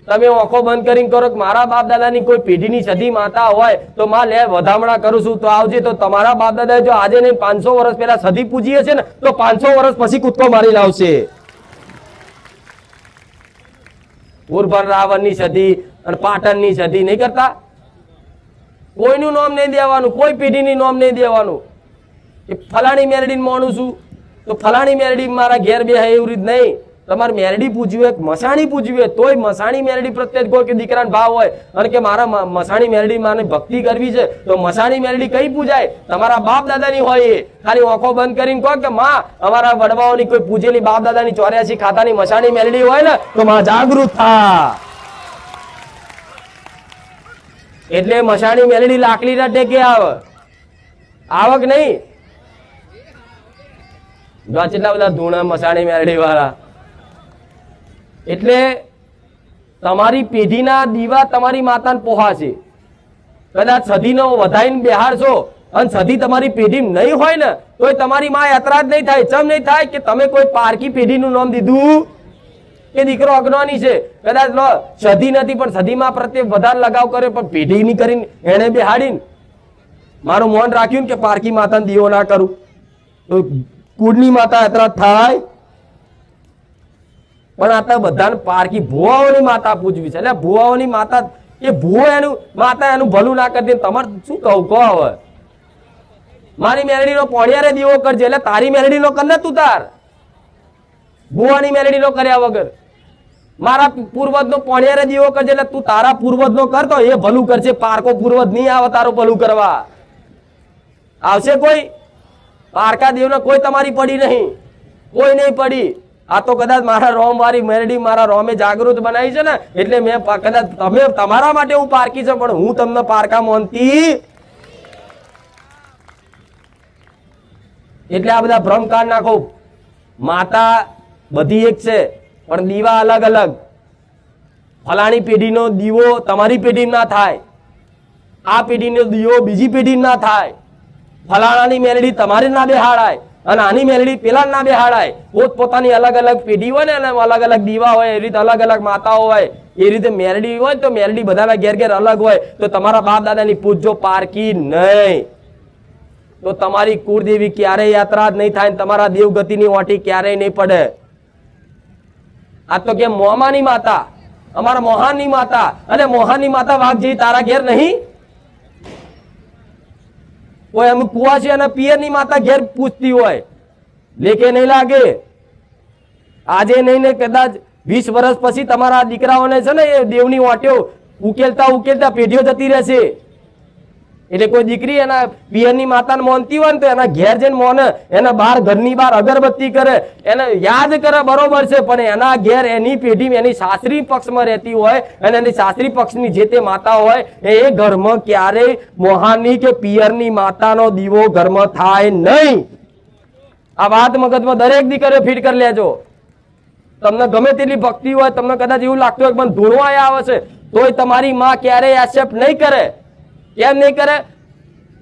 તમે આંખો બંધ કરીને કરો કે મારા બાપ દાદાની કોઈ પેઢીની સદી માતા હોય તો માં લે વધામણા કરું છું તો આવજે. તો તમારા બાપ દાદા જો આજે નહીં 500 વર્ષ પહેલા સદી પૂજીએ છે ને તો 500 વર્ષ પછી કૂદકો મારી લાવશે. ઉર્ભર રાવણની સદી અને પાટણની સદી નહીં કરતા. કોઈનું નામ નહીં દેવાનું, કોઈ પેઢીની નામ નહીં દેવાનું કે ફલાણી મેરડી માનું છું તો ફલાણી મેરડી મારા ઘેર બે એવું રીત નહીં. તમારે મેરડી પૂજવી હોય, મસાણી પૂજવી હોય તોય મસાણી મેરડી પ્રત્યે કોઈ કે દીકરાનો ભાવ હોય અને કે મારા મસાણી મેરડી માને ભક્તિ કરવી છે તો મસાણી મેરડી કઈ પૂજાય? તમારા બાપ દાદાની હોય. એ ખાલી આંખો બંધ કરીને કહો કે માં અમારા વડવાઓની કોઈ પૂજેલી બાપ દાદાની 84 ખાતાની મસાણી મેરડી હોય ને તો માં જાગૃત થા. એટલે મસાણી મેલડી લાકડી ના ટેકે આવક નહીં. કેટલા બધા ધૂણા મસાણી મેલડી વાળા. એટલે તમારી પેઢીના દીવા તમારી માતાને પોહાશે. કદાચ સદીનો વધાઈને બેહાડશો અને સદી તમારી પેઢી નહીં હોય ને તોય તમારી માં યાત્રા જ નહીં થાય. ચમ નહીં થાય કે તમે કોઈ પારકી પેઢીનું નામ દીધું કે દીકરો અજ્ઞાની છે. કદાચ લો સદી નથી પણ સદીમાં પ્રત્યે વધારે લગાવ કર્યો પણ પેઢીની કરીને એને બેહાડીને મારું મૌન રાખ્યું કે પારકી માતાને દીવો ના કરું તો કુળની માતા યાત્રા થાય. પણ આ તો બધાને પારકી ભુવાઓની માતા પૂજવી છે. એટલે ભુવાઓની માતા એ ભુવો એનું માતા એનું ભલું ના કરી દે. તમારે શું કહું કહો હવે મારી મેરડીનો પોણિયારે દીવો કરજે એટલે તારી મેરડીનો કર ને તું તાર ભુવાની મેરડીનો કર્યા વગર મારા પૂર્વજનો પોણિયારે દીવો કરજે એટલે તું તારા પૂર્વજનો કરતો એ ભલું કરશે. પારકો પૂર્વજ નહીં આવે તારું ભલું કરવા. આવશે કોઈ? પારકા દેવને કોઈ તમારી પડી નહીં, કોઈ નહીં પડી. આ તો કદાચ મારા રોમ વાળી મેરડી મારા રોમે જાગૃત બનાવી છે ને એટલે મેં કદાચ તમે તમારા માટે હું પારકી છે પણ હું તમને પારકા માનતી. એટલે આ બધા ભ્રમ કાઢ નાખો. માતા બધી એક છે પણ દીવા અલગ અલગ. ફલાણી પેઢીનો દીવો તમારી પેઢી ના થાય, આ પેઢીનો દીવો બીજી પેઢી ના થાય. ફલાણાની મેરડી તમારી ના બેહાડાય અને આની મેરડી પેલા ના બેહાડાય. પોતપોતાની અલગ અલગ પેઢી હોય ને અલગ અલગ દીવા હોય એ રીતે અલગ અલગ માતાઓ હોય એ રીતે મેરડી હોય તો મેરડી બધાના ઘેર ઘેર અલગ હોય. તો તમારા બાપ દાદાની પૂજજો, પારકી નહીં. તો તમારી કુળદેવી ક્યારેય યાત્રા જ નહીં થાય, તમારા દેવગતિની વાટી ક્યારેય નહીં પડે. આ તો કે મોમાની માતા, અમારા મોહાનની માતા, અને મોહાનની માતા વાઘજી તારા ઘેર નહીં. કોઈ અમુક કુવાસી અને પિયરની માતા ઘેર પૂછતી હોય, લેકે નહીં લાગે. આજે નહીં ને કદાચ 20 વર્ષ પછી તમારા દીકરાઓને છે ને એ દેવની વાટ્યો ઉકેલતા ઉકેલતા પેઢીઓ જતી રહેશે. એટલે કોઈ દીકરી એના પિયરની માતાને માનતી હોય ને તો એના ઘેર જઈને મોને, એના બહાર ઘરની બહાર અગરબત્તી કરે, એને યાદ કરે બરોબર છે પણ એના ઘેર એની પેઢી એની સાસરી પક્ષમાં રહેતી હોય અને એની સાસરી પક્ષની જે તે માતા હોય એ ઘરમાં ક્યારેય મોહાની કે પિયરની માતાનો દીવો ઘરમાં થાય નહીં. આ વાત મગજમાં દરેક દીકરીઓ ફીટ કરી લેજો. તમને ગમે તેટલી ભક્તિ હોય, તમને કદાચ એવું લાગતું હોય પણ ધૂણવા આવે છે તોય તમારી માં ક્યારેય એક્સેપ્ટ નહીં કરે. કેમ નહીં કરે?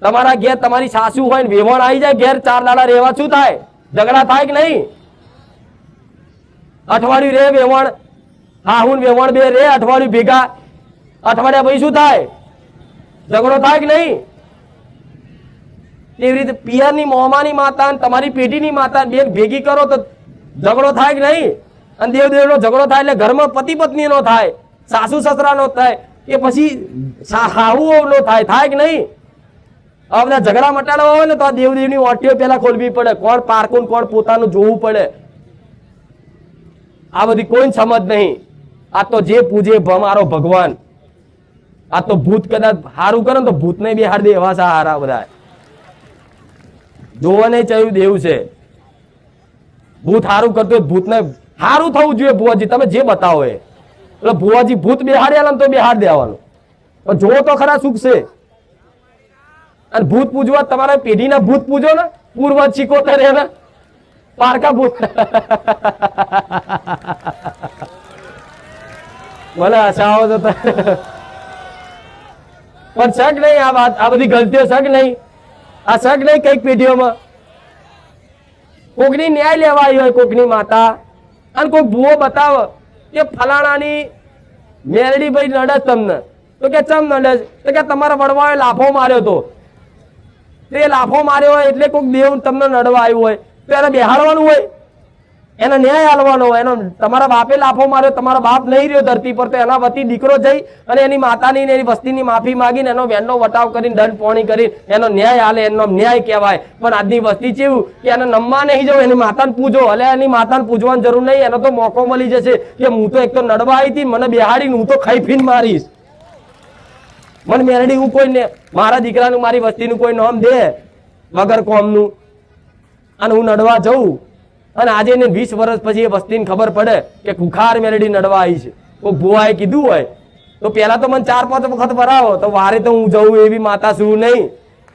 તમારા ઘેર તમારી સાસુ હોય ને વેવણ આવી જાય ઘેર 4 દાડા રહેવા શું થાય? ઝઘડા થાય કે નહીં? અઠવાડિયું રે વેવણ, હાહુન વેવણ બે રે અઠવાડિયું ભેગા, અઠવાડિયા પછી શું થાય? ઝઘડો થાય કે નહીં? એવી રીતે પિયરની મોમાની માતા અને તમારી પેઢીની માતા બે ભેગી કરો તો ઝઘડો થાય કે નહીં? અને દેવદેવનો ઝઘડો થાય એટલે ઘરમાં પતિ પત્ની નો થાય, સાસુ સસરા નો થાય કે પછી હાહુઓ નો થાય, થાય કે નહીં? આ બધા ઝઘડા મટાડવા હોય ને તો આ દેવદેવની વાટીઓ પેલા ખોલવી પડે. કોણ પારકું કોણ પોતાનું જોવું પડે. આ બધી કોઈ સમજ નહીં. આ તો જે પૂજે મારો ભગવાન. આ તો ભૂત કદાચ સારું કરે ને તો ભૂત ને બેહાડ દે એવા સારા બધા. જોવા નહીં ચાલ્યું દેવું છે. ભૂત સારું કરતો ભૂતને સારું થવું જોઈએ. ભુવાજી તમે જે બતાવો એ એટલે ભુવાજી ભૂત બેહાડ્યા તો બેહાડ દેવાનું પણ જોવો તો ખરા સુખ છે. અને ભૂત પૂજવા તમારા પેઢીના ભૂત પૂજો ને, પૂર્વજ શીખોતર એના પારકા ભૂત ભલે હસાવો તો પણ શક નહીં. આ વાત આ બધી ગલતીઓ શક નહીં. આ શક નહીં. કઈક પેઢીઓમાં કોકની ન્યાય લેવા આવી હોય કોકની માતા અને કોઈક ભૂવો બતાવે કે ફલાણાની મેલડી ભાઈ નડે તમને, તો કે ચમ નડે? તો કે તમારા વડવાએ લાફો માર્યો તો, તે લાફો માર્યો હોય એટલે કોઈક દેવ તમને નડવા આવ્યું હોય તો એને બેહાડવાનું હોય, એનો ન્યાય આલવાનો હોય. એનો તમારા બાપે લાફો માર્યો, તમારા બાપ નહીં રહ્યો ધરતી પર, તો એના વતી દીકરો જઈ અને એની માતાની ને એની વસ્તીની માફી માંગીને એનો વેણનો વટાવ કરીને દંડ પોણી કરીને એનો ન્યાય આલે, એનો ન્યાય કહેવાય. પણ આજની વસ્તી કેવું કે એને નમવા નહીં જવું, એની માતાને પૂજો. એટલે એની માતાને પૂજવાની જરૂર નહીં, એનો તો મોકો મળી જશે કે હું તો એક તો નડવા આવી હતી, મને બેહાડીને હું તો ખાઈ પીને મારીશ. મને મેરડી હું કોઈને મારા દીકરાનું મારી વસ્તીનું કોઈ નામ દે વગર કોમનું અને હું નડવા જઉં, અને આજે એને 20 વર્ષ પછી એ વસ્તીને ખબર પડે કે ખુખાર મેરડી નડવા આવી છે, કોઈ ભુવાએ કીધું હોય તો પેલા તો મને 4-5 વખત વરાવો તો વારે તો હું જઉં એવી માતા શું નહીં,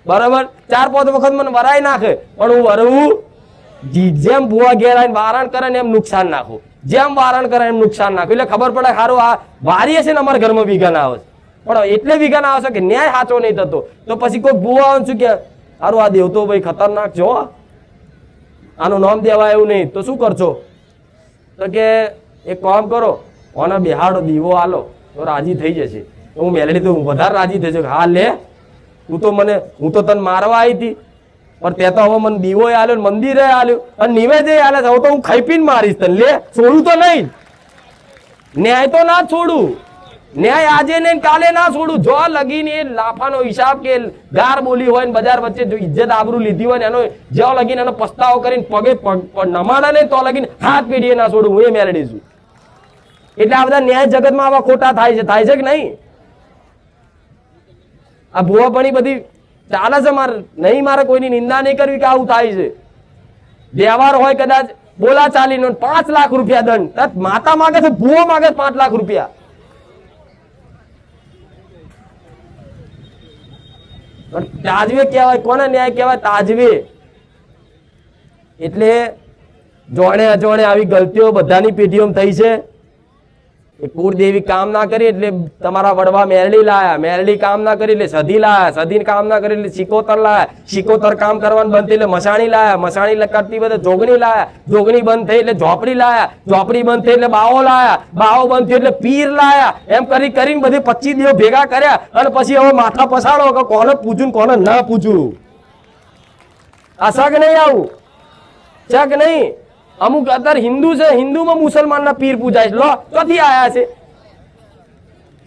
બરાબર? 4-5 વખત મને વરાઈ નાખે પણ હું વરવું. જેમ ભુવા ઘેર આવીને વારણ કરે ને એમ નુકસાન નાખું, જેમ વારણ કરે એમ નુકસાન નાખું. એટલે ખબર પડે સારું આ વારી હશે ને અમારા ઘરમાં વિઘન આવે છે, પણ એટલે વિઘન આવે છે કે ન્યાય સાચો નહીં થતો. તો પછી કોઈ ભુવા આવે શું કે સારું આ દેવ તો ભાઈ ખતરનાક છે, આનું નામ દેવાય એવું નહીં, તો શું કરશો? તો કે એક કામ કરો, ઓના બેહાડો, દીવો આલો તો રાજી થઈ જશે. હું મેલડી તો વધારે રાજી થઈ જશે. હા લે, હું તો તને મારવા આવી હતી પણ તે તો હવે મને દીવો આલ્યો, મંદિરે આલ્યો અને નિવેદે આલે, હવે તો હું ખાઈ પીને મારીશ તને. લે, છોડું તો નહીં, ન્યાય તો ના છોડું, ન્યાય આજે ને કાલે ના છોડું. જો લગીને એ લાફાનો હિસાબ કે ગાર બોલી હોય ને બજાર વચ્ચે જો ઇજ્જત આબરૂ લીધી હોય ને એનો જ્યાં લગીને એનો પસ્તાવો કરીને પગે નમાડા નહીં તો લગીને હાથ પેઢીએ ના છોડું. હું એ મેળડી છું. એટલે આ બધા ન્યાય જગતમાં આવા ખોટા થાય છે કે નહીં? આ ભુવાપણી બધી ચાલે છે. મારે કોઈની નિંદા નહીં કરવી કે આવું થાય છે. વ્યવહાર હોય કદાચ બોલા ચાલીનો 5 લાખ રૂપિયા દંડ, માતા માગે છે, ભુવો માગે 5 લાખ રૂપિયા. તાજવે કહેવાય, કોને ન્યાય કહેવાય? તાજવે. એટલે જોણે અજોણે આવી ગલતીઓ બધાની પેઢીઓમાં થઈ છે. એ કુળદેવી કામ ના કરી એટલે તમારા વડવા મેરડી લાયા, મેરડી કામ ના કરી એટલે સધી લાયા, સધી કામ ના કરી એટલે સિકોતર લાયા, સિકોતર કામ કરવાનું બંધ થઈ એટલે મસાણી લાયા, મસાણી કરતી બધે જોગણી લાયા, જોગણી બંધ થઈ એટલે ઝોપડી લાયા, ઝોપડી બંધ થઈ એટલે બાવો લાયા, બાવો બંધ થઈ એટલે પીર લાયા. એમ કરીને બધી 25 દેવ ભેગા કર્યા અને પછી હવે માથા પસાડો કે કોને પૂછું કોને ના પૂછું. આ શક નહીં, આવું શક નહીં. અમુક અત્યારે હિન્દુ છે, હિન્દુમાં મુસલમાનના પીર પૂજાય છે. લો, ક્યાંથી આયા છે?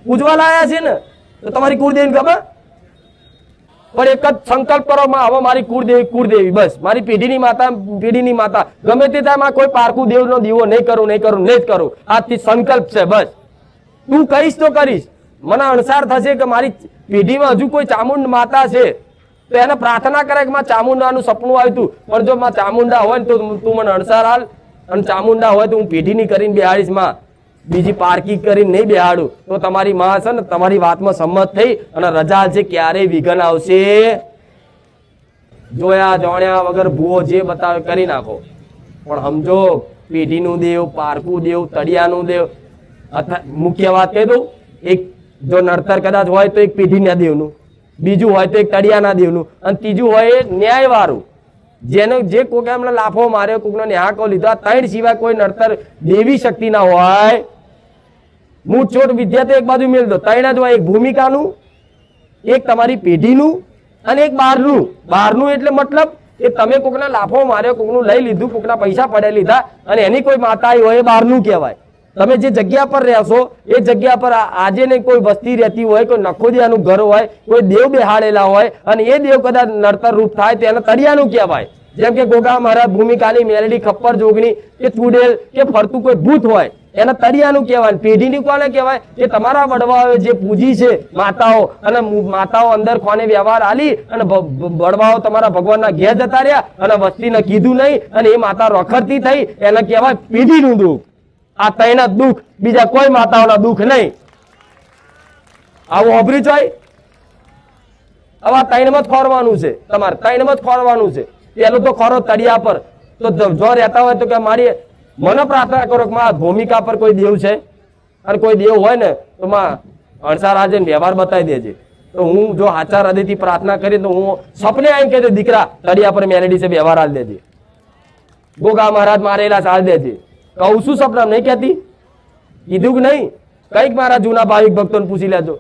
પૂજવા લાયા છે ને. તો તમારી કુળદેવી ખબર? પણ એક જ સંકલ્પ કરો, હવે મારી કુળદેવી બસ મારી પેઢીની માતા ગમે તે થાય, કોઈ પારકું દેવનો દીવો નહીં કરું. આજથી સંકલ્પ છે બસ. તું કહીશ તો કરીશ. મને અણસાર થશે કે મારી પેઢીમાં હજુ કોઈ ચામુંડ માતા છે તો એને પ્રાર્થના કરે કે માં ચામુંડાનું સપનું આવ્યું હતું, પણ જો માં ચામુંડા હોય ને તો તું મને અણસાર હાલ, અને ચામુંડા હોય તો હું પેઢીની કરીને બેહાડીશ. માં બીજી પારકી કરીને નહીં બેહાડું. તો તમારી માં છે ને તમારી વાતમાં સંમત થઈ અને રજા છે, ક્યારેય વિઘન આવશે? જોયા જાણ્યા વગર ભૂવો જે બતાવે કરી નાખો. પણ સમજો, પેઢીનું દેવ, પારકું દેવ, તળિયાનું દેવ. મુખ્ય વાત કહી દઉં, એક જો નડતર કદાચ હોય તો એક પેઢીના દેવનું, બીજું હોય તો એક તળિયાના દેવનું, અને ત્રીજું હોય એ ન્યાય વાળું. જે કોઈક એમને લાફો માર્યો, કોઈકનો ન્યાકો લીધો, આ 3 સિવાય કોઈ નડતર દેવી શક્તિ ના હોય. હું છોટ વિદ્યા તો એક બાજુ મેળ દો, 3 જ હોય. એક ભૂમિકાનું, એક તમારી પેઢીનું અને એક બહારનું. એટલે મતલબ એ તમે કોઈકના લાફો માર્યો, કોઈકનું લઈ લીધું, કોઈકના પૈસા પડે લીધા અને એની કોઈ માતા હોય એ બહારનું કહેવાય. તમે જે જગ્યા પર રહેશો એ જગ્યા પર આજે ને કોઈ વસ્તી રહેતી હોય, કોઈ નખોદિયાનું ઘર હોય, કોઈ દેવ બેહાડેલા હોય અને એ દેવ કદાચ નડતર રૂપ થાય તો એને તળિયાનું કહેવાય. જેમ કે ગોગા મહારાજ, ભૂમિકાની, મેલડી, ખપ્પર, જોગણી કે ચૂડેલ કે ફરતું કોઈ ભૂત હોય એને તળિયાનું કહેવાય. પેઢીની કોને કહેવાય? કે તમારા વડવાઓ જે પૂજી છે માતાઓ, અને માતાઓ અંદર કોને વ્યવહાર આલી અને વડવાઓ તમારા ભગવાનના ઘેર જતા રહ્યા અને વસ્તીને કીધું નહીં અને એ માતા રખડતી થઈ, એને કહેવાય પેઢીનું દુઃખ. આ 3 જ દુઃખ, બીજા કોઈ માતાઓના દુઃખ નહીં. આવું અભરી જોય. હવે આ 3 જ ખોરવાનું છે તમારે, 3 જ ખોરવાનું છે. પેલું તો ખોરો તળિયા પર. તો જો રહેતા હોય તો કે મને પ્રાર્થના કરો કે માં ભૂમિકા પર કોઈ દેવ છે, અને કોઈ દેવ હોય ને તો માં અણસાર આજે વ્યવહાર બતાવી દેજે. તો હું જો હાચા હૃદયથી પ્રાર્થના કરી તો હું સપને આવીને કહેજો, દીકરા તળિયા પર મેલેડી છે, વ્યવહાર હાલ દેજે. ગોગા મહારાજ મારેલા ચાલ દેજે. કહું છું સપના નહીં કહેતી? કીધું કે નહીં? કઈક મારા જૂના ભાવિક ભક્તોને પૂછી લેજો,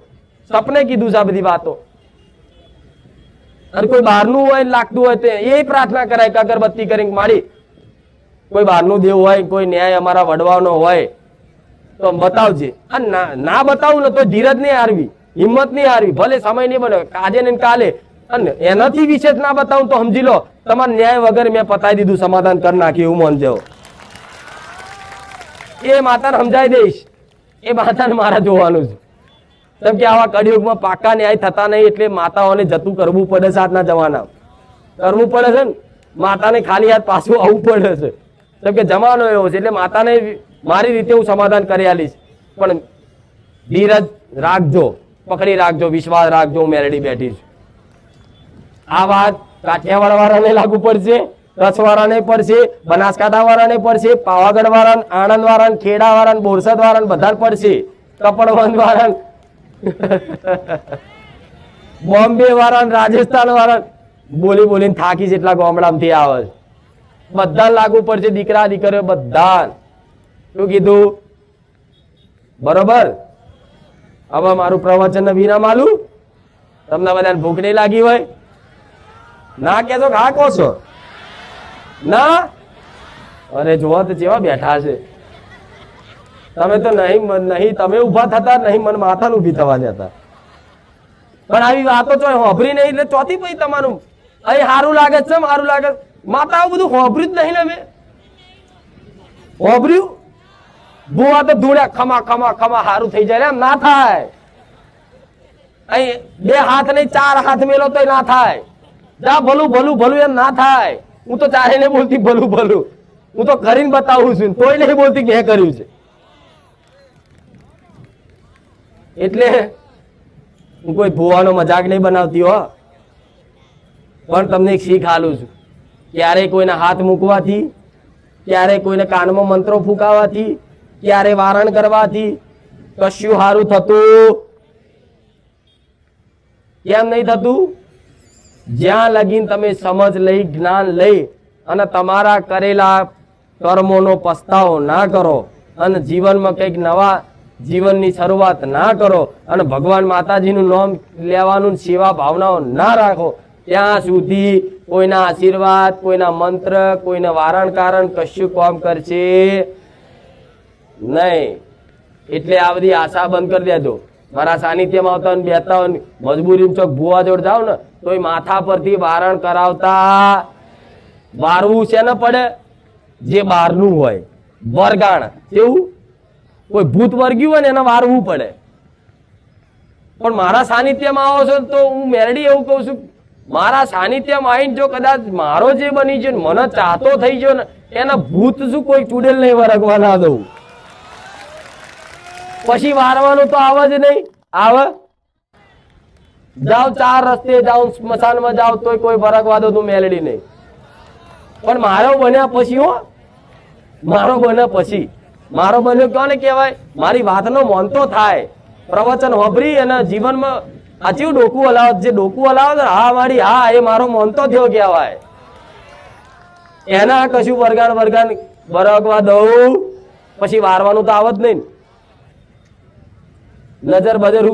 સપને કીધું છે આ બધી વાતો. અને કોઈ બહારનું હોય લાગતું હોય તો એ પ્રાર્થના કરાય કે અગરબત્તી કરીને માડી કોઈ બહારનું દેવ હોય, કોઈ ન્યાય અમારા વડવાનો હોય તો બતાવજે. અને ના બતાવું ને તો ધીરજ નહીં હારવી, હિંમત નહીં હારવી, ભલે સમય નહીં બને આજે ને કાલે. અને એનાથી વિશેષ ના બતાવું તો સમજી લો તમારા ન્યાય વગર મેં પતાવી દીધું, સમાધાન કરી નાખ્યું એવું માનજો. એ માતાને સમજાવી દઈશ, એ માતાને મારા જોવાનું છે. કેમ કે આવા કળિયુગમાં પાકા ન્યાય થતા નહીં એટલે માતાઓને જતું કરવું પડે છે. આજના જમાના કરવું પડે છે ને, માતાને ખાલી હાથ પાછું આવવું પડે છે. કેમ કે જમાનો એવો છે એટલે માતાને મારી રીતે હું સમાધાન કરી આલીશ. પણ ધીરજ રાખજો, પકડી રાખજો, વિશ્વાસ રાખજો, હું મેરડી બેઠી છું. આ વાત કાઠિયાવાડ વાળાને લાગુ પડશે, કચ્છ વાળાને પડશે, બનાસકાંઠા વાળાને પડશે, પાવાગઢ વાળાને, આણંદ વાળાને, ખેડા વાળાને, બોરસદ વાળાને બધાને પડશે, કપડવંજ વાળાને, બોમ્બે વાળાને, રાજસ્થાન વાળાને, બોલી બોલીને થાકી જેટલા ગામડામાંથી આવે બધા લાગુ પડશે. દીકરા દીકરીઓ બધા. શું કીધું? બરોબર. હવે મારું પ્રવચન વિરામ આલું. તમને બધાને ભૂખ નહીં લાગી હોય? ના કેજો હા કહો છો ના? અરે જોવા તો જેવા બેઠા છે તમે તો નહીં તમે ઉભા થતા, નહીં મને માથાનું ઉભી થવા દેતા. પણ આવી વાતો તો હોભરી નહીં એટલે ચોથી પછી તમારું અહીં સારું લાગે છે, સારું લાગે. માતા બધું હોભર્યું જ નહીં ને. મેં હોભર્યું ભૂવા તો ધૂળ્યા ખમા ખમા ખમા સારું થઈ જાય એમ ના થાય. અહીં 2 હાથ નહીં 4 હાથ મેલો તો ના થાય. જા ભલું ભલું ભલું એમ ના થાય. હું તો ચારે ને બોલતી ભલું ભલું, હું તો કરીને બતાવું છું, તોય નહીં બોલતી કે કર્યું છે. એટલે હું કોઈ ભૂવાનો મજાક નહીં બનાવતી હો, પણ તમને એક શીખ આલું છું. ક્યારે કોઈને હાથ મૂકવાથી, ક્યારે કોઈને કાનમાં મંત્રો ફૂંકાવાથી, ક્યારે વારણ કરવાથી કશું સારું થતું કેમ નહીં થતું? જ્યાં લગીન તમે સમજ લઈ, જ્ઞાન લઈ અને તમારા કરેલા કર્મોનો પસ્તાવો ના કરો અને જીવનમાં કંઈક નવા જીવનની શરૂઆત ના કરો અને ભગવાન માતાજીનું નામ લેવાનું સેવા ભાવનાઓ ના રાખો ત્યાં સુધી કોઈના આશીર્વાદ, કોઈના મંત્ર, કોઈના વારણ કારણ કશું કામ કરશે નહીં. એટલે આ બધી આશા બંધ કરી દેજો. મારા સાનિધ્યમાં આવતા હોય, બેઠતા હોય, મજબૂરી ચોક ભુવા જોડ જાવ ને તો એ માથા પરથી વારણ કરાવતા વારવું છે ને પડે જે બહારનું હોય વરગાણ, એવું કોઈ ભૂત વર્ગ્યું હોય ને એને વારવું પડે. પણ મારા સાનિધ્યમાં આવો છો તો હું મેરડી એવું કહું છું, મારા સાનિધ્યમાં આવીને જો કદાચ મારો જે બની ગયો મને ચાહતો થઈ ગયો ને એના ભૂત શું કોઈ ચૂડેલ નહીં વરગવા ના દઉં. પછી વારવાનું તો આવે જ નહીં. આવે જાઓ 4 રસ્તે જાઓ, સ્મશાનમાં જાઓ તોય કોઈ વરગવા દો તું મેલડી નહીં. પણ મારો બન્યા પછી હો, મારો બન્યા પછી, મારો બન્યો કોને કહેવાય? મારી વાતનો મોનતો થાય, પ્રવચન હોભરી અને જીવનમાં આચું ડોકું હલાવ, જે ડોકું હલાવ હા મારી હા એ મારો મોનતો થયો કહેવાય. એના કશું વરગાણ વરગવા દઉં પછી વારવાનું તો આવત નહીં. નજર બજર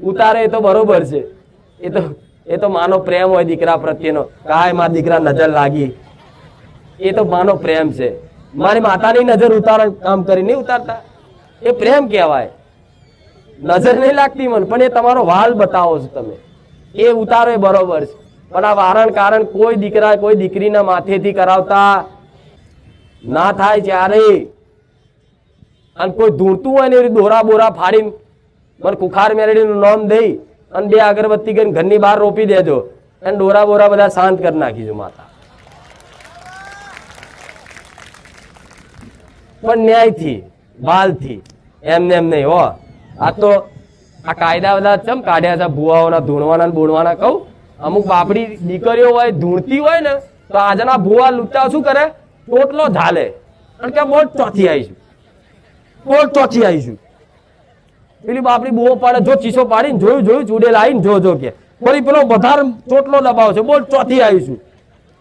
ઉતારે એ તો બરોબર છે, એ તો માનો પ્રેમ હોય દીકરા પ્રત્યેનો. કાય મારા દીકરા નજર લાગી, એ તો માનો પ્રેમ છે. મારી માતાની નજર ઉતારો કામ કરી નહીં ઉતારતા, એ પ્રેમ કહેવાય. નજર નહીં લાગતી મને, પણ એ તમારો વાલ બતાવો છો તમે, એ ઉતારો એ બરોબર છે. પણ આ વારણ કારણ કોઈ દીકરા કોઈ દીકરીના માથેથી કરાવતા ના થાય ત્યારે. અને કોઈ ધૂળતું હોય ને એ દોરા બોરા ફાડીને મને કુખાર મેરડીનું નામ દઈ અને 2 અગરબત્તી કરીને ઘરની બહાર રોપી દેજો અને દોરા બોરા બધા શાંત કરી નાખીશું માતા. પણ ન્યાયથી, વાલથી, એમને એમ નહીં હો. આ તો આ કાયદા બધા ચમ કાઢ્યા છે ભુવાઓના ધૂણવાના બોણવાના. કહું અમુક બાપડી દીકરીઓ હોય ધૂણતી હોય ને તો આજના ભુવા લુચ્ચા શું કરે? ટોટલો ઝાલે અને કે બોટ ચોથી આવીશું, બોટ ચોથી આવીશું. પેલી બાપડી બહુ પાડે, જો ચીસો પાડીને જોયું ચૂડેલ આવીને જો કે ફરી પેલો વધારે ચોટલો દબાવ છે, બોલ ચોથી આવીશું.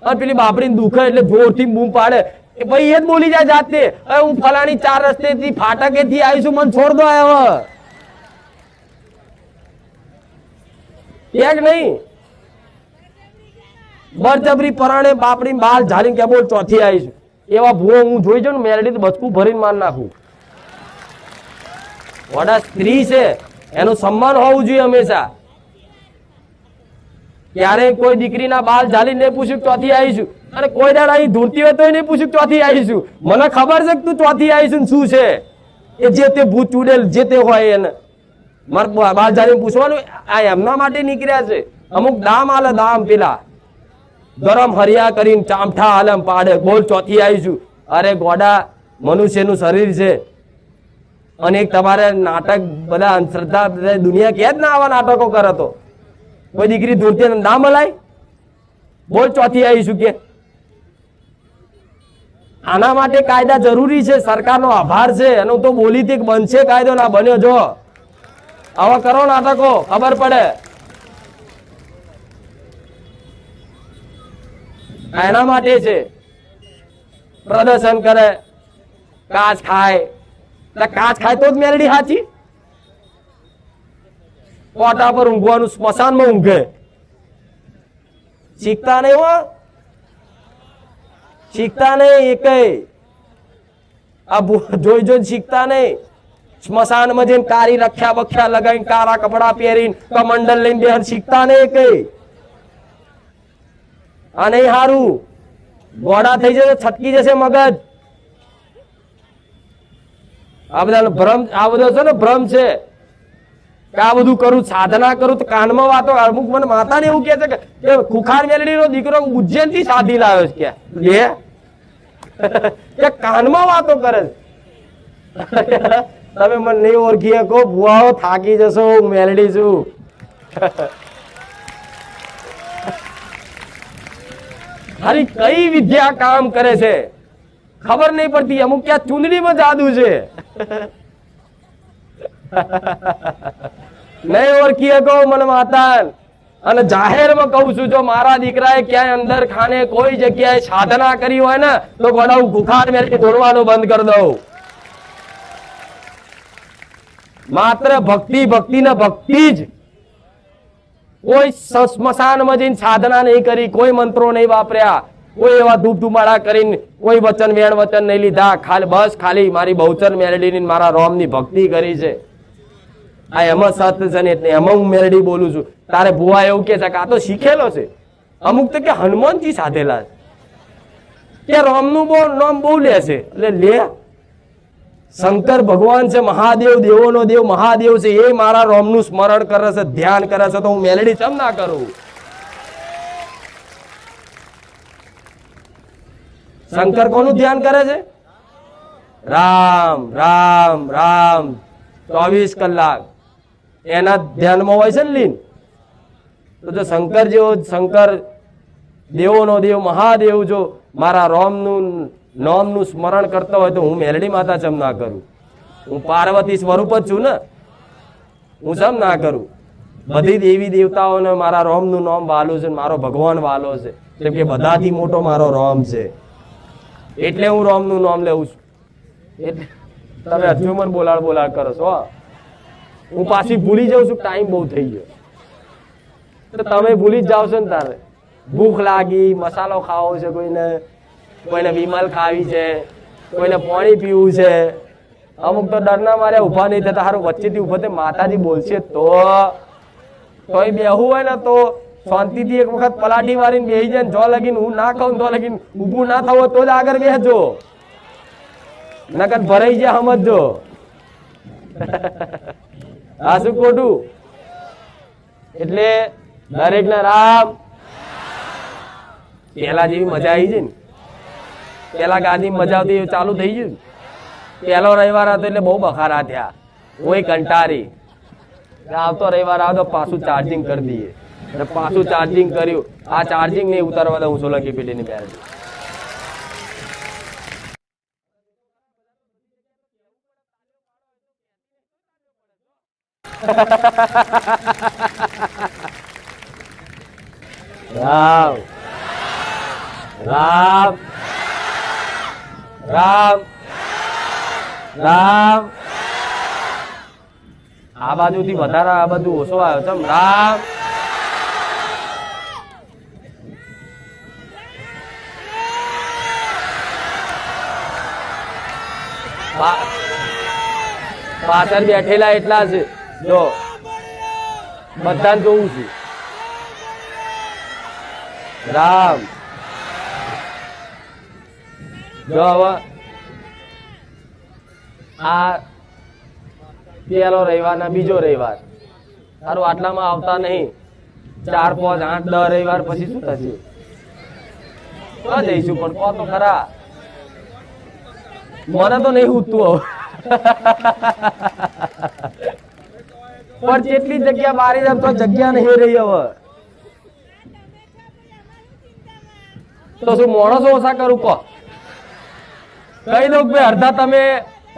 અને પેલી બાપડીને દુખે એટલે જોરથી બૂમ પાડે, ભાઈ એ જ બોલી જાય જાતે, હું ફલાણી 4 રસ્તેથી ફાટકેથી આવીશું, મને છોડ દો. હવે એક નહીં, બળજબરી પરાણે બાપડી બાલ ઝાડીને કે બોલ ચોથી આવીશું, એવા ભૂવો હું જોઈ જાઉં ને મેરડી બચકું ભરીને માર નાખું. વડા સ્ત્રી છે એનું સન્માન હોવું જોઈએ હંમેશા. ક્યારેય કોઈ દીકરીના બાલ ઝાલી નહીં પૂછ્યું ચોથી આવીશું, અને કોઈ દાડા અહીં ધૂળતી હોય તો નહીં પૂછ્યું ચોથી આવીશું. મને ખબર છે કે તું ચોથી આવીશું શું છે, એ જે તે ભૂત ચૂડેલ જે તે હોય એને મારે બાલ ઝાલીને પૂછવાનું. આ એમના માટે નીકળ્યા છે. અમુક દામ આલે દામ, પેલા ગરમ હરિયા કરીને ચામઠા આલમ પાડે, બોલ ચોથી આવીશું. અરે ગોડા, મનુષ્યનું શરીર છે, અને એક તમારે નાટક બધા અંધશ્રદ્ધા દુનિયા કે જ ના આવા નાટકો કરે તો કોઈ દીકરી ધૂળતી ના મલાય, બોલ ચોથી આવીશું કે. આના માટે કાયદા જરૂરી છે, સરકારનો આભાર છે. એનું તો બોલી થી બનશે કાયદો, ના બન્યો. જો આવા કરો નાટકો, ખબર પડે. એના માટે છે પ્રદર્શન કરે, કાચ ખાય. કાચ ખાય તો જ મેરડી સાચી. કોટા પર ઊંઘવાનું, સ્મશાનમાં ઊંઘે. શીખતા નહીં હો, શીખતા નહીં. એક આ જોઈ જોઈ શીખતા નહીં. સ્મશાનમાં જઈને કારી રખ્યા બખ્યા લગાવીને, કાળા કપડા પહેરીને, કમંડલ લઈને બેહર શીખતા નહીં. એક આ નહીં હારું, ગોડા થઈ જશે, છટકી જશે મગજ. આ બધા ભ્રમ, આ બધો છે ને ભ્રમ છે કે આ બધું કરું, સાધના કરું તો કાનમાં વાતો. અમુક મને માતા ને એવું કે છે કે ખુખાર મેલડી નો દીકરો ઉજ્જૈન થી સાધી લાવ્યો છે કે કાનમાં વાતો કરે છે. તમે મને નહીં ઓળખી શકો ભુવાઓ, થાકી જશો, હું મેલડી છું. હારી કઈ વિદ્યા કામ કરે છે ખબર નહીં પડતી. અમુક ક્યાં ચૂંદડીમાં જાદુ છે. નહીં ઓળખી શકો મને માતા. અને જાહેરમાં કહું છું, જો મારા દીકરાએ ક્યાંય અંદર ખાને કોઈ જગ્યાએ સાધના કરી હોય ને તો ગોડાઉ ભૂખાર મેળવી દોડવાનું બંધ કરી દઉં. માત્ર ભક્તિ, ભક્તિ ને ભક્તિ જ. કોઈ સ્મશાનમાં જઈને સાધના નહીં કરી, કોઈ મંત્રો નહીં વાપર્યા, કોઈ એવા ધૂપ ધુમાડા કરીને કોઈ વચન વેણ વચન નહીં લીધા. ખાલી બસ ખાલી મારી બહુચર મેલડીની મારા રોમની ભક્તિ કરી છે. આ એમાં સત છે ને એટલે એમાં હું મેલડી બોલું છું. તારે ભુવા એવું કે છે કે આ તો શીખેલો છે. અમુક તો કે હનુમાનજી સાધેલા છે, કે રોમનું નામ બહુ લે છે. એટલે લે, શંકર ભગવાન છે, મહાદેવ, દેવોનો દેવ મહાદેવ છે, એ મારા રોમનું સ્મરણ કરે છે, ધ્યાન કરે છે, તો હું મેલડી ચમ ના કરું? શંકર કોનું ધ્યાન કરે છે? રામ રામ રામ 24 કલાક એના ધ્યાનમાં હોય છે ને લીન. તો જો શંકર જેવો, શંકર દેવોનો દેવ મહાદેવ જો મારા રોમનું નામનું સ્મરણ કરતો હોય તો હું મેલડી માતા ચમ ના કરું? હું પાર્વતી સ્વરૂપ જ છું ને, હું ચમ ના કરું? બધી દેવી દેવતાઓને મારા રોમનું નામ વાલું છે, મારો ભગવાન વાલો છે, કેમ કે બધાથી મોટો મારો રોમ છે, એટલે હું રોમનું નામ લેવું છું. એટલે તમે હજુ મને બોલાડ કરો છો. હું પાછી ભૂલી જાઉં છું, ટાઈમ બહુ થઈ ગયો. તો તમે ભૂલી જ જાવ છો ને. તારે ભૂખ લાગી, મસાલો ખાવો છે, કોઈને વિમલ ખાવી છે, કોઈને પાણી પીવું છે. અમુક તો ડરના માર્યા ઉભા નહીં થતા. સારું વચ્ચેથી ઉભા માતાજી બોલશે તો તોય બેહવું હોય ને તો શાંતિથી એક વખત પલાઠી મારીને બેસી જાય. જો લગીને હું ના ખાઉં તો લગીને ઊભું ના થવું તો જ આગળ બેસજો, નકર ભરાઈ જાય સમજજો. આ શું ખોટું? એટલે દરેક ના રામ. પેલા જેવી મજા આવી છે ને, પેલા ગાદી મજા આવતી ચાલુ થઈ ગયું. પેલો રવિવાર હતો એટલે બહુ બખારા થયા. કોઈ કંટારી આવતો રવિવાર આવતો પાછું ચાર્જિંગ કરી દઈએ. પાછું ચાર્જિંગ કર્યું. આ ચાર્જિંગ નહીં ઉતારવા દઉં સોલંકી પેઢીની બેરડી. રામ રામ રામ રામ. આ બાજુથી વધારે, આ બાજુ ઓછો આવ્યો છે. રામ પાછળ બેઠેલા એટલા છે, જો બધાને જોઉં છું. રામ જો હવે આ પેલો રવિવાર ના બીજો રવિવાર સારું આટલામાં આવતા નહીં, 4, 5, 8, 10 રવિવાર પછી શું થશે? તો જઈશું પણ કહો તો ખરા. મને તો નહીં ઉઠતું હવે. પણ જેટલી જગ્યા બારી જાય તો જગ્યા નહીં રહી હવે. તો શું માણસો ઓછા કરું કહો? કહી દઉં ભાઈ અડધા તમે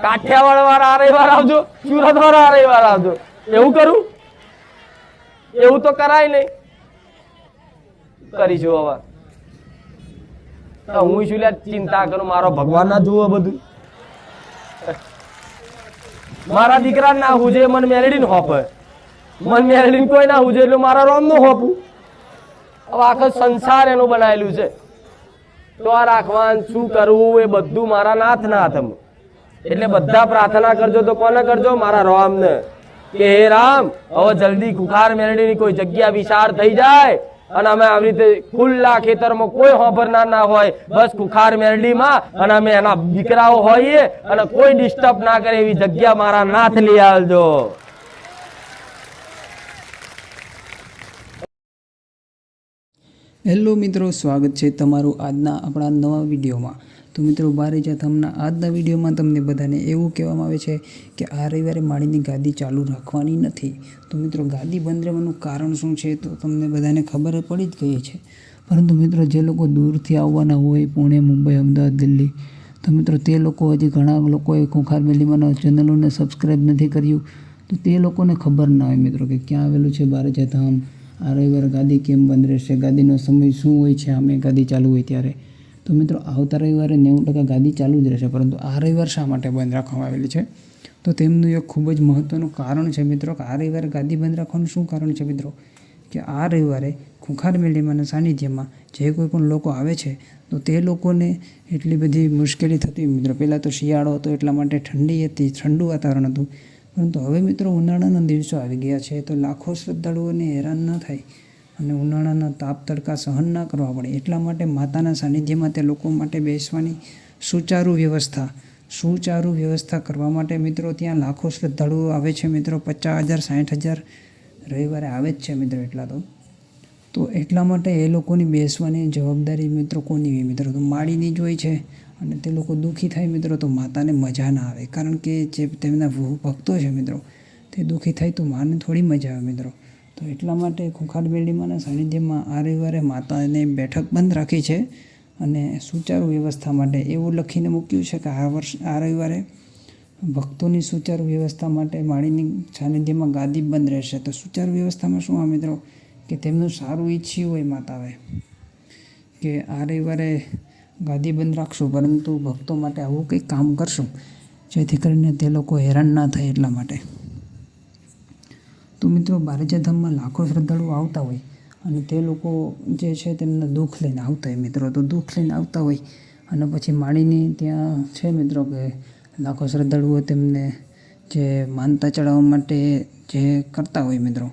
કાઠિયાવાડ વાળા આ રવિવાર આવજો, સુરત વાળા આ રવિવાર આવજો. એવું કરું? એવું તો કરાય નહીં. કરીશું હવે. હું શું લે ચિંતા કરું? મારો ભગવાન ના જુઓ બધું. મારા દીકરા ના હુજે મને મેલડીને હોપે, મને મેલડીને કોઈ ના હુજે એટલે મારા રોમ નું હોપું. હવે આખો સંસાર એનું બનાવેલું છે. તો આ રાખવાનું શું કરવું એ બધું મારા નાથ ના હાથમાં. એટલે બધા પ્રાર્થના કરજો તો કોને કરજો? મારા રામ ને, કે હે રામ હવે જલ્દી ખુખાર મેલડીની કોઈ જગ્યા વિશાળ થઈ જાય અને અમે આવી રીતે ખુલ્લા ખેતરમાં કોઈ હોભરનાર ના હોય, બસ ખુખાર મેલડીમાં અને અમે એના દીકરાઓ હોઈએ અને કોઈ ડિસ્ટર્બ ના કરે એવી જગ્યા મારા નાથ લઈ આવજો. હેલો મિત્રો, સ્વાગત છે તમારું આજના આપણા નવા વિડીયોમાં. તો મિત્રો બારેજા ધામના આજના વિડીયોમાં તમને બધાને એવું કહેવામાં આવે છે કે આ રવિવારે માળીની ગાદી ચાલુ રાખવાની નથી. તો મિત્રો ગાદી બંધ રહેવાનું કારણ શું છે તો તમને બધાને ખબર પડી જ ગઈ છે. પરંતુ મિત્રો જે લોકો દૂરથી આવવાના હોય, પુણે, મુંબઈ, અમદાવાદ, દિલ્હી, તો મિત્રો તે લોકો હજી ઘણા લોકોએ ખુખાર મેલડીમાંના ચેનલોને સબસ્ક્રાઈબ નથી કર્યું. તો તે લોકોને ખબર ના હોય મિત્રો કે ક્યાં આવેલું છે બારેજા ધામ, આ રવિવારે ગાદી કેમ બંધ રહેશે, ગાદીનો સમય શું હોય છે આમે ગાદી ચાલુ હોય ત્યારે. તો મિત્રો આવતા રવિવારે 90% ગાદી ચાલુ જ રહેશે, પરંતુ આ રવિવાર શા માટે બંધ રાખવામાં આવેલી છે? તો તેમનું એક ખૂબ જ મહત્ત્વનું કારણ છે મિત્રો કે આ રવિવારે ગાદી બંધ રાખવાનું શું કારણ છે મિત્રો? કે આ રવિવારે ખુખાર મેલડીમાંના સાનિધ્યમાં જે કોઈ પણ લોકો આવે છે તો તે લોકોને એટલી બધી મુશ્કેલી થતી મિત્રો. પહેલાં તો શિયાળો હતો એટલા માટે ઠંડી હતી, ઠંડુ વાતાવરણ હતું. પરંતુ હવે મિત્રો ઉનાળાના દિવસો આવી ગયા છે તો લાખો શ્રદ્ધાળુઓને હેરાન ન થાય અને ઉનાળાના તાપ તડકા સહન ના કરવા પડે એટલા માટે માતાના સાનિધ્યમાં તે લોકો માટે બેસવાની સુચારુ વ્યવસ્થા કરવા માટે મિત્રો ત્યાં લાખો શ્રદ્ધાળુઓ આવે છે મિત્રો. 50,000 60,000 રવિવારે આવે જ છે મિત્રો. તો એટલા માટે એ લોકોની બેસવાની જવાબદારી મિત્રો કોની હોય મિત્રો? તો માળીની જ હોય છે. અને તે લોકો દુઃખી થાય મિત્રો તો માતાને મજા ના આવે, કારણ કે જે તેમના ભક્તો છે મિત્રો તે દુઃખી થાય તો માને થોડી મજા આવે મિત્રો. તો એટલા માટે ખુખાર મેલડીમાંના સાનિધ્યમાં આ રવિવારે માતાને બેઠક બંધ રાખી છે અને સુચારુ વ્યવસ્થા માટે એવું લખીને મૂક્યું છે કે આ રવિવારે ભક્તોની સુચારુ વ્યવસ્થા માટે માળીની સાનિધ્યમાં ગાદી બંધ રહેશે. તો સુચારુ વ્યવસ્થામાં શું આ મિત્રો? કે તેમનું સારું ઈચ્છ્યું હોય માતાએ કે આ રવિવારે ગાદી બંધ રાખશું, પરંતુ ભક્તો માટે આવું કંઈક કામ કરશું જેથી કરીને તે લોકો હેરાન ના થાય એટલા માટે. તો મિત્રો બારેજા ધામમાં લાખો શ્રદ્ધાળુઓ આવતા હોય અને તે લોકો જે છે તેમના દુઃખ લઈને આવતા હોય મિત્રો. તો દુઃખ લઈને આવતા હોય અને પછી માળીની ત્યાં છે મિત્રો કે લાખો શ્રદ્ધાળુઓ તેમને જે માનતા ચડાવવા માટે જે કરતા હોય મિત્રો,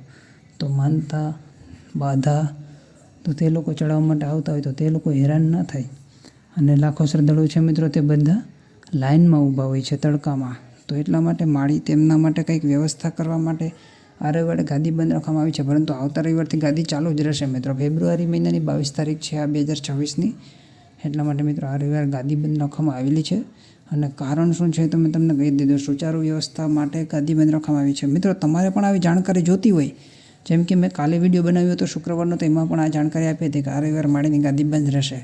તો માનતા બાધા તો તે લોકો ચડાવવા માટે આવતા હોય તો તે લોકો હેરાન ના થાય. અને લાખો શ્રદ્ધાળુઓ છે મિત્રો તે બધા લાઇનમાં ઊભા હોય છે તડકામાં. તો એટલા માટે માળી તેમના માટે કંઈક વ્યવસ્થા કરવા માટે આ રવિવારે ગાદી બંધ રાખવામાં આવી છે. પરંતુ આવતા રવિવારથી ગાદી ચાલુ જ રહેશે મિત્રો. ફેબ્રુઆરી મહિનાની 22 તારીખ છે આ 2026ની. એટલા માટે મિત્રો આ રવિવારે ગાદી બંધ રાખવામાં આવેલી છે. અને કારણ શું છે તો મેં તમને કહી દીધું. સુચારુ વ્યવસ્થા માટે ગાદી બંધ રાખવામાં આવી છે. મિત્રો તમારે પણ આવી જાણકારી જોતી હોય, જેમ કે મેં કાલે વિડીયો બનાવ્યો હતો શુક્રવારનો, તો એમાં પણ આ જાણકારી આપી હતી કે આ રવિવારે માળીની ગાદી બંધ રહેશે.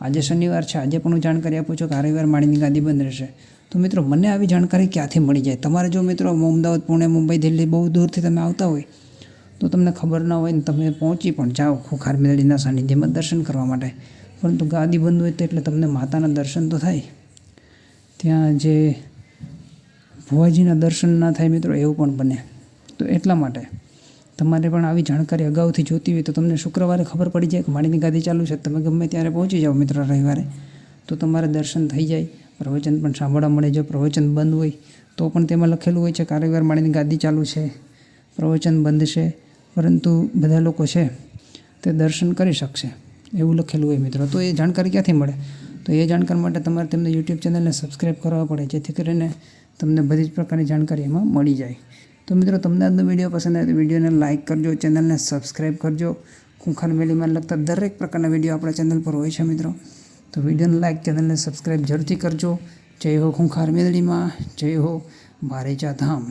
આજે શનિવાર છે, આજે પણ હું જાણકારી આપું છું કે આ રવિવારે માળીની ગાદી બંધ રહેશે. તો મિત્રો મને આવી જાણકારી ક્યાંથી મળી જાય? તમારે જો મિત્રો અમદાવાદ, પુણે, મુંબઈ, દિલ્હી બહુ દૂરથી તમે આવતા હોય તો તમને ખબર ના હોય ને તમે પહોંચી પણ જાઓ ખુખાર મેલડીના સાનિધ્યમાં દર્શન કરવા માટે, પરંતુ ગાદી બંધ હોય તો એટલે તમને માતાના દર્શન તો થાય, ત્યાં જે ભુવાજીના દર્શન ના થાય મિત્રો એવું પણ બને. તો એટલા માટે તમારે પણ આવી જાણકારી અગાઉથી જોતી હોય તો તમને શુક્રવારે ખબર પડી જાય કે માળીની ગાદી ચાલુ છે. તમે ગમે ત્યારે પહોંચી જાઓ મિત્રો રવિવારે, તો તમારે દર્શન થઈ જાય પ્રવચન પણ સાંભળવા મળે. જો પ્રવચન બંધ હોય તો પણ તેમાં લખેલું હોય છે કારેગર માળીની ગાદી ચાલુ છે, પ્રવચન બંધ છે, પરંતુ બધા લોકો છે તે દર્શન કરી શકશે એવું લખેલું હોય મિત્રો. તો એ જાણકારી ક્યાંથી મળે? તો એ જાણકારી માટે તમારે તેમને યુટ્યુબ ચેનલને સબસ્ક્રાઈબ કરવા પડે, જેથી કરીને તમને બધી જ પ્રકારની જાણકારી એમાં મળી જાય. તો મિત્રો, તમને આજનો વિડીયો પસંદ આવે તો વિડીયોને લાઇક કરજો, ચેનલને સબસ્ક્રાઈબ કરજો. ખૂંખાર મેળીમાં લગતા દરેક પ્રકારના વિડીયો આપણા ચેનલ પર હોય છે મિત્રો. તો વિડીયોને લાઇક, ચેનલને સબસ્ક્રાઈબ જરૂરથી કરજો. જય હો ખૂંખાર મેળીમાં, જય હો બારેજા ધામ.